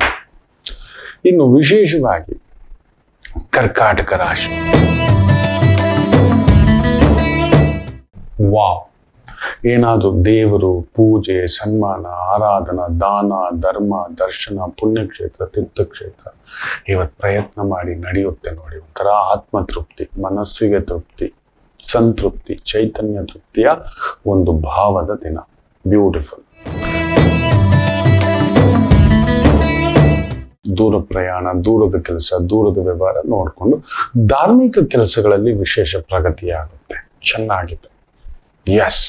ಇನ್ನು ವಿಶೇಷವಾಗಿ ಕರ್ಕಾಟಕ ರಾಶಿ. ವಾವ್, ಏನಾದರೂ ದೇವರು, ಪೂಜೆ, ಸನ್ಮಾನ, ಆರಾಧನಾ, ದಾನ, ಧರ್ಮ, ದರ್ಶನ, ಪುಣ್ಯಕ್ಷೇತ್ರ, ತೀರ್ಥಕ್ಷೇತ್ರ ಇವತ್ತು ಪ್ರಯತ್ನ ಮಾಡಿ ನಡೆಯುತ್ತೆ ನೋಡಿ. ಒಂಥರ ಆತ್ಮತೃಪ್ತಿ, ಮನಸ್ಸಿಗೆ ತೃಪ್ತಿ, ಸಂತೃಪ್ತಿ, ಚೈತನ್ಯ ತೃಪ್ತಿಯ ಒಂದು ಭಾವದ ದಿನ. ಬ್ಯೂಟಿಫುಲ್. ದೂರ ಪ್ರಯಾಣ, ದೂರದ ಕೆಲಸ, ದೂರದ ವ್ಯವಹಾರ ನೋಡಿಕೊಂಡು ಧಾರ್ಮಿಕ ಕೆಲಸಗಳಲ್ಲಿ ವಿಶೇಷ ಪ್ರಗತಿಯಾಗುತ್ತೆ. ಚೆನ್ನಾಗಿದೆ. ಎಸ್,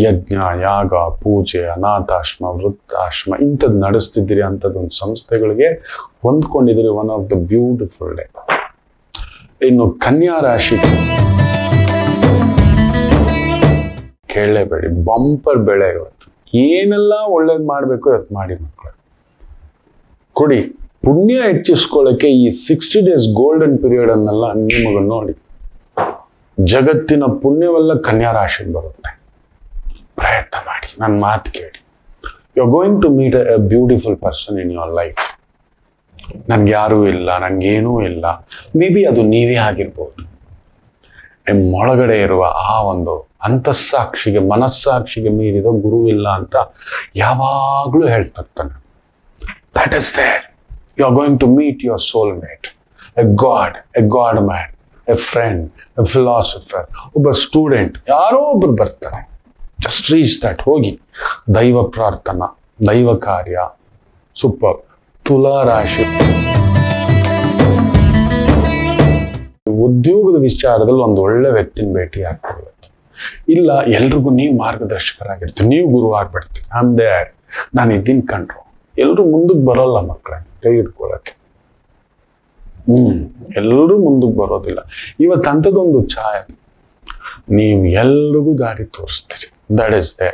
ಯಜ್ಞ, ಯಾಗ, ಪೂಜೆ, ಅನಾಥಾಶ್ರಮ, ವೃದ್ಧಾಶ್ರಮ ಇಂಥದ್ದು ನಡೆಸ್ತಿದ್ದೀರಿ, ಅಂಥದ್ದೊಂದು ಸಂಸ್ಥೆಗಳಿಗೆ ಹೊಂದ್ಕೊಂಡಿದ್ದೀರಿ. One of the beautiful day. ಇನ್ನು ಕನ್ಯಾ ರಾಶಿ ಕೇಳಲೇಬೇಡಿ, ಬಂಪರ್ ಬೆಳೆ ಇವತ್ತು. ಏನೆಲ್ಲ ಒಳ್ಳೇದು ಮಾಡಬೇಕು ಇವತ್ತು ಮಾಡಿ ಮಕ್ಕಳು. ಕೊಡಿ, ಪುಣ್ಯ ಹೆಚ್ಚಿಸ್ಕೊಳ್ಳಕ್ಕೆ ಈ 60 days ಗೋಲ್ಡನ್ ಪೀರಿಯಡ್ ಅನ್ನೆಲ್ಲ ನಿಮಗೆ ನೋಡಿ. ಜಗತ್ತಿನ ಪುಣ್ಯವೆಲ್ಲ ಕನ್ಯಾ ರಾಶಿಗೆ ಬರುತ್ತೆ. ಪ್ರಯತ್ನ ಮಾಡಿ, ನನ್ನ ಮಾತು ಕೇಳಿ. You are going to meet a beautiful person in your life. ನನ್ಗೆ ಯಾರೂ ಇಲ್ಲ, ನನ್ಗೇನೂ ಇಲ್ಲ, ಮೇ ಬಿ ಅದು ನೀವೇ ಆಗಿರ್ಬೋದು. ನಿಮ್ಮೊಳಗಡೆ ಇರುವ ಆ ಒಂದು ಅಂತಸ್ಸಾಕ್ಷಿಗೆ, ಮನಸ್ಸಾಕ್ಷಿಗೆ ಮೀರಿದ ಗುರು ಇಲ್ಲ ಅಂತ ಯಾವಾಗಲೂ ಹೇಳ್ತಿರ್ತಾನೆ. That is there. You are going to meet your soulmate, a god man, a friend, a philosopher, ಒಬ್ಬ ಸ್ಟೂಡೆಂಟ್, ಯಾರೋ ಒಬ್ರು ಬರ್ತಾರೆ. Just reach that. ಹೋಗಿ ದೈವ ಪ್ರಾರ್ಥನಾ, ದೈವ ಕಾರ್ಯ. ಸೂಪರ್. ತುಲಾ ರಾಶಿ ಉದ್ಯೋಗದ ವಿಚಾರದಲ್ಲಿ ಒಂದು ಒಳ್ಳೆ ವ್ಯಕ್ತಿನ ಭೇಟಿ ಆಗ್ತಾರೆ ಇವತ್ತು. ಇಲ್ಲ, ಎಲ್ರಿಗೂ ನೀವು ಮಾರ್ಗದರ್ಶಕರಾಗಿರ್ತೀವಿ, ನೀವು ಗುರು ಆಗ್ಬಿಡ್ತೀವಿ. ನಾನು ಇದ್ದೀನಿ ಕಂಡ್ರು. ಎಲ್ಲರೂ ಮುಂದಕ್ಕೆ ಬರೋಲ್ಲ ಮಕ್ಕಳೇ, ಕೈ ಹಿಡ್ಕೊಳಕ್ಕೆ. ಎಲ್ಲರೂ ಮುಂದಕ್ಕೆ ಬರೋದಿಲ್ಲ. ಇವತ್ತು ಅಂಥದ್ದೊಂದು ಛಾಯೆ. ನೀವು ಎಲ್ರಿಗೂ ದಾರಿ ತೋರಿಸ್ತೀರಿ. That is they.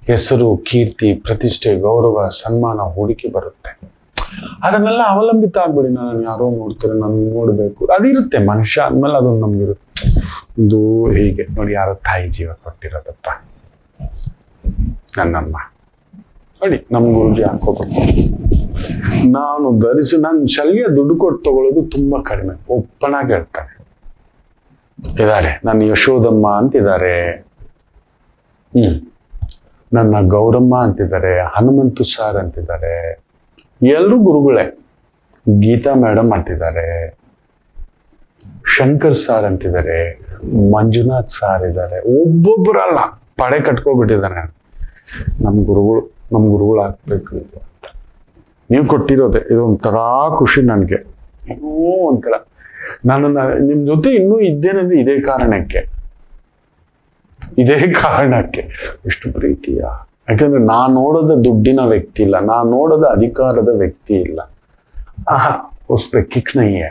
ಹೆಸರು, ಕೀರ್ತಿ, ಪ್ರತಿಷ್ಠೆ, ಗೌರವ, ಸನ್ಮಾನ, ಹೂಡಿಕೆ ಬರುತ್ತೆ. ಅದನ್ನೆಲ್ಲ ಅವಲಂಬಿತ ಆಗ್ಬೇಡಿ. ನಾನು ಯಾರೋ ನೋಡ್ತಾರೆ, ನಾನು ನೋಡ್ಬೇಕು, ಅದಿರುತ್ತೆ. ಮನುಷ್ಯ ಅಂದ್ಮೇಲೆ ಅದೊಂದು ನಮ್ಗಿರುತ್ತೆ. ಇದು ಹೀಗೆ ನೋಡಿ, ಯಾರೋ ತಾಯಿ ಜೀವ ಕೊಟ್ಟಿರೋದಪ್ಪ, ನನ್ನಮ್ಮ ನೋಡಿ. ನಮ್ಮ ಗುರುಜಿ ಹಾಕೋಬೇಕು. ನಾನು ಶಲ್ಯ ದುಡ್ಡು ಕೊಟ್ಟು ತಗೊಳ್ಳೋದು ತುಂಬಾ ಕಡಿಮೆ. ಒಪ್ಪನಾಗಿ ಹೇಳ್ತಾರೆ. ಇದಾರೆ ನನ್ನ ಯಶೋದಮ್ಮ ಅಂತಿದ್ದಾರೆ, ನನ್ನ ಗೌರಮ್ಮ ಅಂತಿದ್ದಾರೆ, ಹನುಮಂತು ಸಾರ್ ಅಂತಿದ್ದಾರೆ. ಎಲ್ಲರೂ ಗುರುಗಳೇ. ಗೀತಾ ಮೇಡಮ್ ಅಂತಿದ್ದಾರೆ, ಶಂಕರ್ ಸಾರ್ ಅಂತಿದ್ದಾರೆ, ಮಂಜುನಾಥ್ ಸಾರ್ ಇದ್ದಾರೆ. ಒಬ್ಬೊಬ್ಬರಲ್ಲ, ಪಡೆ ಕಟ್ಕೊಬಿಟ್ಟಿದ್ದಾರೆ. ನಮ್ಮ ಗುರುಗಳು ಆಗ್ಬೇಕು ಅಂತ ನೀವು ಕೊಟ್ಟಿರೋದೆ ಇದು ಒಂಥರ ಖುಷಿ ನನಗೆ. ಏನೋ ಒಂಥರ ನಾನು ನಿಮ್ ಜೊತೆ ಇನ್ನೂ ಇದ್ದೇನೆಂದ್ರೆ ಇದೇ ಕಾರಣಕ್ಕೆ ಇಷ್ಟು ಪ್ರೀತಿಯ. ಯಾಕಂದ್ರೆ ನಾನ್ ನೋಡೋದ ದುಡ್ಡಿನ ವ್ಯಕ್ತಿ ಇಲ್ಲ, ನಾನ್ ನೋಡೋದ ಅಧಿಕಾರದ ವ್ಯಕ್ತಿ ಇಲ್ಲ. ಕಿಕ್ನಯ್ಯ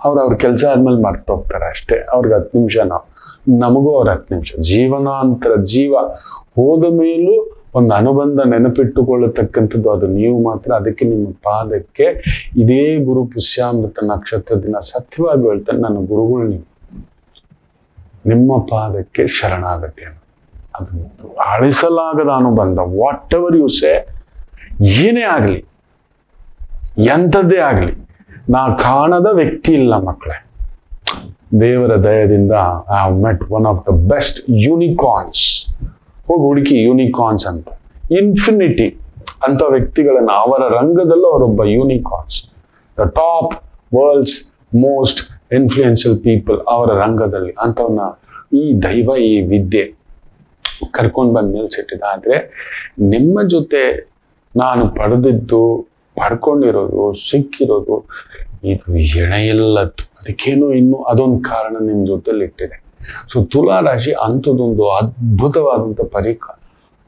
ಅವ್ರ ಕೆಲಸ ಆದ್ಮೇಲೆ ಮರ್ತೋಗ್ತಾರೆ ಅಷ್ಟೇ. ಅವ್ರಿಗೆ 10 ನಿಮಿಷ, ನಮಗೂ ಅವ್ರ 10 ನಿಮಿಷ. ಜೀವನಾಂತರ ಜೀವ ಹೋದ ಮೇಲೂ ಒಂದು ಅನುಬಂಧ ನೆನಪಿಟ್ಟುಕೊಳ್ಳತಕ್ಕಂಥದ್ದು ಅದು ನೀವು ಮಾತ್ರ. ಅದಕ್ಕೆ ನಿಮ್ಮ ಪಾದಕ್ಕೆ ಇದೇ ಗುರು ಪುಷ್ಯಾಮೃತ ನಕ್ಷತ್ರ ದಿನ ಸತ್ಯವಾಗಿ ಹೇಳ್ತಾನೆ, ನನ್ನ ಗುರುಗಳು ನೀವು. ನಿಮ್ಮ ಪಾದಕ್ಕೆ ಶರಣಾಗತಿಯನ್ನು, ಅದು ಅಳಿಸಲಾಗದ ಅನುಬಂಧ. ವಾಟ್ ಎವರ್ ಯು ಸೇ, ಏನೇ ಆಗಲಿ ಎಂಥದ್ದೇ ಆಗಲಿ, ನಾ ಕಾಣದ ವ್ಯಕ್ತಿ ಇಲ್ಲ ಮಕ್ಕಳೇ. ದೇವರ ದಯದಿಂದ I have met one of the best unicorns. ಹೋಗಿ ಹುಡುಕಿ ಯೂನಿಕಾರ್ನ್ಸ್ ಅಂತ, ಇನ್ಫಿನಿಟಿ ಅಂತ ವ್ಯಕ್ತಿಗಳನ್ನ, ಅವರ ರಂಗದಲ್ಲೂ ಅವರೊಬ್ಬ unicorns, the top world's most influential people ಅವರ ರಂಗದಲ್ಲಿ ಅಂಥವನ್ನ ಈ ದೈವ, ಈ ವಿದ್ಯೆ ಕರ್ಕೊಂಡು ಬಂದು ನಿಲ್ಸಿಟ್ಟಿದೆ. ಆದರೆ ನಿಮ್ಮ ಜೊತೆ ನಾನು ಪಡ್ಕೊಂಡಿರೋದು ಸಿಕ್ಕಿರೋದು ಇದು ಎಳೆಯಲ್ಲದ್ದು, ಅದಕ್ಕೇನೋ ಇನ್ನೂ ಅದೊಂದು ಕಾರಣ ನಿಮ್ಮ ಜೊತೆಲಿ ಇಟ್ಟಿದೆ. ಸೊ ತುಲಾರಾಶಿ ಅಂಥದ್ದೊಂದು ಅದ್ಭುತವಾದಂಥ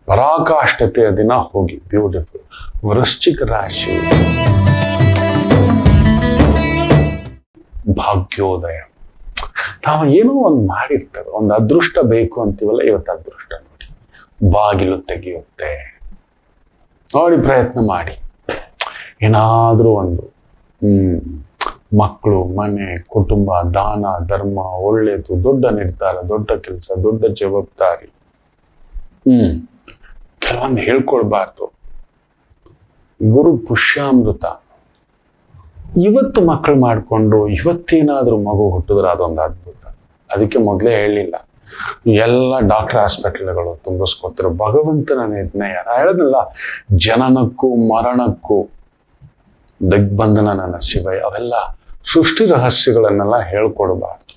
ಪರಾಕಾಷ್ಠತೆಯ ದಿನ ಹೋಗಿ ಬ್ಯೂಟಿಫುಲ್. ವೃಶ್ಚಿಕ ರಾಶಿ ಭಾಗ್ಯೋದಯ. ನಾವು ಏನೋ ಒಂದು ಮಾಡಿರ್ತೇವೆ, ಒಂದು ಅದೃಷ್ಟ ಬೇಕು ಅಂತೀವಲ್ಲ, ಇವತ್ತು ಅದೃಷ್ಟ ನೋಡಿ ಬಾಗಿಲು ತೆಗೆಯುತ್ತೆ. ನೋಡಿ ಪ್ರಯತ್ನ ಮಾಡಿ, ಏನಾದ್ರೂ ಒಂದು ಮಕ್ಕಳು, ಮನೆ, ಕುಟುಂಬ, ದಾನ ಧರ್ಮ, ಒಳ್ಳೇದು, ದೊಡ್ಡ ನಿರ್ಧಾರ, ದೊಡ್ಡ ಕೆಲಸ, ದೊಡ್ಡ ಜವಾಬ್ದಾರಿ. ಕೆಲವೊಂದು ಹೇಳ್ಕೊಳ್ಬಾರ್ದು. ಗುರು ಪುಷ್ಯಾಮೃತ ಇವತ್ತು ಮಕ್ಕಳು ಮಾಡಿಕೊಂಡು ಇವತ್ತೇನಾದ್ರೂ ಮಗು ಹುಟ್ಟಿದ್ರೆ ಅದೊಂದು ಅದ್ಭುತ. ಅದಕ್ಕೆ ಮೊದಲೇ ಹೇಳಿಲ್ಲ, ಎಲ್ಲ ಡಾಕ್ಟರ್ ಹಾಸ್ಪಿಟಲ್ಗಳು ತುಂಬಿಸ್ಕೊತಾರೆ. ಭಗವಂತನ ನಿರ್ಣಯ ಹೇಳೋದಿಲ್ಲ, ಜನನಕ್ಕೂ ಮರಣಕ್ಕೂ ದಿಗ್ಬಂಧನ ನನ್ನ ಶಿವಯ್ಯ, ಅವೆಲ್ಲ ಸೃಷ್ಟಿ ರಹಸ್ಯಗಳನ್ನೆಲ್ಲ ಹೇಳ್ಕೊಡ್ಬಾರ್ದು.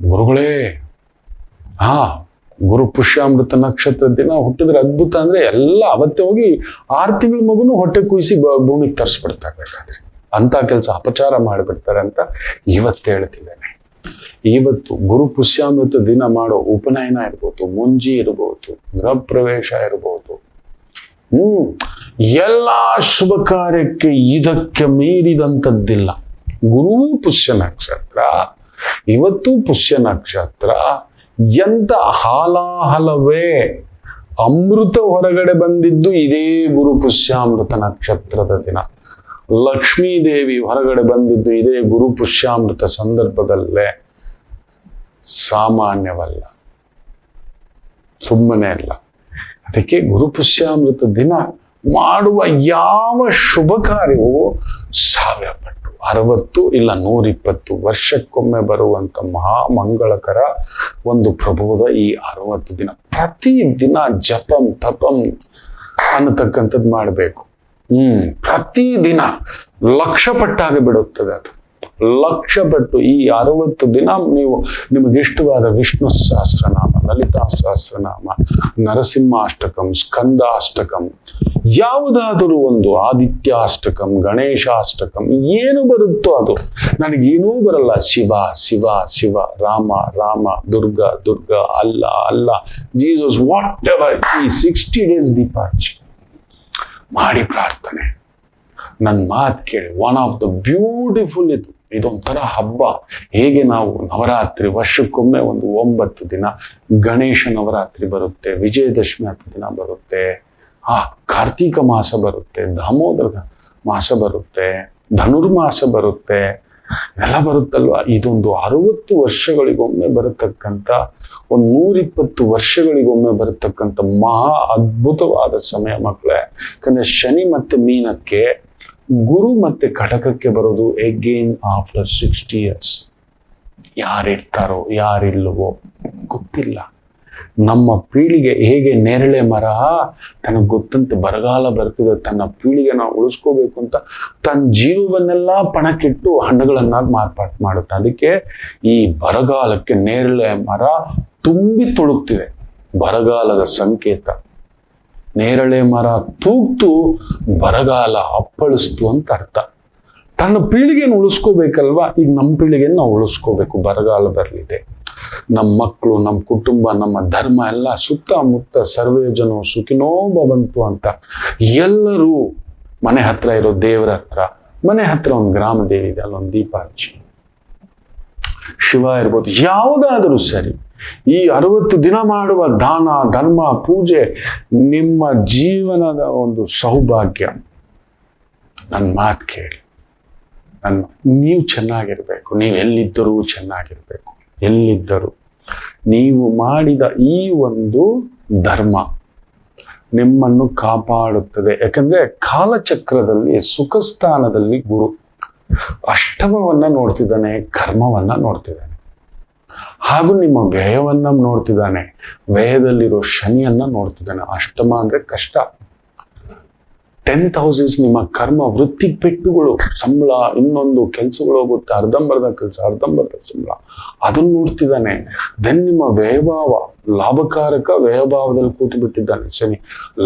ಗುರುಗಳೇ ಗುರು ಪುಷ್ಯಾಮೃತ ನಕ್ಷತ್ರ ದಿನ ಹುಟ್ಟಿದ್ರೆ ಅದ್ಭುತ ಅಂದ್ರೆ ಎಲ್ಲ ಅವತ್ತೇ ಹೋಗಿ 6 ತಿಂಗಳ ಮಗುನು ಹೊಟ್ಟೆ ಕುಯಿಸಿ ಭೂಮಿಗೆ ತರಿಸ್ಬಿಡ್ತಾರೆ. ಬೇಕಾದ್ರೆ ಅಂತ ಕೆಲಸ ಅಪಚಾರ ಮಾಡಿಬಿಡ್ತಾರೆ ಅಂತ ಇವತ್ತು ಹೇಳ್ತಿದ್ದೇನೆ. ಇವತ್ತು ಗುರು ಪುಷ್ಯಾಮೃತ ದಿನ ಮಾಡೋ ಉಪನಯನ ಇರ್ಬೋದು, ಮುಂಜಿ ಇರ್ಬೋದು, ಗೃಹ ಪ್ರವೇಶ ಇರ್ಬೋದು, ಎಲ್ಲಾ ಶುಭ ಕಾರ್ಯಕ್ಕೆ ಇದಕ್ಕೆ ಮೀರಿದಂಥದ್ದಿಲ್ಲ. ಗುರು ಪುಷ್ಯ ನಕ್ಷತ್ರ, ಇವತ್ತು ಪುಷ್ಯ ನಕ್ಷತ್ರ. ಎಂತ ಹಾಲಾಹಲವೇ ಅಮೃತ ಹೊರಗಡೆ ಬಂದಿದ್ದು ಇದೇ ಗುರು ಪುಷ್ಯಾಮೃತ ನಕ್ಷತ್ರದ ದಿನ. ಲಕ್ಷ್ಮೀ ದೇವಿ ಹೊರಗಡೆ ಬಂದಿದ್ದು ಇದೇ ಗುರು ಪುಷ್ಯಾಮೃತ ಸಂದರ್ಭದಲ್ಲೇ. ಸಾಮಾನ್ಯವಲ್ಲ, ಸುಮ್ಮನೆ ಅಲ್ಲ. ಅದಕ್ಕೆ ಗುರು ಪುಷ್ಯಾಮೃತ ದಿನ ಮಾಡುವ ಯಾವ ಶುಭ ಕಾರ್ಯವೂ 1000 ಪಟ್ಟು, 60 ಇಲ್ಲ 120 ವರ್ಷಕ್ಕೊಮ್ಮೆ ಬರುವಂತ ಮಹಾಮಂಗಳಕರ ಒಂದು ಪ್ರಬೋಧ ಈ 60 ದಿನ. ಪ್ರತಿ ದಿನ ಜಪಂ ತಪಂ ಅನ್ನತಕ್ಕಂಥದ್ದು ಮಾಡಬೇಕು. ಪ್ರತಿ ದಿನ 1,00,000 ಪಟ್ಟಾಗಿ ಬಿಡುತ್ತದೆ ಅದು. 1,00,000 ಪಟ್ಟು ಈ 60 ದಿನ ನೀವು ನಿಮಗಿಷ್ಟವಾದ ವಿಷ್ಣು ಸಹಸ್ರನಾಮ, ಲಲಿತಾ ಸಹಸ್ರನಾಮ, ನರಸಿಂಹಾಷ್ಟಕಂ, ಸ್ಕಂದಾಷ್ಟಕಂ, ಯಾವುದಾದರೂ ಒಂದು ಆದಿತ್ಯಾಷ್ಟಕಂ, ಗಣೇಶಾಷ್ಟಕಂ, ಏನು ಬರುತ್ತೋ ಅದು. ನನಗೇನೂ ಬರಲ್ಲ, ಶಿವ ಶಿವ ಶಿವ, ರಾಮ ರಾಮ, ದುರ್ಗಾ ದುರ್ಗಾ, ಅಲ್ಲ ಅಲ್ಲ, ಜೀಸಸ್, ವಾಟ್ ಎವರ್. ಈ 60 ಡೇಸ್ ದೀಪಾರ್ಚನೆ ಮಾಡಿ ಪ್ರಾರ್ಥನೆ. ನನ್ನ ಮಾತು ಕೇಳಿ, ಒನ್ ಆಫ್ ದ ಬ್ಯೂಟಿಫುಲ್ ಇದೊಂಥರ ಹಬ್ಬ. ಹೇಗೆ ನಾವು ನವರಾತ್ರಿ ವರ್ಷಕ್ಕೊಮ್ಮೆ ಒಂದು 9 ದಿನ ಗಣೇಶ ನವರಾತ್ರಿ ಬರುತ್ತೆ, ವಿಜಯದಶಮಿ 10 ದಿನ ಬರುತ್ತೆ, ಕಾರ್ತೀಕ ಮಾಸ ಬರುತ್ತೆ, ದಾಮೋದರ ಮಾಸ ಬರುತ್ತೆ, ಧನುರ್ಮಾಸ ಬರುತ್ತೆ, ಎಲ್ಲ ಬರುತ್ತಲ್ವಾ. ಇದೊಂದು 60 ವರ್ಷಗಳಿಗೊಮ್ಮೆ ಬರತಕ್ಕಂಥ, ಒಂದು 120 ವರ್ಷಗಳಿಗೊಮ್ಮೆ ಬರತಕ್ಕಂಥ ಮಹಾ ಅದ್ಭುತವಾದ ಸಮಯ ಮಕ್ಕಳೇ. ಯಾಕಂದ್ರೆ ಶನಿ ಮತ್ತೆ ಮೀನಕ್ಕೆ, ಗುರು ಮತ್ತೆ ಕಟಕಕ್ಕೆ ಬರೋದು ಅಗೇನ್ ಆಫ್ಟರ್ 60 years. ಯಾರಿರ್ತಾರೋ ಯಾರಿಲ್ವೋ ಗೊತ್ತಿಲ್ಲ. ನಮ್ಮ ಪೀಳಿಗೆ ಹೇಗೆ ನೇರಳೆ ಮರ ತನಗೆ ಗೊತ್ತಂತೆ ಬರಗಾಲ ಬರ್ತದೆ, ತನ್ನ ಪೀಳಿಗೆ ನಾವು ಉಳಿಸ್ಕೋಬೇಕು ಅಂತ ತನ್ನ ಜೀವವನ್ನೆಲ್ಲ ಪಣಕ್ಕಿಟ್ಟು ಹಣ್ಣುಗಳನ್ನಾಗಿ ಮಾರ್ಪಾಟು ಮಾಡುತ್ತೆ. ಅದಕ್ಕೆ ಈ ಬರಗಾಲಕ್ಕೆ ನೇರಳೆ ಮರ ತುಂಬಿ ತುಳುಕ್ತಿದೆ, ಬರಗಾಲದ ಸಂಕೇತ. ನೇರಳೆ ಮರ ತೂಗ್ತು ಬರಗಾಲ ಅಪ್ಪಳಿಸ್ತು ಅಂತ ಅರ್ಥ. ತನ್ನ ಪೀಳಿಗೆಯನ್ನು ಉಳಿಸ್ಕೋಬೇಕಲ್ವಾ. ಈಗ ನಮ್ಮ ಪೀಳಿಗೆಯನ್ನು ನಾವು ಉಳಿಸ್ಕೋಬೇಕು. ಬರಗಾಲ ಬರಲಿದೆ, ನಮ್ಮ ಮಕ್ಕಳು, ನಮ್ಮ ಕುಟುಂಬ, ನಮ್ಮ ಧರ್ಮ ಎಲ್ಲ ಸುತ್ತಮುತ್ತ ಸರ್ವೇ ಜನ ಸುಖಿನೋ ಭವಂತು ಅಂತ ಎಲ್ಲರೂ ಮನೆ ಹತ್ರ ಇರೋ ದೇವರ ಹತ್ರ, ಮನೆ ಹತ್ರ ಒಂದು ಗ್ರಾಮ ದೇವಿ ಇದೆ, ಅಲ್ಲೊಂದು ದೀಪ ಹಚ್ಚಿ, ಶಿವ ಇರ್ಬೋದು, ಯಾವುದಾದರೂ ಸರಿ, ಈ 60 ದಿನ ಮಾಡುವ ದಾನ ಧರ್ಮ ಪೂಜೆ ನಿಮ್ಮ ಜೀವನದ ಒಂದು ಸೌಭಾಗ್ಯ. ನನ್ನ ಮಾತು ಕೇಳಿ, ನೀವು ಚೆನ್ನಾಗಿರ್ಬೇಕು. ನೀವು ಎಲ್ಲಿದ್ದರೂ ಚೆನ್ನಾಗಿರ್ಬೇಕು. ಎಲ್ಲಿದ್ದರೂ ನೀವು ಮಾಡಿದ ಈ ಒಂದು ಧರ್ಮ ನಿಮ್ಮನ್ನು ಕಾಪಾಡುತ್ತದೆ. ಯಾಕಂದ್ರೆ ಕಾಲಚಕ್ರದಲ್ಲಿ ಸುಖ ಸ್ಥಾನದಲ್ಲಿ ಗುರು ಅಷ್ಟಮವನ್ನ ನೋಡ್ತಿದ್ದಾನೆ, ಕರ್ಮವನ್ನ ನೋಡ್ತಿದ್ದಾನೆ, ಹಾಗೂ ನಿಮ್ಮ ವ್ಯಯವನ್ನ ನೋಡ್ತಿದ್ದಾನೆ, ವ್ಯಯದಲ್ಲಿರೋ ಶನಿಯನ್ನ ನೋಡ್ತಿದ್ದಾನೆ. ಅಷ್ಟಮ ಅಂದ್ರೆ ಕಷ್ಟ. 10th ಹೌಸಸ್ ನಿಮ್ಮ ಕರ್ಮ, ವೃತ್ತಿ ಪೆಟ್ಟುಗಳು, ಸಂಬಳ, ಇನ್ನೊಂದು ಕೆಲ್ಸಗಳು ಹೋಗುತ್ತೆ, ಅರ್ಧಂಬರ್ಧ ಕೆಲಸ, ಅರ್ಧಂಬರ್ಧ ಸಂಬಳ, ಅದನ್ನು ನೋಡ್ತಿದ್ದಾನೆ. ದೆನ್ ನಿಮ್ಮ ವ್ಯಯಭಾವ, ಲಾಭಕಾರಕ ವ್ಯಯಭಾವದಲ್ಲಿ ಕೂತು ಬಿಟ್ಟಿದ್ದಾನೆ ಶನಿ.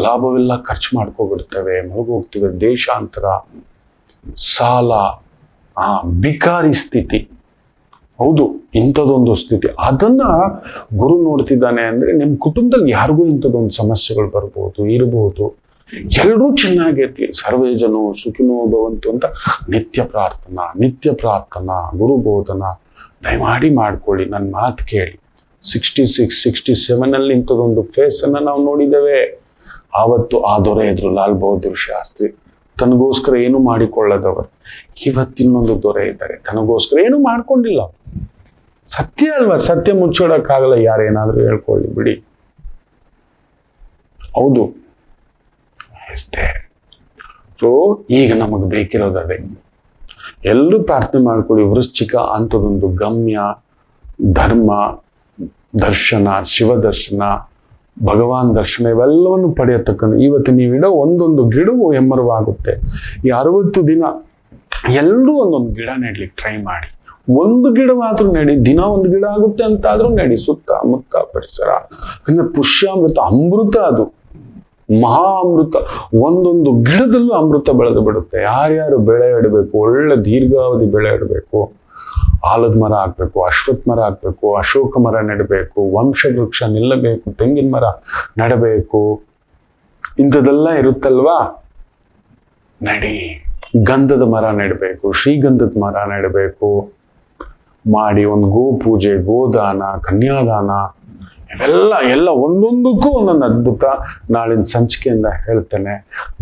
ಲಾಭವೆಲ್ಲ ಖರ್ಚು ಮಾಡ್ಕೊಬಿಡ್ತೇವೆ, ಮಲಗೋಗ್ತೇವೆ, ದೇಶಾಂತರ, ಸಾಲ, ಬಿಕಾರಿ ಸ್ಥಿತಿ. ಹೌದು, ಇಂಥದೊಂದು ಸ್ಥಿತಿ ಅದನ್ನ ಗುರು ನೋಡ್ತಿದ್ದಾನೆ. ಅಂದ್ರೆ ನಿಮ್ಮ ಕುಟುಂಬದಲ್ಲಿ ಯಾರಿಗೂ ಇಂಥದೊಂದು ಸಮಸ್ಯೆಗಳು ಬರ್ಬೋದು, ಇರಬಹುದು. ಎಲ್ಲರೂ ಚೆನ್ನಾಗಿರ್ಲಿ, ಸರ್ವೇ ಜನೋ ಸುಖಿನೋ ಭವಂತು ಅಂತ ನಿತ್ಯ ಪ್ರಾರ್ಥನಾ ಗುರು ಬೋಧನ ದಯಮಾಡಿ ಮಾಡ್ಕೊಳ್ಳಿ. ನನ್ನ ಮಾತು ಕೇಳಿ. 66, 67 ಅಲ್ಲಿ ಇಂಥದೊಂದು ಫೇಸ್ ಅನ್ನ ನಾವು ನೋಡಿದ್ದೇವೆ. ಆವತ್ತು ಆ ದೊರೆ ಇದ್ರು, ಲಾಲ್ ಬಹದ್ದೂರ್ ಶಾಸ್ತ್ರಿ, ತನಗೋಸ್ಕರ ಏನು ಮಾಡಿಕೊಳ್ಳದವರು. ಇವತ್ತಿನ್ನೊಂದು ದೊರೆ ಇದ್ದಾರೆ, ತನಗೋಸ್ಕರ ಏನು ಮಾಡ್ಕೊಂಡಿಲ್ಲ. ಸತ್ಯ ಅಲ್ವಾ? ಸತ್ಯ ಮುಚ್ಚೋಡಕ್ಕಾಗಲ್ಲ, ಯಾರೇನಾದ್ರೂ ಹೇಳ್ಕೊಳ್ಳಿ ಬಿಡಿ. ಹೌದು, ಸೊ ಈಗ ನಮಗೆ ಬೇಕಿರೋದೇ. ಎಲ್ಲರೂ ಪ್ರಾರ್ಥನೆ ಮಾಡ್ಕೊಳ್ಳಿ. ವೃಶ್ಚಿಕ ಅಂಥದೊಂದು ಗಮ್ಯ ಧರ್ಮ ದರ್ಶನ, ಶಿವ ದರ್ಶನ, ಭಗವಾನ್ ದರ್ಶನ ಇವೆಲ್ಲವನ್ನು ಪಡೆಯತಕ್ಕಂಥ ಇವತ್ತು ನೀವಿಡೋ ಒಂದೊಂದು ಗಿಡವು ಎಮ್ಮರವಾಗುತ್ತೆ. ಈ 60 ದಿನ ಎಲ್ಲರೂ ಒಂದೊಂದು ಗಿಡ ನೆಡ್ಲಿಕ್ಕೆ ಟ್ರೈ ಮಾಡಿ. ಒಂದು ಗಿಡವಾದ್ರೂ ನೆಡಿ, ದಿನ ಒಂದು ಗಿಡ ಆಗುತ್ತೆ ಅಂತಾದ್ರೂ ನೆಡಿ. ಸುತ್ತಮುತ್ತ ಪರಿಸರ, ಅಂದ್ರೆ ಪುಷ್ಯಾಮೃತ, ಅಮೃತ, ಅದು ಮಹಾ ಅಮೃತ. ಒಂದೊಂದು ಗಿಡದಲ್ಲೂ ಅಮೃತ ಬೆಳೆದು ಬಿಡುತ್ತೆ. ಯಾರ್ಯಾರು ಬೆಳೆ ಇಡಬೇಕು, ಒಳ್ಳೆ ದೀರ್ಘಾವಧಿ ಬೆಳೆ ಇಡಬೇಕು, ಆಲದ ಮರ ಹಾಕ್ಬೇಕು, ಅಶ್ವತ್ಥ ಮರ ಹಾಕ್ಬೇಕು, ಅಶೋಕ ಮರ ನೆಡಬೇಕು, ವಂಶವೃಕ್ಷ ನಿಲ್ಲಬೇಕು, ತೆಂಗಿನ ಮರ ನೆಡಬೇಕು, ಇಂಥದೆಲ್ಲ ಇರುತ್ತಲ್ವಾ, ನಡಿ. ಗಂಧದ ಮರ ನೆಡಬೇಕು, ಶ್ರೀಗಂಧದ ಮರ ನೆಡಬೇಕು ಮಾಡಿ. ಒಂದು ಗೋ ಪೂಜೆ, ಗೋದಾನ, ಕನ್ಯಾದಾನ, ಇವೆಲ್ಲ ಒಂದೊಂದಕ್ಕೂ ಒಂದೊಂದು ಅದ್ಭುತ. ನಾಳಿನ ಸಂಚಿಕೆಯಿಂದ ಹೇಳ್ತೇನೆ,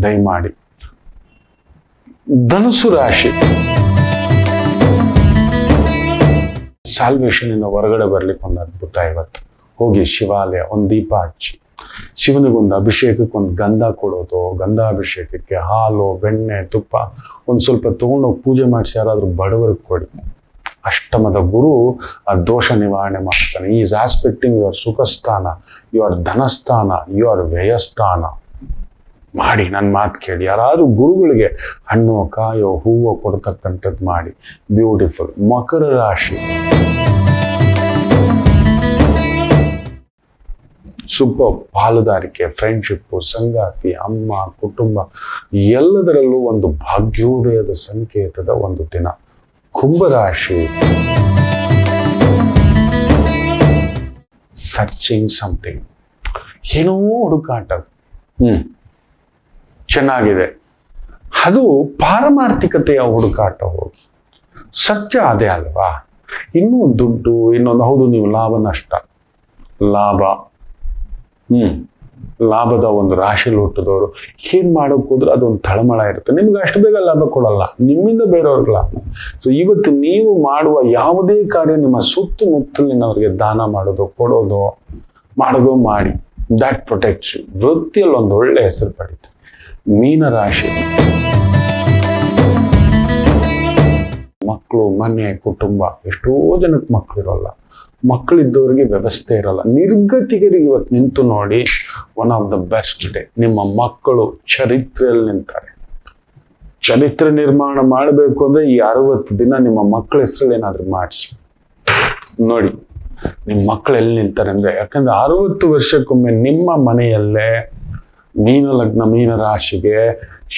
ದಯಮಾಡಿ. ಧನುಸು ರಾಶಿ, ಸಾಲ್ವೇಷನ್ ಇಂದ ಹೊರಗಡೆ ಬರ್ಲಿಕ್ಕೆ ಒಂದು ಅದ್ಭುತ. ಇವತ್ತು ಹೋಗಿ ಶಿವಾಲಯ, ಒಂದು ದೀಪ ಹಚ್ಚಿ, ಶಿವನಿಗೊಂದು ಅಭಿಷೇಕಕ್ಕೆ ಒಂದು ಗಂಧ ಕೊಡೋದು, ಗಂಧಾಭಿಷೇಕಕ್ಕೆ ಹಾಲು, ಬೆಣ್ಣೆ, ತುಪ್ಪ ಒಂದು ಸ್ವಲ್ಪ ತಗೊಂಡೋಗಿ ಪೂಜೆ ಮಾಡಿಸಿ ಯಾರಾದ್ರೂ ಬಡವರಿಗೆ ಕೊಡಿ. ಅಷ್ಟಮದ ಗುರು ಆ ದೋಷ ನಿವಾರಣೆ ಮಾಡ್ತಾನೆ. ಈಸ್ ಆಸ್ಪೆಕ್ಟಿಂಗ್ ಯುವರ್ ಸುಖಸ್ಥಾನ, ಯುವರ್ ಧನಸ್ಥಾನ, ಯುವರ್ ವ್ಯಯಸ್ಥಾನ. ಮಾಡಿ, ನನ್ನ ಮಾತು ಕೇಳಿ. ಯಾರಾದ್ರೂ ಗುರುಗಳಿಗೆ ಹಣ್ಣು, ಕಾಯೋ, ಹೂವು ಕೊಡ್ತಕ್ಕಂಥದ್ದು ಮಾಡಿ. ಬ್ಯೂಟಿಫುಲ್. ಮಕರ ರಾಶಿ, ಸೂಪರ್. ಪಾಲುದಾರಿಕೆ, ಫ್ರೆಂಡ್ಶಿಪ್ಪು, ಸಂಗಾತಿ, ಅಮ್ಮ, ಕುಟುಂಬ ಎಲ್ಲದರಲ್ಲೂ ಒಂದು ಭಾಗ್ಯೋದಯದ ಸಂಕೇತದ ಒಂದು ದಿನ. ಕುಂಭರಾಶಿ, ಸರ್ಚಿಂಗ್ ಸಮಥಿಂಗ್, ಏನೋ ಹುಡುಕಾಟ. ಚೆನ್ನಾಗಿದೆ. ಅದು ಪಾರಮಾರ್ಥಿಕತೆಯ ಹುಡುಕಾಟ. ಹೋಗಿ ಸತ್ಯ ಅದೇ ಅಲ್ವಾ. ಇನ್ನೂ ದುಡ್ಡು, ಇನ್ನೊಂದು, ಹೌದು, ನೀವು ಲಾಭ ನಷ್ಟ, ಲಾಭದ ಒಂದು ರಾಶಿಲಿ ಹುಟ್ಟಿದವರು ಏನ್ ಮಾಡೋಕ್ ಹೋದ್ರೆ ಅದೊಂದು ತಳಮಳ ಇರುತ್ತೆ. ನಿಮ್ಗೆ ಅಷ್ಟು ಬೇಗ ಲಾಭ ಕೊಡಲ್ಲ, ನಿಮ್ಮಿಂದ ಬೇರೆಯವ್ರಿಗೆ ಲಾಭ. ಸೊ ಇವತ್ತು ನೀವು ಮಾಡುವ ಯಾವುದೇ ಕಾರ್ಯ ನಿಮ್ಮ ಸುತ್ತಮುತ್ತಲಿನವ್ರಿಗೆ ದಾನ ಮಾಡೋದು, ಕೊಡೋದು, ಮಾಡಿ. That protects you. ವೃತ್ತಿಯಲ್ಲಿ ಒಂದು ಒಳ್ಳೆ ಹೆಸರು ಪಡೀತು. ಮೀನರಾಶಿ, ಮಕ್ಕಳು, ಮನೆ, ಕುಟುಂಬ. ಎಷ್ಟೋ ಜನಕ್ಕೆ ಮಕ್ಕಳಿರೋಲ್ಲ, ಮಕ್ಕಳಿದ್ದವರಿಗೆ ವ್ಯವಸ್ಥೆ ಇರಲ್ಲ. ನಿರ್ಗತಿಗರಿಗೆ ಇವತ್ತು ನಿಂತು ನೋಡಿ, one of the best day. ನಿಮ್ಮ ಮಕ್ಕಳು ಚರಿತ್ರೆಯಲ್ಲಿ ನಿಂತಾರೆ. ಚರಿತ್ರೆ ನಿರ್ಮಾಣ ಮಾಡಬೇಕು ಅಂದ್ರೆ ಈ 60 ದಿನ ನಿಮ್ಮ ಮಕ್ಕಳ ಹೆಸರಲ್ಲಿ ಏನಾದ್ರು ಮಾಡಿಸಿ ನೋಡಿ, ನಿಮ್ಮ ಮಕ್ಕಳು ಎಲ್ಲಿ ನಿಂತಾರೆ ಅಂದ್ರೆ. ಯಾಕಂದ್ರೆ 60 ವರ್ಷಕ್ಕೊಮ್ಮೆ ನಿಮ್ಮ ಮನೆಯಲ್ಲೇ ಮೀನ ಲಗ್ನ, ಮೀನ ರಾಶಿಗೆ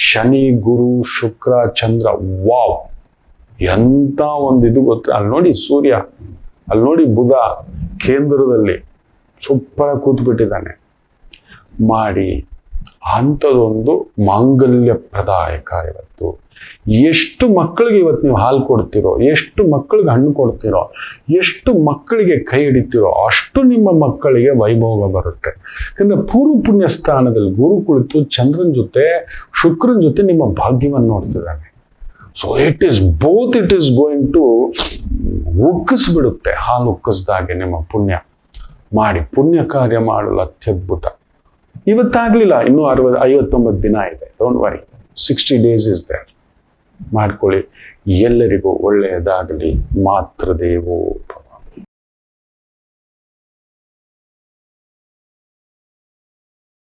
ಶನಿ, ಗುರು, ಶುಕ್ರ, ಚಂದ್ರ. ವಾವ್, ಎಂತ ಒಂದು ಇದು ಗೊತ್ತ. ಅಲ್ಲಿ ನೋಡಿ ಸೂರ್ಯ, ಅಲ್ಲಿ ನೋಡಿ ಬುಧ ಕೇಂದ್ರದಲ್ಲಿ ಸೂಪರ್ ಕೂತ್ಬಿಟ್ಟಿದ್ದಾನೆ. ಮಾಡಿ ಅಂಥದ್ದೊಂದು ಮಾಂಗಲ್ಯಪ್ರದಾಯಕ. ಇವತ್ತು ಎಷ್ಟು ಮಕ್ಕಳಿಗೆ ಇವತ್ತು ನೀವು ಹಾಲು ಕೊಡ್ತಿರೋ, ಎಷ್ಟು ಮಕ್ಕಳಿಗೆ ಹಣ್ಣು ಕೊಡ್ತಿರೋ, ಎಷ್ಟು ಮಕ್ಕಳಿಗೆ ಕೈ ಹಿಡಿತಿರೋ, ಅಷ್ಟು ನಿಮ್ಮ ಮಕ್ಕಳಿಗೆ ವೈಭೋಗ ಬರುತ್ತೆ. ಯಾಕಂದ್ರೆ ಪೂರ್ವ ಪುಣ್ಯ ಸ್ಥಾನದಲ್ಲಿ ಗುರು ಕುಳಿತು ಚಂದ್ರನ ಜೊತೆ, ಶುಕ್ರನ ಜೊತೆ ನಿಮ್ಮ ಭಾಗ್ಯವನ್ನು ನೋಡ್ತಿದ್ದಾನೆ. So it is going to ಉಕ್ಕಿಸ್ಬಿಡುತ್ತೆ, ಹಾಲು ಉಕ್ಕಿಸ್ದಾಗೆ ನಿಮ್ಮ ಪುಣ್ಯ. ಮಾಡಿ, ಪುಣ್ಯ ಕಾರ್ಯ ಮಾಡಲು ಅತ್ಯದ್ಭುತ. ಇವತ್ತಾಗ್ಲಿಲ್ಲ, ಇನ್ನೂ 59 ದಿನ ಇದೆ. Don't worry, 60 days is there. ಮಾಡ್ಕೊಳ್ಳಿ. ಎಲ್ಲರಿಗೂ ಒಳ್ಳೆಯದಾಗಲಿ. ಮಾತೃದೇವೋ ಭವ.